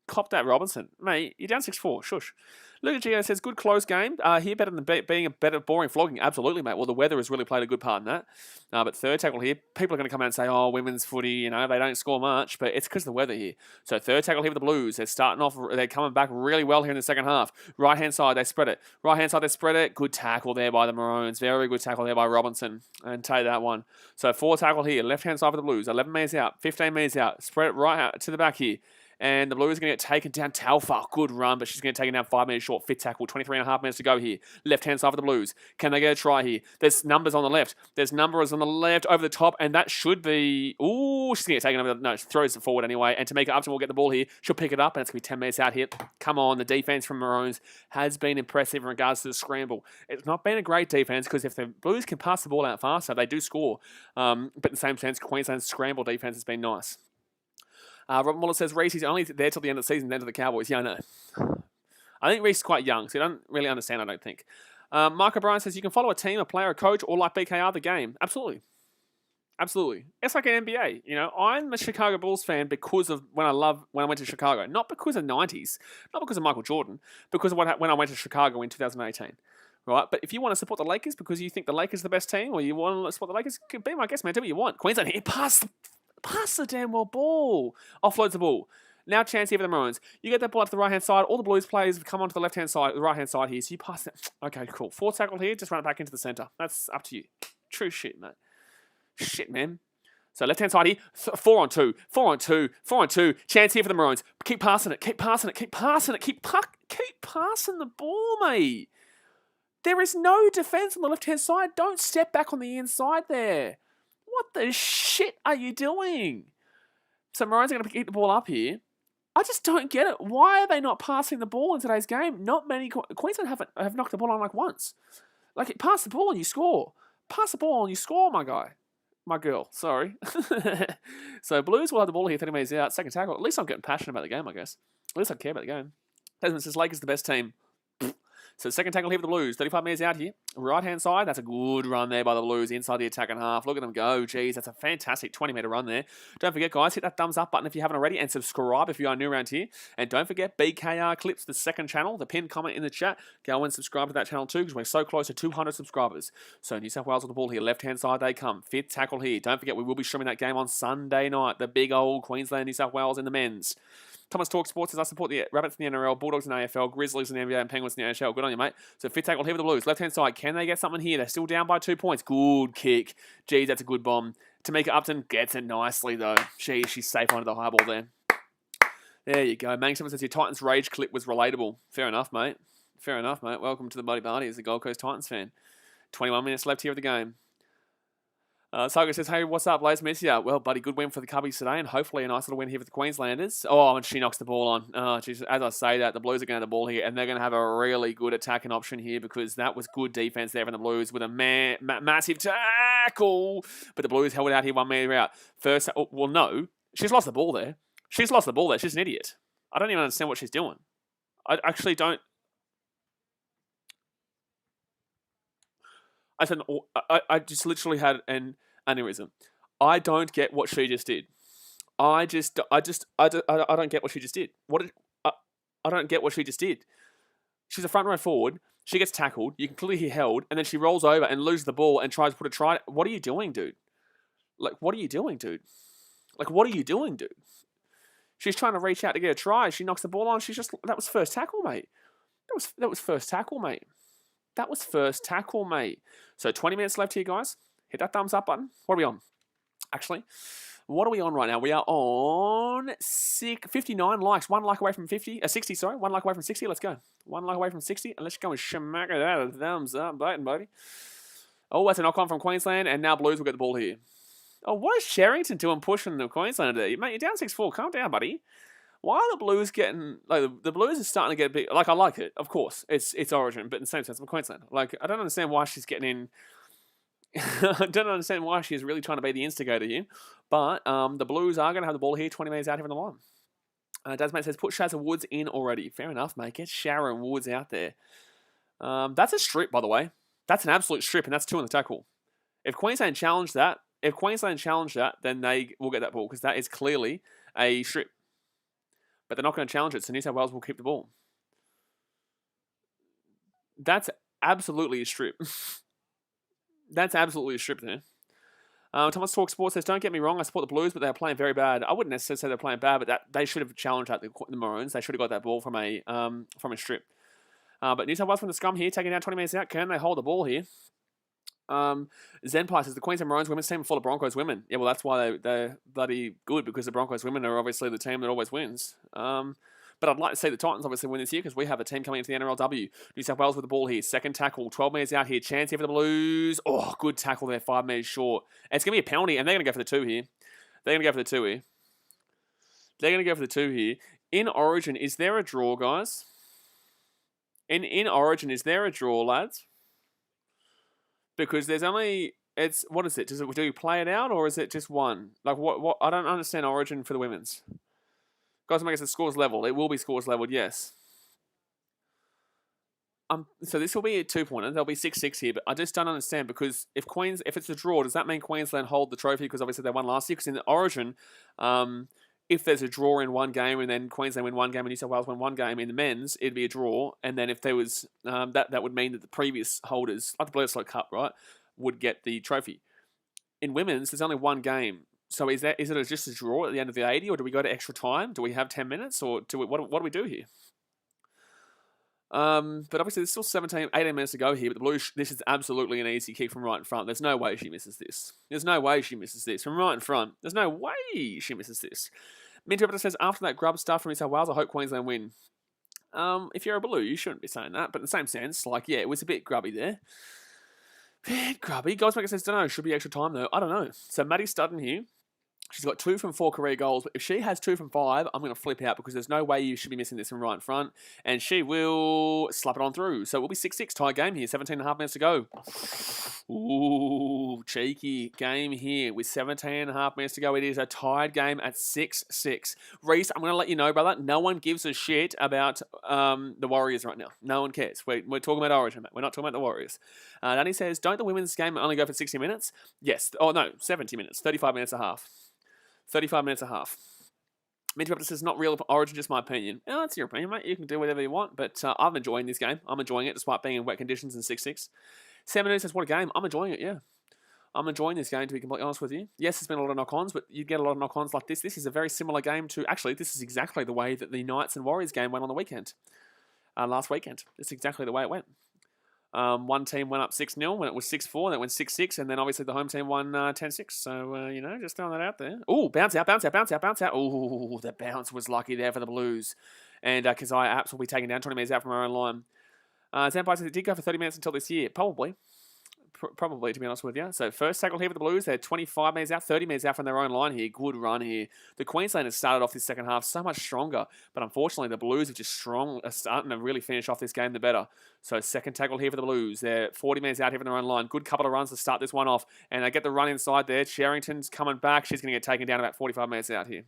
Cop that, Robinson. Mate, you're down 6-4. Shush. Luca Gio says, good close game. Here better than being a better boring flogging. Absolutely, mate. Well, the weather has really played a good part in that. But third tackle here, people are going to come out and say, oh, women's footy, they don't score much, but it's because of the weather here. So third tackle here for the Blues. They're coming back really well here in the second half. Right-hand side, they spread it. Right-hand side, they spread it. Good tackle there by the Maroons. Very good tackle there by Robinson. And take that one. So fourth tackle here. Left-hand side for the Blues. 11 metres out. 15 metres out. Spread it right out to the back here. And the Blues are going to get taken down. Taufa, good run, but she's going to take it down 5 minutes short. Fit tackle, 23.5 minutes to go here. Left-hand side for the Blues. Can they get a try here? There's numbers on the left. There's numbers on the left over the top, and that should be... Ooh, she's going to get taken over. No, she throws it forward anyway. And Tamika Upton will get the ball here. She'll pick it up, and it's going to be 10 minutes out here. Come on, the defense from Maroons has been impressive in regards to the scramble. It's not been a great defense, because if the Blues can pass the ball out faster, they do score. But in the same sense, Queensland's scramble defense has been nice. Robert Muller says, Reese, he's only there till the end of the season, then to the Cowboys. Yeah, I know. I think Reese is quite young, so you don't really understand, I don't think. Mark O'Brien says, you can follow a team, a player, a coach, or like BKR, the game. Absolutely. Absolutely. It's like an NBA. I'm a Chicago Bulls fan because of when I went to Chicago. Not because of the 90s, not because of Michael Jordan, because of when I went to Chicago in 2018. Right? But if you want to support the Lakers because you think the Lakers are the best team, or you want to support the Lakers, be my guest, man. Do what you want. Queensland here, pass the damn well ball. Offloads the ball. Now chance here for the Maroons. You get that ball up to the right-hand side. All the Blues players have come onto the left-hand side, the right-hand side here. So you pass it. Okay, cool. 4 tackle here. Just run it back into the centre. That's up to you. True shit, mate. Shit, man. So left-hand side here. 4 on 2. 4 on 2. 4 on 2. Chance here for the Maroons. Keep passing it. Keep passing it. Keep passing it. Keep passing the ball, mate. There is no defence on the left-hand side. Don't step back on the inside there. What the shit are you doing? So Maroons are going to keep the ball up here. I just don't get it. Why are they not passing the ball in today's game? Not many... Queensland have knocked the ball on like once. Like, pass the ball and you score. Pass the ball and you score, my guy. My girl, sorry. So Blues will have the ball here, 30 metres out. Second tackle. At least I'm getting passionate about the game, I guess. At least I care about the game. Desmond says Lakers the best team. So second tackle here for the Blues. 35 metres out here. Right-hand side. That's a good run there by the Blues inside the attacking half. Look at them go. Jeez, that's a fantastic 20-metre run there. Don't forget, guys, hit that thumbs up button if you haven't already and subscribe if you are new around here. And don't forget BKR Clips, the second channel. The pinned comment in the chat. Go and subscribe to that channel too because we're so close to 200 subscribers. So New South Wales with the ball here. Left-hand side they come. Fifth tackle here. Don't forget, we will be streaming that game on Sunday night. The big old Queensland, New South Wales in the men's. Thomas Talk Sports says, I support the Rabbits in the NRL, Bulldogs in the AFL, Grizzlies in the NBA, and Penguins in the AHL. Good on you, mate. So fifth tackle here for the Blues. Left-hand side, can they get something here? They're still down by 2 points. Good kick. Geez, that's a good bomb. Tamika Upton gets it nicely, though. She's safe under the high ball there. There you go. Mang someone says your Titans rage clip was relatable. Fair enough, mate. Fair enough, mate. Welcome to the Buddy Party as a Gold Coast Titans fan. 21 minutes left here of the game. Saga says, hey, what's up, Blaze? Miss ya. Well, buddy, good win for the Cubbies today, and hopefully a nice little win here for the Queenslanders. Oh, and she knocks the ball on. Oh, geez. As I say that, the Blues are going to have the ball here, and they're going to have a really good attacking option here because that was good defense there from the Blues with a massive tackle. But the Blues held it out here 1 metre out. First, well, no. She's lost the ball there. She's lost the ball there. She's an idiot. I don't even understand what she's doing. I actually don't. I just literally had an aneurysm. I don't get what she just did. I don't get what she just did. I don't get what she just did. She's a front row forward. She gets tackled. You can clearly hear held, and then she rolls over and loses the ball and tries to put a try. What are you doing, dude? Like, what are you doing, dude? Like, what are you doing, dude? She's trying to reach out to get a try. She knocks the ball on. That was first tackle, mate. That was first tackle, mate. That was first tackle, mate. So 20 minutes left here, guys. Hit that thumbs up button. What are we on? Actually, what are we on right now? We are on 59 likes. 1 like away from 60, sorry. 1 like away from 60. Let's go. 1 like away from 60. And let's go and smack it out of the thumbs up button, buddy. Oh, that's a knock on from Queensland. And now Blues will get the ball here. Oh, what is Sherrington doing pushing the Queensland today? Mate, you're down 6-4. Calm down, buddy. Why are the Blues getting... Like, the Blues are starting to get big... Like, I like it, of course. It's Origin, but in the same sense, I'm Queensland. Like, I don't understand why she's getting in... I don't understand why she's really trying to be the instigator here. But the Blues are going to have the ball here, 20 metres out here on the line. Dasmate says, put Shazza Woods in already. Fair enough, mate. Get Sharon Woods out there. That's a strip, by the way. That's an absolute strip, and that's 2 on the tackle. If Queensland challenge that, then they will get that ball, because that is clearly a strip. But they're not going to challenge it, so New South Wales will keep the ball. That's absolutely a strip. That's absolutely a strip there. Thomas Talk Sports says, don't get me wrong, I support the Blues, but they're playing very bad. I wouldn't necessarily say they're playing bad, but they should have challenged out the Maroons. They should have got that ball from a strip. But New South Wales from the scrum here, taking down 20 minutes out. Can they hold the ball here? Zenpai says, the Queensland Maroons women's team are full of Broncos women. Yeah, well, that's why they're bloody good, because the Broncos women are obviously the team that always wins. But I'd like to see the Titans obviously win this year, because we have a team coming into the NRLW. New South Wales with the ball here. Second tackle, 12 metres out here. Chance here for the Blues. Oh, good tackle there, 5 metres short. And it's going to be a penalty, and they're going to go for the 2 here. They're going to go for the 2 here. They're going to go for the 2 here. In Origin, is there a draw, guys? In Origin, is there a draw, lads? Because there's only... What is it? Do you play it out, or is it just one? Like, what? I don't understand Origin for the women's. Guys, make us the scores leveled. It will be scores leveled, yes. So this will be a 2-pointer. There'll be 6-6 here, but I just don't understand, because if it's a draw, does that mean Queensland hold the trophy? Because obviously they won last year. Because in the Origin, if there's a draw in one game and then Queensland win one game and New South Wales win one game in the men's, it'd be a draw. And then if there was that would mean that the previous holders, like the Bledisloe Cup, right, would get the trophy. In women's, there's only one game. So is it just a draw at the end of the 80, or do we go to extra time? Do we have 10 minutes, or what do we do here? But obviously there's still 18 minutes to go here, but the Blues, this is absolutely an easy kick from right in front. There's no way she misses this. There's no way she misses this. From right in front, there's no way she misses this. Minterpreter says, after that grub stuff from New South Wales, I hope Queensland win. If you're a Blue, you shouldn't be saying that, but in the same sense, like, yeah, it was a bit grubby there. Bit grubby. Ghostmaker says, don't know, should be extra time though. I don't know. So Maddie Studden here. She's got 2 from 4 career goals, but if she has 2 from 5, I'm going to flip out because there's no way you should be missing this from right in front, and she will slap it on through. So it will be 6-6, tie game here, 17.5 minutes to go. Ooh, cheeky game here with 17.5 minutes to go. It is a tied game at 6-6. Reese, I'm going to let you know, brother, no one gives a shit about the Warriors right now. No one cares. We're talking about Origin, mate. We're not talking about the Warriors. Danny says, don't the women's game only go for 60 minutes? Yes. Oh, no, 70 minutes. 35 minutes and a half. 35 minutes and a half. Minterpreter says, not real Origin, just my opinion. Oh, that's your opinion, mate. You can do whatever you want, but I'm enjoying this game. I'm enjoying it despite being in wet conditions in 6-6. Sam says, what a game. I'm enjoying it, yeah. I'm enjoying this game, to be completely honest with you. Yes, there's been a lot of knock-ons, but you get a lot of knock-ons like this. This is a very similar game to... Actually, this is exactly the way that the Knights and Warriors game went on the weekend. Last weekend. It's exactly the way it went. One team went up 6-0 when it was 6-4, then it went 6-6, and then obviously the home team won 10-6. So, just throwing that out there. Ooh, bounce out. Ooh, the bounce was lucky there for the Blues. And Keziah Apps will be taken down 20 metres out from our own line. Zampai says it did go for 30 minutes until this year. Probably, to be honest with you. So first tackle here for the Blues. They're 25 metres out, 30 metres out from their own line here. Good run here. The Queenslanders started off this second half so much stronger, but unfortunately the Blues are just starting to really finish off this game the better. So second tackle here for the Blues. They're 40 metres out here from their own line. Good couple of runs to start this one off, and they get the run inside there. Sherrington's coming back. She's going to get taken down about 45 metres out here.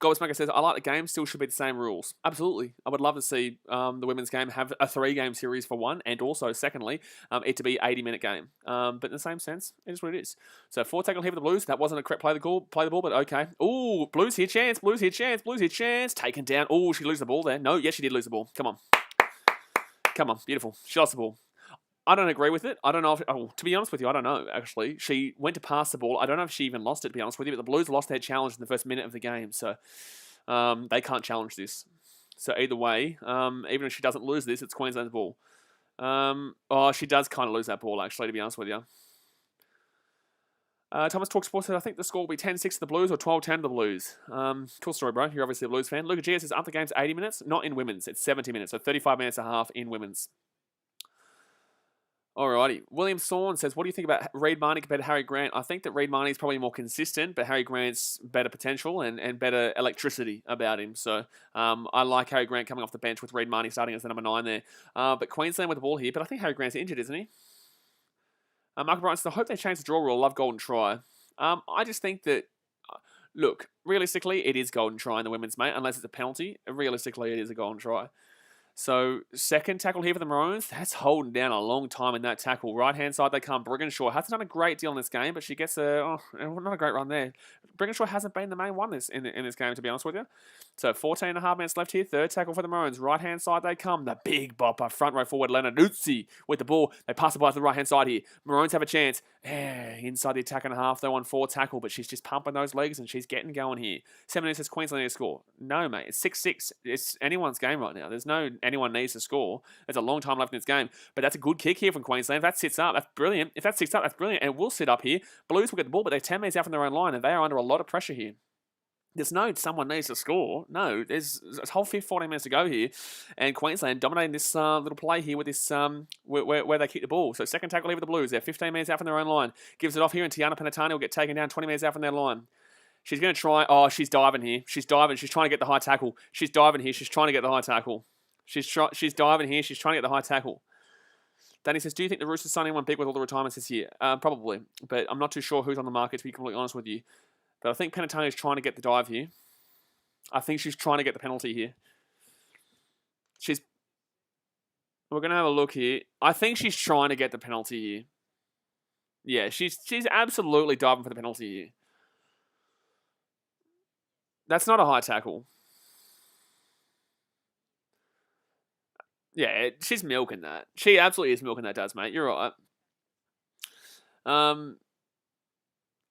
Goldsmaker says, I like the game, still should be the same rules. Absolutely. I would love to see the women's game have a 3-game series for one, and also, secondly, it to be 80-minute game. But in the same sense, it is what it is. So, 4 tackle here for the Blues. That wasn't a correct play the ball, but okay. Ooh, Blues here, chance. Taken down. Ooh, she lose the ball there. No, yes, she did lose the ball. Come on, beautiful. She lost the ball. I don't agree with it. I don't know if... Oh, to be honest with you, I don't know, actually. She went to pass the ball. I don't know if she even lost it, to be honest with you, but the Blues lost their challenge in the first minute of the game, so they can't challenge this. So either way, even if she doesn't lose this, it's Queensland's ball. She does kind of lose that ball, actually, to be honest with you. Thomas Talk Sports said, I think the score will be 10-6 to the Blues or 12-10 to the Blues. Cool story, bro. You're obviously a Blues fan. Luca Gia says, after the game's 80 minutes, not in women's. It's 70 minutes, so 35 minutes and a half in women's. Alrighty. William Thorne says, what do you think about Reid Marnie compared to Harry Grant? I think that Reid Marnie is probably more consistent, but Harry Grant's better potential and better electricity about him. So I like Harry Grant coming off the bench with Reid Marnie starting as the number 9 there. But Queensland with the ball here, but I think Harry Grant's injured, isn't he? Michael Bryant says, I hope they change the draw rule. I love golden try. I just think that, look, realistically, it is golden try in the women's, mate, unless it's a penalty. Realistically, it is a golden try. So, second tackle here for the Maroons. That's holding down a long time in that tackle. Right-hand side, they come. Brigginshaw hasn't done a great deal in this game, but she gets not a great run there. Brigginshaw hasn't been the main one in this game, to be honest with you. So, 14.5 minutes left here. Third tackle for the Maroons. Right-hand side, they come. The big bopper. Front row forward, Leonard Uzzi with the ball. They pass the ball to the right-hand side here. Maroons have a chance. Inside the attack and a half, though, on 4 tackle, but she's just pumping those legs and she's getting going here. 7 minutes says Queensland need to score. No, mate. It's 6-6. It's anyone's game right now. There's no anyone needs to score. There's a long time left in this game. But that's a good kick here from Queensland. If that sits up, that's brilliant. If that sits up, that's brilliant. And it will sit up here. Blues will get the ball, but they're 10 minutes out from their own line, and they are under a lot of pressure here. There's no someone needs to score. No, there's a whole 14 minutes to go here. And Queensland dominating this little play here with this where they kick the ball. So second tackle here with the Blues. They're 15 minutes out from their own line. Gives it off here, and Tiana Penatani will get taken down 20 minutes out from their line. She's going to try... Oh, she's diving here. She's diving. She's trying to get the high tackle. She's diving here. She's trying to get the high tackle. She's diving here. She's trying to get the high tackle. Danny says, do you think the Roosters sign anyone big with all the retirements this year? Probably. But I'm not too sure who's on the market, to be completely honest with you. But I think Penatani is trying to get the dive here. I think she's trying to get the penalty here. We're going to have a look here. I think she's trying to get the penalty here. Yeah, she's absolutely diving for the penalty here. That's not a high tackle. Yeah, she's milking that. She absolutely is milking that, mate. You're right.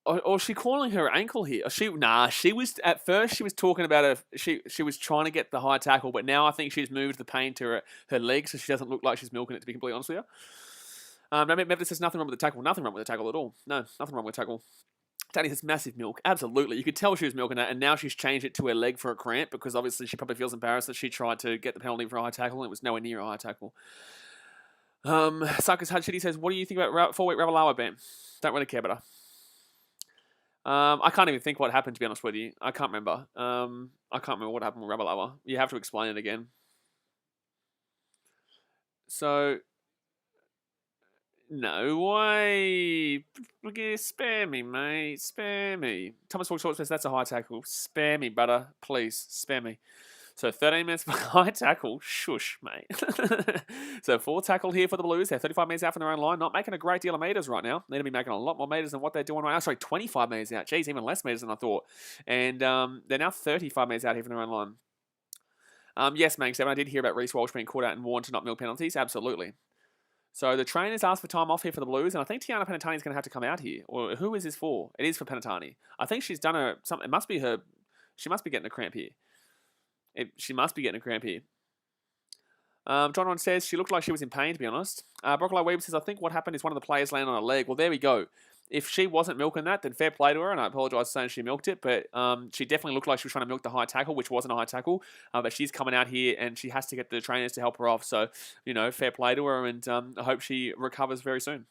Or she calling her ankle here? She was at first she was talking about she was trying to get the high tackle, but now I think she's moved the pain to her leg, so she doesn't look like she's milking it. To be completely honest with you, no, Mev says nothing wrong with the tackle. Nothing wrong with the tackle at all. No, nothing wrong with the tackle. Danny says massive milk. Absolutely, you could tell she was milking that, and now she's changed it to her leg for a cramp because obviously she probably feels embarrassed that she tried to get the penalty for a high tackle and it was nowhere near a high tackle. Suckers Hudshitty says, "What do you think about 4-week Ravalawa ban?" Don't really care about her. I can't even think what happened, to be honest with you. I can't remember. I can't remember what happened with Ravalawa. You have to explain it again. So, no way. Spare me, mate. Spare me. Thomas Walk Short says, that's a high tackle. Spare me, brother. Please, spare me. So 13 minutes for high tackle. Shush, mate. So 4 tackle here for the Blues. They're 35 metres out from their own line. Not making a great deal of metres right now. Need to be making a lot more metres than what they're doing right now. Sorry, 25 metres out. Geez, even less metres than I thought. And they're now 35 metres out here from their own line. Yes, Manx, I did hear about Reece Walsh being caught out and warned to not milk penalties. Absolutely. So the trainers asked for time off here for the Blues, and I think Tiana Penatani is going to have to come out here. Or who is this for? It is for Penatani. I think she's done something. It must be her. She must be getting a cramp here. She must be getting a cramp here. John Ron says she looked like she was in pain, to be honest. Broccoli Weaver says, I think what happened is one of the players landed on her leg. Well, there we go. If she wasn't milking that, then fair play to her, and I apologise for saying she milked it, but she definitely looked like she was trying to milk the high tackle, which wasn't a high tackle, but she's coming out here, and she has to get the trainers to help her off, so, fair play to her, and I hope she recovers very soon.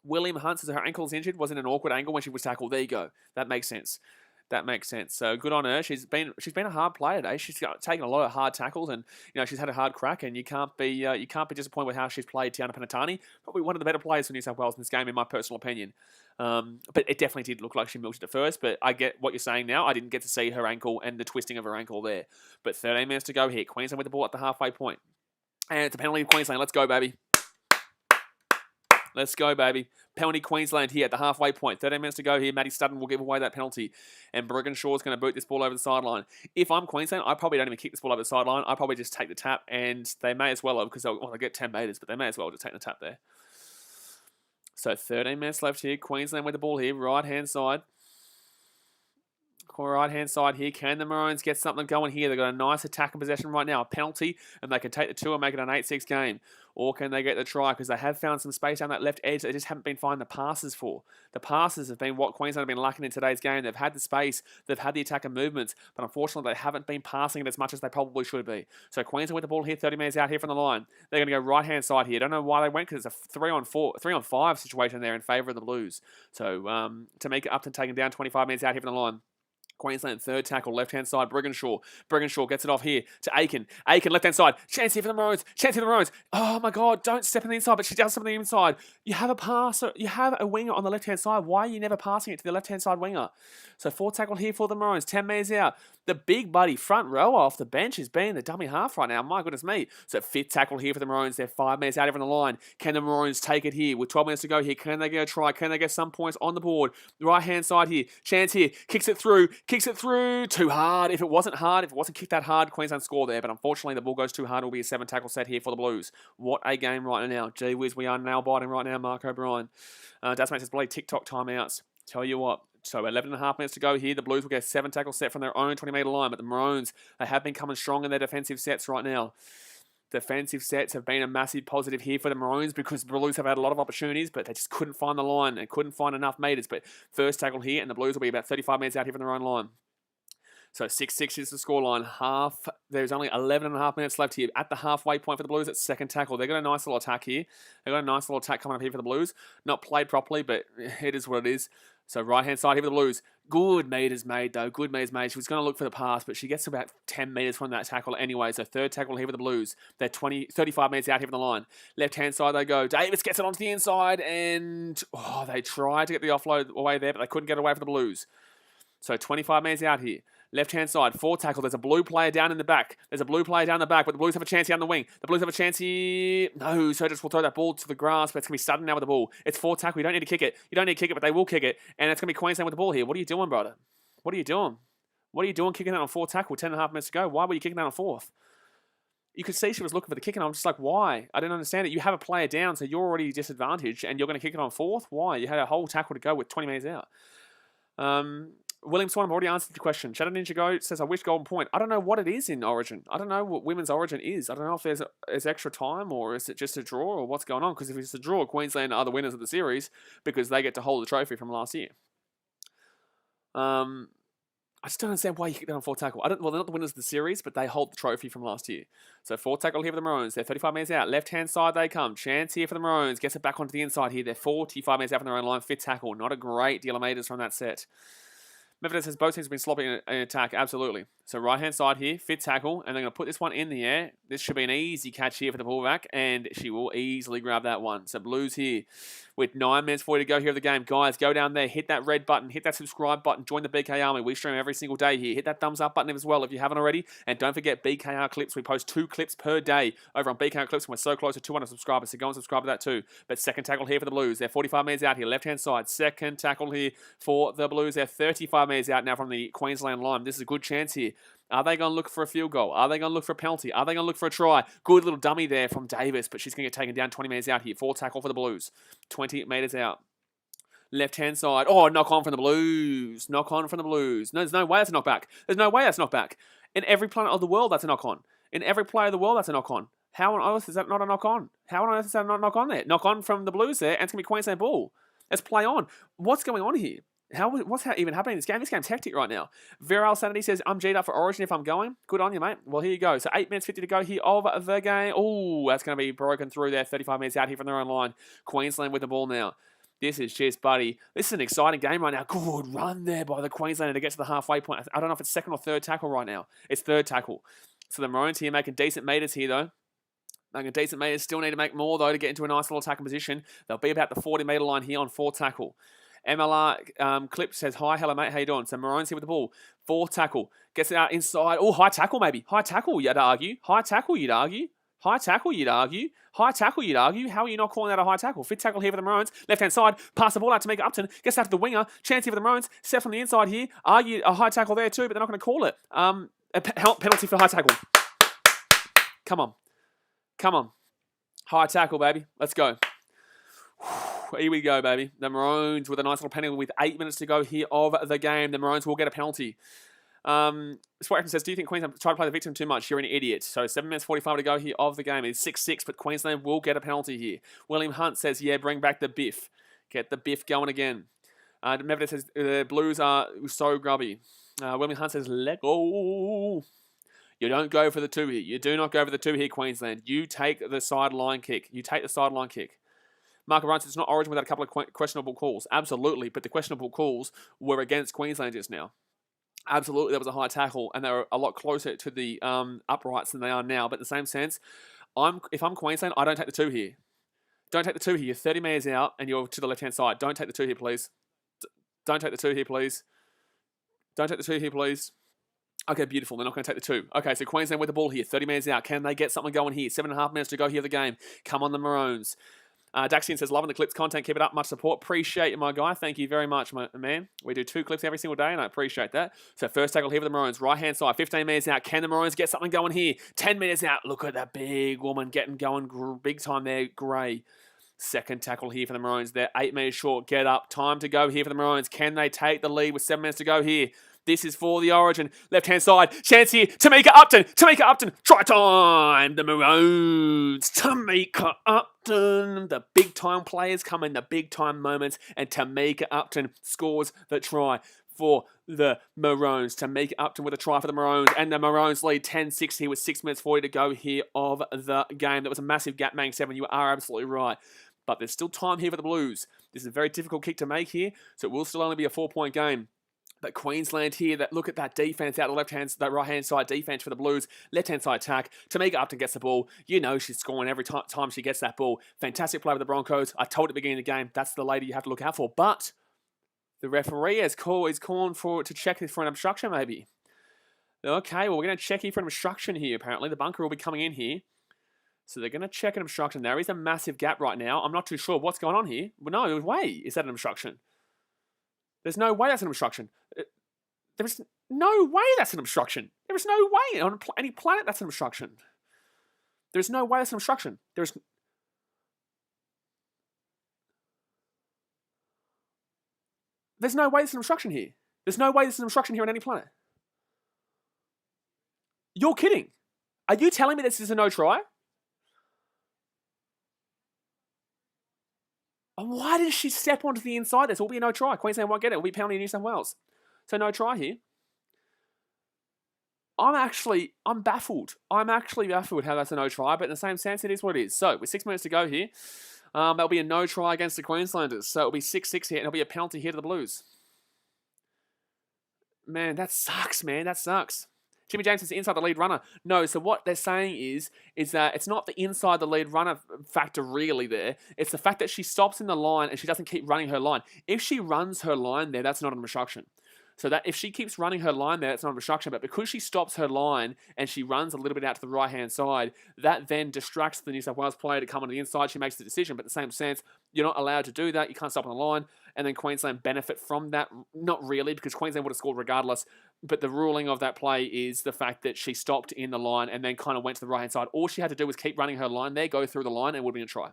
William Hunt says her ankle's injured, was in an awkward angle when she was tackled. There you go. That makes sense. So good on her. She's been a hard player today. She's taken a lot of hard tackles, and she's had a hard crack. And you can't be disappointed with how she's played. Tiana Penatani, probably one of the better players for New South Wales in this game, in my personal opinion. But it definitely did look like she milked it at first. But I get what you're saying now. I didn't get to see her ankle and the twisting of her ankle there. But 13 minutes to go here. Queensland with the ball at the halfway point, and it's a penalty of Queensland. Let's go, baby. Let's go, baby. Penalty Queensland here at the halfway point. 13 minutes to go here. Maddie Studden will give away that penalty. And Brigginshaw's going to boot this ball over the sideline. If I'm Queensland, I probably don't even kick this ball over the sideline. I probably just take the tap, and they may as well have, because they'll get 10 metres, but they may as well just take the tap there. So 13 minutes left here. Queensland with the ball here. Right-hand side. Right-hand side here. Can the Maroons get something going here? They've got a nice attack and possession right now. A penalty, and they can take the 2 and make it an 8-6 game. Or can they get the try? Because they have found some space down that left edge. They just haven't been finding the passes for. The passes have been what Queensland have been lacking in today's game. They've had the space. They've had the attack and movements. But unfortunately, they haven't been passing it as much as they probably should be. So Queensland with the ball here, 30 metres out here from the line. They're going to go right-hand side here. Don't know why they went, because it's a 3-on-5 situation there in favour of the Blues. So to make it up to taking down 25 metres out here from the line. Queensland third tackle, left-hand side, Brigginshaw. Brigginshaw gets it off here to Aiken. Aiken, left-hand side. Chance here for the Maroons. Chance here for the Maroons. Oh, my God. Don't step on the inside, but she does something on the inside. You have a passer. You have a winger on the left-hand side. Why are you never passing it to the left-hand side winger? So 4 tackle here for the Maroons. 10 metres out. The big buddy front row off the bench is being the dummy half right now. My goodness me. So 5th tackle here for the Maroons. They're 5 metres out from the line. Can the Maroons take it here with 12 minutes to go here? Can they get a try? Can they get some points on the board? Right-hand side here. Chance here. Kicks it through. Too hard. If it wasn't kicked that hard, Queensland score there. But unfortunately, the ball goes too hard. It will be a 7 tackle set here for the Blues. What a game right now. Gee whiz, we are nail biting right now, Mark O'Brien. Dasmate says, bloody TikTok timeouts. Tell you what. So 11 and a half minutes to go here. The Blues will get a 7 tackle set from their own 20-metre line. But the Maroons, they have been coming strong in their defensive sets right now. Defensive sets have been a massive positive here for the Maroons because the Blues have had a lot of opportunities, but they just couldn't find the line and couldn't find enough metres. But first tackle here, and the Blues will be about 35 metres out here from their own line. So 6-6 is the scoreline. There's only 11 and a half minutes left here at the halfway point for the Blues at second tackle. They've got a nice little attack here. They've got a nice little attack coming up here for the Blues. Not played properly, but it is what it is. So right-hand side here for the Blues. Good metres made, though. Good metres made. She was going to look for the pass, but she gets about 10 metres from that tackle anyway. So third tackle here for the Blues. They're 35 metres out here from the line. Left-hand side they go. Davis gets it onto the inside, and they tried to get the offload away there, but they couldn't get away for the Blues. So 25 metres out here. Left-hand side, 4 tackle. There's a blue player down in the back. But the Blues have a chance here on the wing. The Blues have a chance here. No, Surges will throw that ball to the grass, but it's going to be Sudden now with the ball. It's 4 tackle. You don't need to kick it. But they will kick it. And it's going to be Queensland with the ball here. What are you doing, brother? What are you doing? Kicking that on 4 tackle, 10 and a half minutes to go? Why were you kicking that on 4th? You could see she was looking for the kick, and I'm just like, why? I didn't understand it. You have a player down, so you're already disadvantaged, and you're going to kick it on 4th? Why? You had a whole tackle to go with 20 metres out. William Swan, I've already answered the question. Shadow Ninja Go says, I wish Golden Point. I don't know what it is in Origin. I don't know what Women's Origin is. I don't know if there's extra time or is it just a draw or what's going on. Because if it's a draw, Queensland are the winners of the series because they get to hold the trophy from last year. I just don't understand why you kick down 4 tackle. Well, they're not the winners of the series, but they hold the trophy from last year. So 4 tackle here for the Maroons. They're 35 metres out. Left-hand side they come. Chance here for the Maroons. Gets it back onto the inside here. They're 45 metres out from their own line. 5th tackle. Not a great deal of metres from that set. Medvedev says both teams have been sloppy in attack. Absolutely. So right-hand side here, 5th tackle, and they're going to put this one in the air. This should be an easy catch here for the pullback, and she will easily grab that one. So Blues here with 9 minutes for you to go here of the game. Guys, go down there, hit that red button, hit that subscribe button, join the BKRmy. We stream every single day here. Hit that thumbs up button as well if you haven't already, and don't forget BKR Clips. We post 2 clips per day over on BKR Clips, and we're so close to 200 subscribers, so go and subscribe to that too. But 2nd tackle here for the Blues. They're 45 metres out here, left-hand side. 2nd tackle here for the Blues. They're 35 metres out now from the Queensland line. This is a good chance here. Are they going to look for a field goal? Are they going to look for a penalty? Are they going to look for a try? Good little dummy there from Davis, but she's going to get taken down 20 metres out here. 4 tackle for the Blues. 20 metres out. Left-hand side. Oh, knock on from the Blues. Knock on from the Blues. No, there's no way that's a knockback. There's no way that's a knockback. In every planet of the world, that's a knock on. In every player of the world, that's a knock on. How on earth is that not a knock on? How on earth is that not a knock on there? Knock on from the Blues there, and it's going to be Queensland ball. Let's play on. What's going on here? What's even happening in this game? This game's hectic right now. Viral Sanity says, I'm G'd up for Origin if I'm going. Good on you, mate. Well, here you go. So 8 minutes 50 to go here of the game. Oh, that's going to be broken through there. 35 minutes out here from their own line. Queensland with the ball now. This is just, buddy. This is an exciting game right now. Good run there by the Queenslander to get to the halfway point. I don't know if it's 2nd or 3rd tackle right now. It's 3rd tackle. So the Maroons here making decent meters here, though. Making decent meters. Still need to make more, though, to get into a nice little attacking position. They'll be about the 40-meter line here on 4 tackle. MLR Clip says, hi, hello, mate. How you doing? So Maroons here with the ball. 4th tackle. Gets it out inside. Oh, high tackle, maybe. High tackle, you'd argue. High tackle, you'd argue. High tackle, you'd argue. High tackle, you'd argue. How are you not calling that a high tackle? 5th tackle here for the Maroons. Left-hand side. Pass the ball out to Mika Upton. Gets out to the winger. Chance here for the Maroons. Set from the inside here. Argue a high tackle there too, but they're not going to call it. A penalty for high tackle. Come on. Come on. High tackle, baby. Let's go. Here we go, baby. The Maroons with a nice little penalty with 8 minutes to go here of the game. The Maroons will get a penalty. Spartan says, do you think Queensland try to play the victim too much? You're an idiot. So 7 minutes 45 to go here of the game. It's 6-6, but Queensland will get a penalty here. William Hunt says, yeah, bring back the biff. Get the biff going again. Medvedev says, the Blues are so grubby. William Hunt says, let go. You don't go for the 2 here. You do not go for the 2 here, Queensland. You take the sideline kick. You take the sideline kick. Mark Ryan says, it's not Origin without a couple of questionable calls. Absolutely, but the questionable calls were against Queensland just now. Absolutely, that was a high tackle, and they were a lot closer to the uprights than they are now. But in the same sense, if I'm Queensland, I don't take the 2 here. Don't take the 2 here. You're 30 metres out, and you're to the left-hand side. Don't take the 2 here, please. Don't take the 2 here, please. Don't take the 2 here, please. Okay, beautiful. They're not going to take the 2. Okay, so Queensland with the ball here. 30 metres out. Can they get something going here? 7.5 minutes to go here of the game. Come on, the Maroons. Daxian says, loving the clips content. Keep it up. Much support. Appreciate you, my guy. Thank you very much, my man. We do 2 clips every single day, and I appreciate that. So first tackle here for the Maroons. Right-hand side. 15 metres out. Can the Maroons get something going here? 10 metres out. Look at that big woman getting going. Big time there. Gray. 2nd tackle here for the Maroons. They're 8 metres short. Get up. Time to go here for the Maroons. Can they take the lead with 7 minutes to go here? This is for the Origin. Left-hand side. Chance here. Tamika Upton. Tamika Upton. Try time. The Maroons. Tamika Upton. The big-time players come in the big-time moments. And Tamika Upton scores the try for the Maroons. Tamika Upton with a try for the Maroons. And the Maroons lead 10-6 here with 6 minutes 40 to go here of the game. That was a massive gap, Mang 7. You are absolutely right. But there's still time here for the Blues. This is a very difficult kick to make here. So it will still only be a 4-point game. But Queensland here, look at that defense out the that right-hand side defense for the Blues. Left-hand side attack. Tamika Upton gets the ball. You know she's scoring every time she gets that ball. Fantastic play with the Broncos. I told at the beginning of the game, that's the lady you have to look out for. But the referee is calling to check this for an obstruction, maybe. Okay, well, we're going to check here for an obstruction here, apparently. The bunker will be coming in here. So they're going to check an obstruction. There is a massive gap right now. I'm not too sure what's going on here. But no way is that an obstruction. There's no way that's an obstruction. There's no way that's an obstruction. There is no way on any planet that's an obstruction. There's no way that's an obstruction. There's no way there's an obstruction here. There's no way there's an obstruction here on any planet. You're kidding. Are you telling me this is a no try? Why did she step onto the inside? This will be a no try. Queensland won't get it. It'll be penalty in New South Wales. So no try here. I'm baffled. I'm actually baffled how that's a no try, but in the same sense, it is what it is. So with 6 minutes to go here, there'll be a no try against the Queenslanders. So it'll be 6-6 here, and it'll be a penalty here to the Blues. Man, that sucks, man. That sucks. Jimmy James is inside the lead runner. No, so what they're saying is that it's not the inside the lead runner factor really there. It's the fact that she stops in the line and she doesn't keep running her line. If she runs her line there, that's not an obstruction. So that if she keeps running her line there, it's not an obstruction. But because she stops her line and she runs a little bit out to the right-hand side, that then distracts the New South Wales player to come on the inside. She makes the decision. But in the same sense, you're not allowed to do that. You can't stop on the line. And then Queensland benefit from that. Not really, because Queensland would have scored regardless. But the ruling of that play is the fact that she stopped in the line and then kind of went to the right-hand side. All she had to do was keep running her line there, go through the line, and it would have been a try.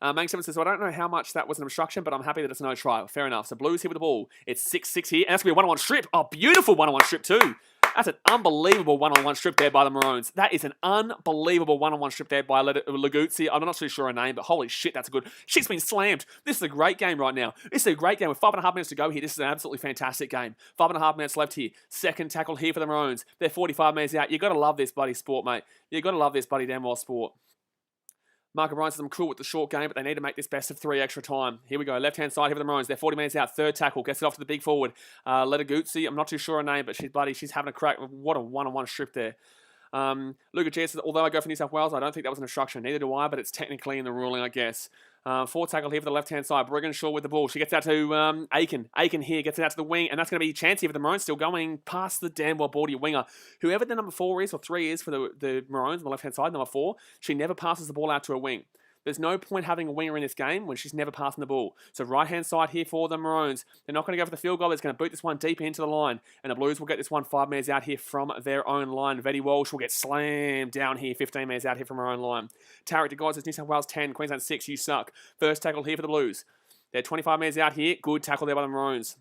Mang7 says, well, I don't know how much that was an obstruction, but I'm happy that it's no try. Fair enough. So Blues here with the ball. It's 6-6 here, and that's going to be a one-on-one strip. Oh, beautiful one-on-one strip too. That's an unbelievable one-on-one strip there by the Maroons. That is an unbelievable one-on-one strip there by Leguzzi. I'm not too sure her name, but holy shit, that's a good... She's been slammed. This is a great game right now. This is a great game with 5.5 minutes to go here. This is an absolutely fantastic game. 5.5 minutes left here. Second tackle here for the Maroons. They're 45 minutes out. You've got to love this bloody sport, mate. You've got to love this bloody damn well sport. Mark O'Brien says, I'm cool with the short game, but they need to make this best of 3 extra time. Here we go. Left-hand side here for the Maroons. They're 40 minutes out. Third tackle. Gets it off to the big forward. Leguzzi. I'm not too sure her name, but she's having a crack. What a one-on-one strip there. Luca G says, although I go for New South Wales, I don't think that was an obstruction. Neither do I, but it's technically in the ruling, I guess. Fourth tackle here for the left-hand side. Brigginshaw with the ball. She gets out to Aiken. Aiken here gets it out to the wing, and that's going to be Chance here for the Maroons, still going past the damn well ball to your winger. Whoever the number 4 is, or 3 is for the Maroons on the left-hand side, number 4, she never passes the ball out to a wing. There's no point having a winger in this game when she's never passing the ball. So right-hand side here for the Maroons. They're not going to go for the field goal. They're going to boot this one deep into the line. And the Blues will get this one 5 metres out here from their own line. Vetty Walsh will get slammed down here, 15 metres out here from her own line. Tarek de God says, New South Wales 10, Queensland 6, you suck. First tackle here for the Blues. They're 25 metres out here. Good tackle there by the Maroons.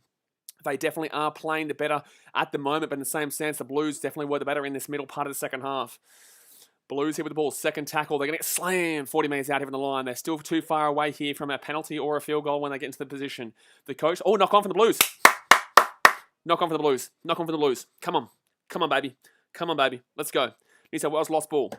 They definitely are playing the better at the moment, but in the same sense, the Blues definitely were the better in this middle part of the second half. Blues here with the ball. Second tackle. They're going to get slammed 40 metres out here from the line. They're still too far away here from a penalty or a field goal when they get into the position. The coach... Oh, knock on for the Blues. Knock on for the Blues. Knock on for the Blues. Come on. Come on, baby. Come on, baby. Let's go. New South Wales lost ball.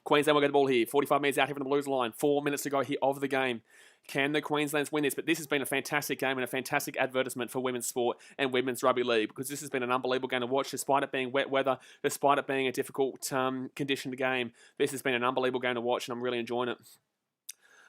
Queensland will get the ball here. 45 metres out here from the Blues line. 4 minutes to go here of the game. Can the Queenslands win this? But this has been a fantastic game and a fantastic advertisement for women's sport and women's rugby league, because this has been an unbelievable game to watch, despite it being wet weather, despite it being a difficult conditioned game. This has been an unbelievable game to watch, and I'm really enjoying it.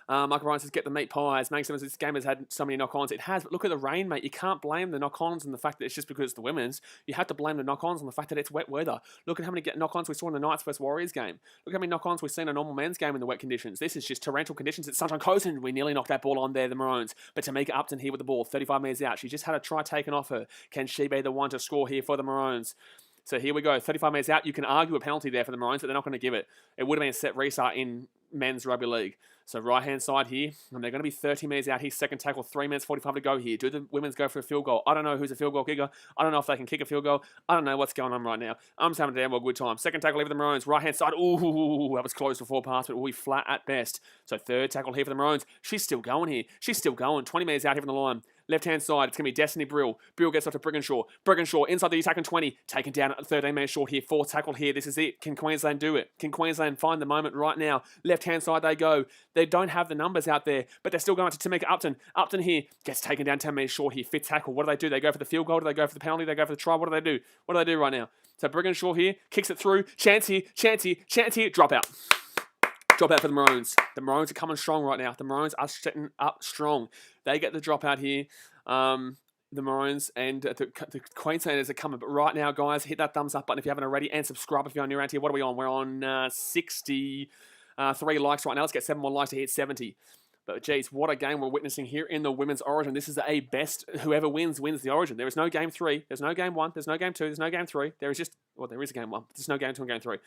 Michael Ryan says, get the meat pies. Mang says, this game has had so many knock-ons. It has, but look at the rain, mate. You can't blame the knock-ons and the fact that it's just because it's the women's. You have to blame the knock-ons on the fact that it's wet weather. Look at how many knock-ons we saw in the Knights vs Warriors game. Look how many knock-ons we've seen in a normal men's game in the wet conditions. This is just torrential conditions. It's Sunshine Coast, and we nearly knocked that ball on there, the Maroons. But Tamika Upton here with the ball, 35 metres out. She just had a try taken off her. Can she be the one to score here for the Maroons? So here we go, 35 metres out. You can argue a penalty there for the Maroons, but they're not going to give it. It would have been a set restart in men's rugby league. So right-hand side here, and they're going to be 30 metres out here. Second tackle, 3 minutes 45 to go here. Do the women's go for a field goal? I don't know who's a field goal kicker. I don't know if they can kick a field goal. I don't know what's going on right now. I'm just having a damn well good time. Second tackle here for the Maroons. Right-hand side, ooh, that was close before pass, but will be flat at best. So third tackle here for the Maroons. She's still going here. She's still going. 20 metres out here from the line. Left-hand side, it's going to be Destiny Brill. Brill gets off to Brigginshaw. Brigginshaw inside the attacking 20. Taken down at 13 metres short here. Fourth tackle here. This is it. Can Queensland do it? Can Queensland find the moment right now? Left-hand side they go. They don't have the numbers out there, but they're still going to Tamika Upton. Upton here gets taken down 10 metres short here. Fifth tackle. What do? They go for the field goal? Do they go for the penalty? Do they go for the try? What do? What do they do right now? So Brigginshaw here. Kicks it through. Chance here. Drop out. Drop out for the Maroons. The Maroons are coming strong right now. The Maroons are setting up strong. They get the drop out here. The Maroons and the Queenslanders are coming. But right now, guys, hit that thumbs up button if you haven't already, and subscribe if you're new around here. What are we on? We're on 63 likes right now. Let's get 7 more likes to hit 70. But geez, what a game we're witnessing here in the Women's Origin. This is a best. Whoever wins the Origin. There is no game 3. There's no game 1. There's no game 2. There's no game 3. There is just, well, there is a game 1. But there's no game 2 and game 3.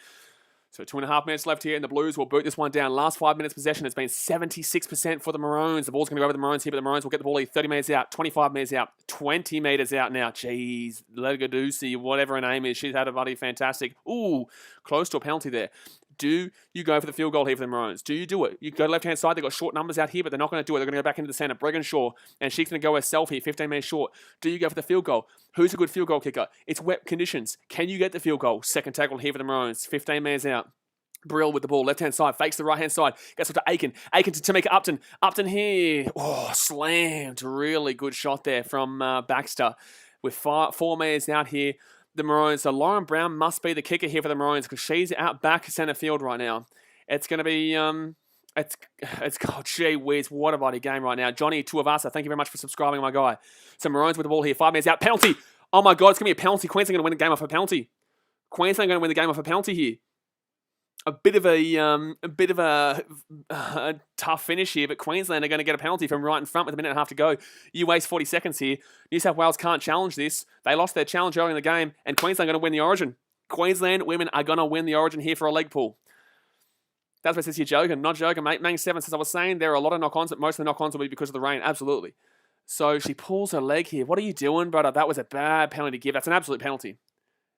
So 2.5 minutes left here, and the Blues will boot this one down. Last 5 minutes possession has been 76% for the Maroons. The ball's going to go over the Maroons here, but the Maroons will get the ball here 30 metres out, 25 metres out, 20 metres out now. Jeez, Legadusi, whatever her name is, she's had a bloody fantastic. Ooh, close to a penalty there. Do you go for the field goal here for the Maroons? Do you do it? You go left-hand side. They've got short numbers out here, but they're not going to do it. They're going to go back into the centre. Brigginshaw, and she's going to go herself here, 15 metres short. Do you go for the field goal? Who's a good field goal kicker? It's wet conditions. Can you get the field goal? Second tackle here for the Maroons. 15 metres out. Brill with the ball, left-hand side, fakes the right-hand side, gets up to Aiken. Aiken to Tamika Upton. Upton here. Oh, slammed. Really good shot there from Baxter. With 4 metres out here, the Maroons. So Lauren Brown must be the kicker here for the Maroons because she's out back centre field right now. It's going to be... It's gee whiz, what a bloody game right now. Johnny Tuavasa, thank you very much for subscribing, my guy. So Maroons with the ball here, 5 minutes out, penalty. Oh my God, it's going to be a penalty. Queensland going to win the game off a penalty. Queensland going to win the game off a penalty here. A bit of a tough finish here, but Queensland are going to get a penalty from right in front with a minute and a half to go. You waste 40 seconds here. New South Wales can't challenge this. They lost their challenge early in the game, and Queensland are going to win the Origin. Queensland women are going to win the Origin here for a leg pull. That's what says you're joking. Not joking, mate. Mang 7 says, I was saying there are a lot of knock-ons, but most of the knock-ons will be because of the rain. Absolutely. So she pulls her leg here. What are you doing, brother? That was a bad penalty to give. That's an absolute penalty.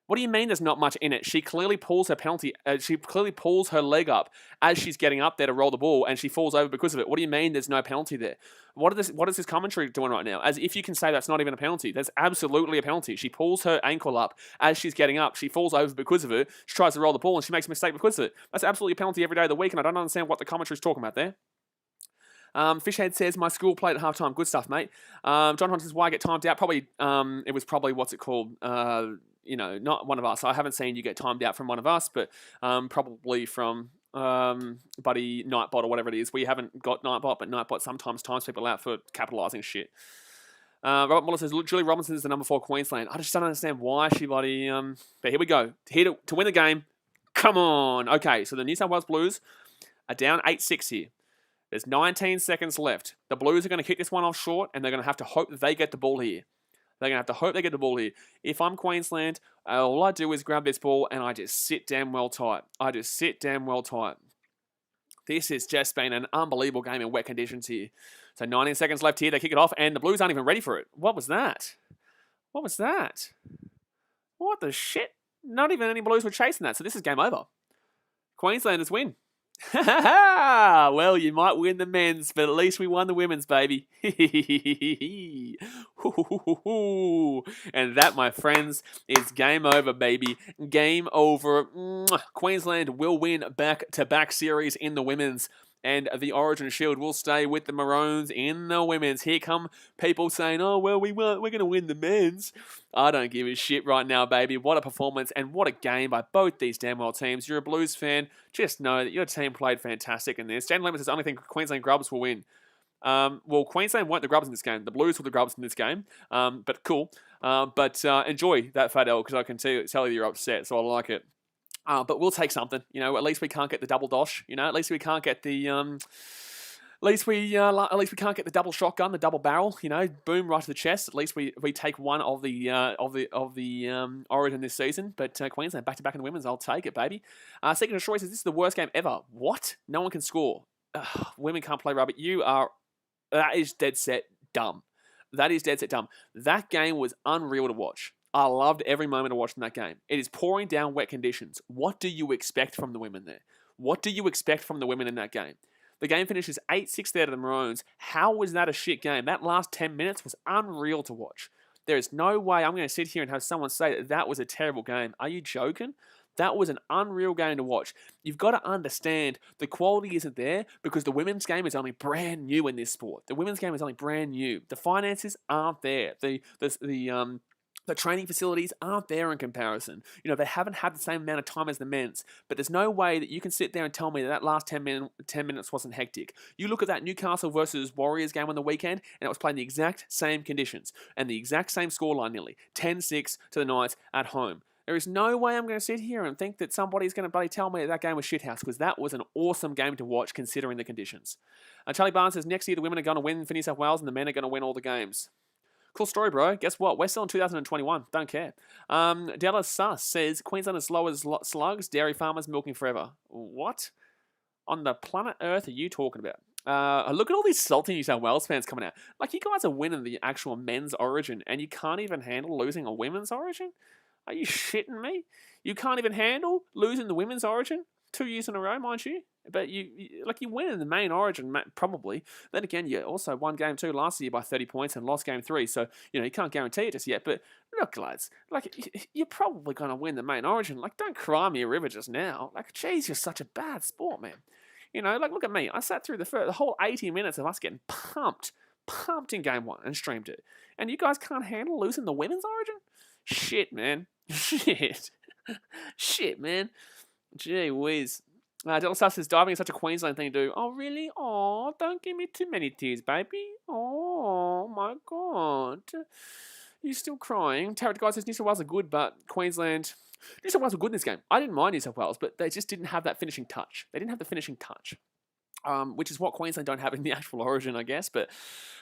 What do you mean there's not much in it? She clearly pulls her penalty. She clearly pulls her leg up as she's getting up there to roll the ball, and she falls over because of it. What do you mean there's no penalty there? What is this commentary doing right now? As if you can say that's not even a penalty. That's absolutely a penalty. She pulls her ankle up as she's getting up. She falls over because of it. She tries to roll the ball, and she makes a mistake because of it. That's absolutely a penalty every day of the week, and I don't understand what the commentary's talking about there. Fishhead says, my school played at halftime. Good stuff, mate. John Hunt says, why get timed out? Probably, it was probably, what's it called? Not one of us. I haven't seen you get timed out from one of us, but probably from Buddy Nightbot or whatever it is. We haven't got Nightbot, but Nightbot sometimes times people out for capitalising shit. Robert Muller says, Julie Robinson is the number 4 Queensland. I just don't understand why she bloody... But here we go. Here to win the game. Come on. Okay, so the New South Wales Blues are down 8-6 here. There's 19 seconds left. The Blues are going to kick this one off short, and they're going to have to hope that they get the ball here. They're going to have to hope they get the ball here. If I'm Queensland, all I do is grab this ball, and I just sit damn well tight. This has just been an unbelievable game in wet conditions here. So 19 seconds left here. They kick it off, and the Blues aren't even ready for it. What was that? What the shit? Not even any Blues were chasing that, so this is game over. Queenslanders win. Well, you might win the men's, but at least we won the women's, baby. And that, my friends, is game over, baby. Game over. Queensland will win back-to-back series in the women's. And the Origin Shield will stay with the Maroons in the women's. Here come people saying, oh, well, we're going to win the men's. I don't give a shit right now, baby. What a performance and what a game by both these damn well teams. You're a Blues fan. Just know that your team played fantastic in this. Dan Lemon says, I only think Queensland Grubs will win. Well, Queensland weren't the Grubs in this game. The Blues were the Grubs in this game. But cool. But enjoy that, Fadel, because I can tell you're upset, so I like it. But we'll take something, at least we can't get the double dosh, at least we can't get the, at least we can't get the double shotgun, the double barrel, boom, right to the chest. At least we take one of the Origin this season. But Queensland back-to-back in the women's, I'll take it, baby. Second of choice says, this is the worst game ever. What? No one can score. Women can't play rugby. That is dead set dumb. That is dead set dumb. That game was unreal to watch. I loved every moment of watching that game. It is pouring down wet conditions. What do you expect from the women there? What do you expect from the women in that game? The game finishes 8-6 there to the Maroons. How was that a shit game? That last 10 minutes was unreal to watch. There is no way I'm going to sit here and have someone say that was a terrible game. Are you joking? That was an unreal game to watch. You've got to understand the quality isn't there because the women's game is only brand new in this sport. The women's game is only brand new. The finances aren't there. The training facilities aren't there in comparison. They haven't had the same amount of time as the men's. But there's no way that you can sit there and tell me that last 10 minutes wasn't hectic. You look at that Newcastle versus Warriors game on the weekend, and it was playing the exact same conditions and the exact same scoreline nearly. 10-6 to the Knights at home. There is no way I'm going to sit here and think that somebody's going to bloody tell me that game was shithouse because that was an awesome game to watch considering the conditions. Charlie Barnes says, next year the women are going to win for New South Wales and the men are going to win all the games. Cool story, bro. Guess what? We're still in 2021. Don't care. Dallas Sus says Queensland is slow as slugs. Dairy farmers milking forever. What on the planet Earth are you talking about? Look at all these salty New South Wales fans coming out. Like, you guys are winning the actual men's origin, and you can't even handle losing a women's origin? Are you shitting me? You can't even handle losing the women's origin 2 years in a row, mind you. But you win in the main origin, probably. Then again, you also won game 2 last year by 30 points and lost game 3. So, you can't guarantee it just yet. But look, lads, you're probably going to win the main origin. Like, don't cry me a river just now. Like, geez, you're such a bad sport, man. Look at me. I sat through the whole 80 minutes of us getting pumped in game 1 and streamed it. And you guys can't handle losing the women's origin? Shit, man. Shit, man. Gee whiz. Delasas says diving is such a Queensland thing to do. Oh, really? Oh, don't give me too many tears, baby. Oh, my God. You're still crying. Tarot Guy says New South Wales are good, but New South Wales were good in this game. I didn't mind New South Wales, but they just didn't have that finishing touch. They didn't have the finishing touch, which is what Queensland don't have in the actual origin, I guess. But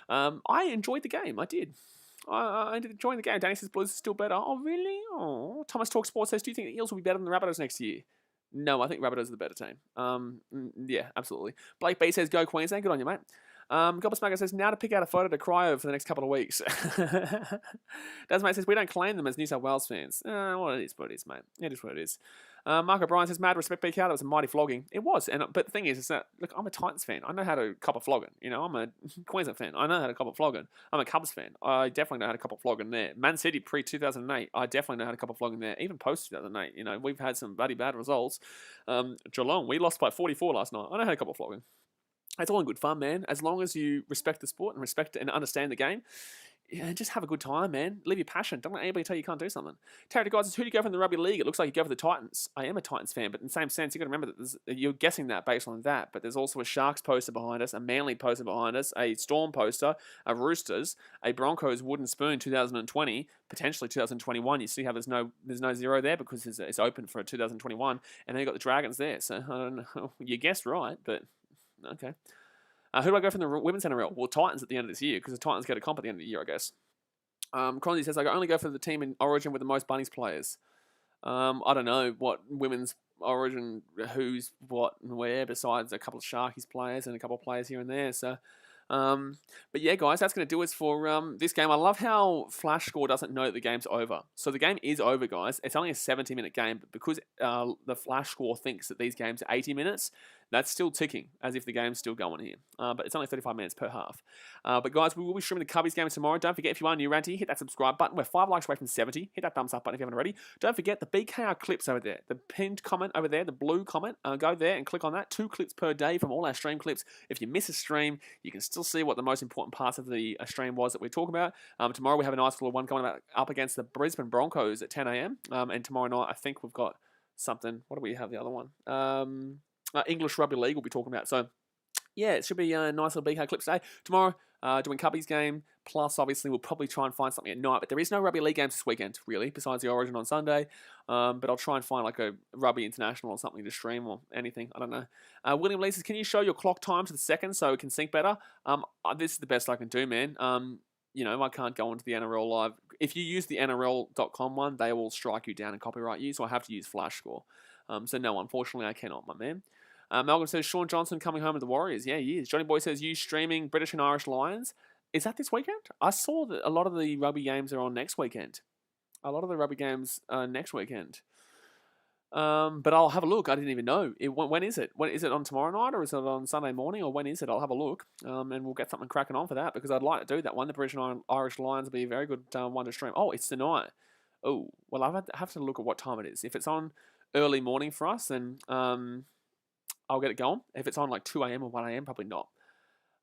I enjoyed the game. I did. I ended up enjoying the game. Danny says Blues is still better. Oh, really? Oh. Thomas Talk Sports says, do you think the Eels will be better than the Rabbitohs next year? No, I think Rabbitohs are the better team. Yeah, absolutely. Blake B says, go Queensland. Good on you, mate. Gobblesmacker says, now to pick out a photo to cry over for the next couple of weeks. Dasmate says, we don't claim them as New South Wales fans. Well, it is what it is, mate. It is what it is. Mark O'Brien says, mad respect, BKR. That was a mighty flogging. It was. But the thing is that, look, I'm a Titans fan. I know how to cop a flogging. I'm a Queensland fan. I know how to cop a flogging. I'm a Cubs fan. I definitely know how to cop a flogging there. Man City pre-2008. I definitely know how to cop a flogging there. Even post-2008. We've had some bloody bad results. Geelong, we lost by 44 last night. I know how to cop a flogging. It's all in good fun, man. As long as you respect the sport and respect and understand the game, just have a good time, man. Live your passion. Don't let anybody tell you can't do something. Terry guys, who do you go for in the rugby league? It looks like you go for the Titans. I am a Titans fan, but in the same sense, you got to remember that you're guessing that based on that. But there's also a Sharks poster behind us, a Manly poster behind us, a Storm poster, a Roosters, a Broncos wooden spoon 2020, potentially 2021. You see how there's no zero there because it's open for 2021, and then you got the Dragons there. So I don't know. You guessed right, but okay. Who do I go from the women's NRL? Well, Titans at the end of this year, because the Titans get a comp at the end of the year, I guess. Cronzy says, I only go for the team in Origin with the most Bunnies players. I don't know what women's Origin, who's what and where, besides a couple of Sharkies players and a couple of players here and there. So, but yeah, guys, that's going to do us for this game. I love how Flash Score doesn't know that the game's over. So the game is over, guys. It's only a 70-minute game, but because the Flash Score thinks that these games are 80 minutes, that's still ticking as if the game's still going here. But it's only 35 minutes per half. But guys, we will be streaming the Cubbies game tomorrow. Don't forget, if you are new around here, hit that subscribe button. We're 5 likes away from 70. Hit that thumbs up button if you haven't already. Don't forget the BKR clips over there. The pinned comment over there, the blue comment. Go there and click on that. 2 clips per day from all our stream clips. If you miss a stream, you can still see what the most important parts of the stream was that we're talking about. Tomorrow we have a nice little one coming up against the Brisbane Broncos at 10 a.m. And tomorrow night I think we've got something. What do we have the other one? English Rugby League we'll be talking about. So, yeah, it should be a nice little BK clip today. Tomorrow, doing Cubbies game. Plus, obviously, we'll probably try and find something at night. But there is no Rugby League games this weekend, really, besides the Origin on Sunday. But I'll try and find like a Rugby International or something to stream or anything. I don't know. William Lee says, can you show your clock time to the second so it can sync better? This is the best I can do, man. I can't go onto the NRL Live. If you use the NRL.com one, they will strike you down and copyright you. So I have to use Flash Score. So no, unfortunately, I cannot, my man. Malcolm says, Sean Johnson coming home to the Warriors. Yeah, he is. Johnny Boy says, you streaming British and Irish Lions. Is that this weekend? I saw that a lot of the rugby games are on next weekend. A lot of the rugby games are next weekend. But I'll have a look. I didn't even know. When is it? Is it on tomorrow night or is it on Sunday morning or when is it? I'll have a look and we'll get something cracking on for that because I'd like to do that one. The British and Irish Lions will be a very good one to stream. Oh, it's tonight. Oh, well, I have to look at what time it is. If it's on early morning for us, then I'll get it going. If it's on like 2 a.m. or 1 a.m., probably not.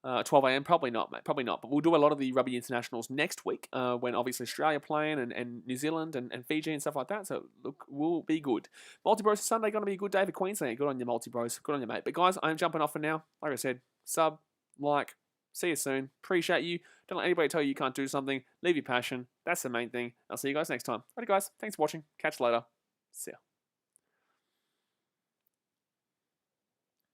12 a.m., probably not, mate. Probably not. But we'll do a lot of the rugby internationals next week when obviously Australia playing and New Zealand and Fiji and stuff like that. So, look, we'll be good. Multi-Bros Sunday going to be a good day for Queensland. Good on you, Multi-Bros. Good on you, mate. But, guys, I'm jumping off for now. Like I said, sub, like, see you soon. Appreciate you. Don't let anybody tell you you can't do something. Leave your passion. That's the main thing. I'll see you guys next time. Alright, guys. Thanks for watching. Catch you later. See ya.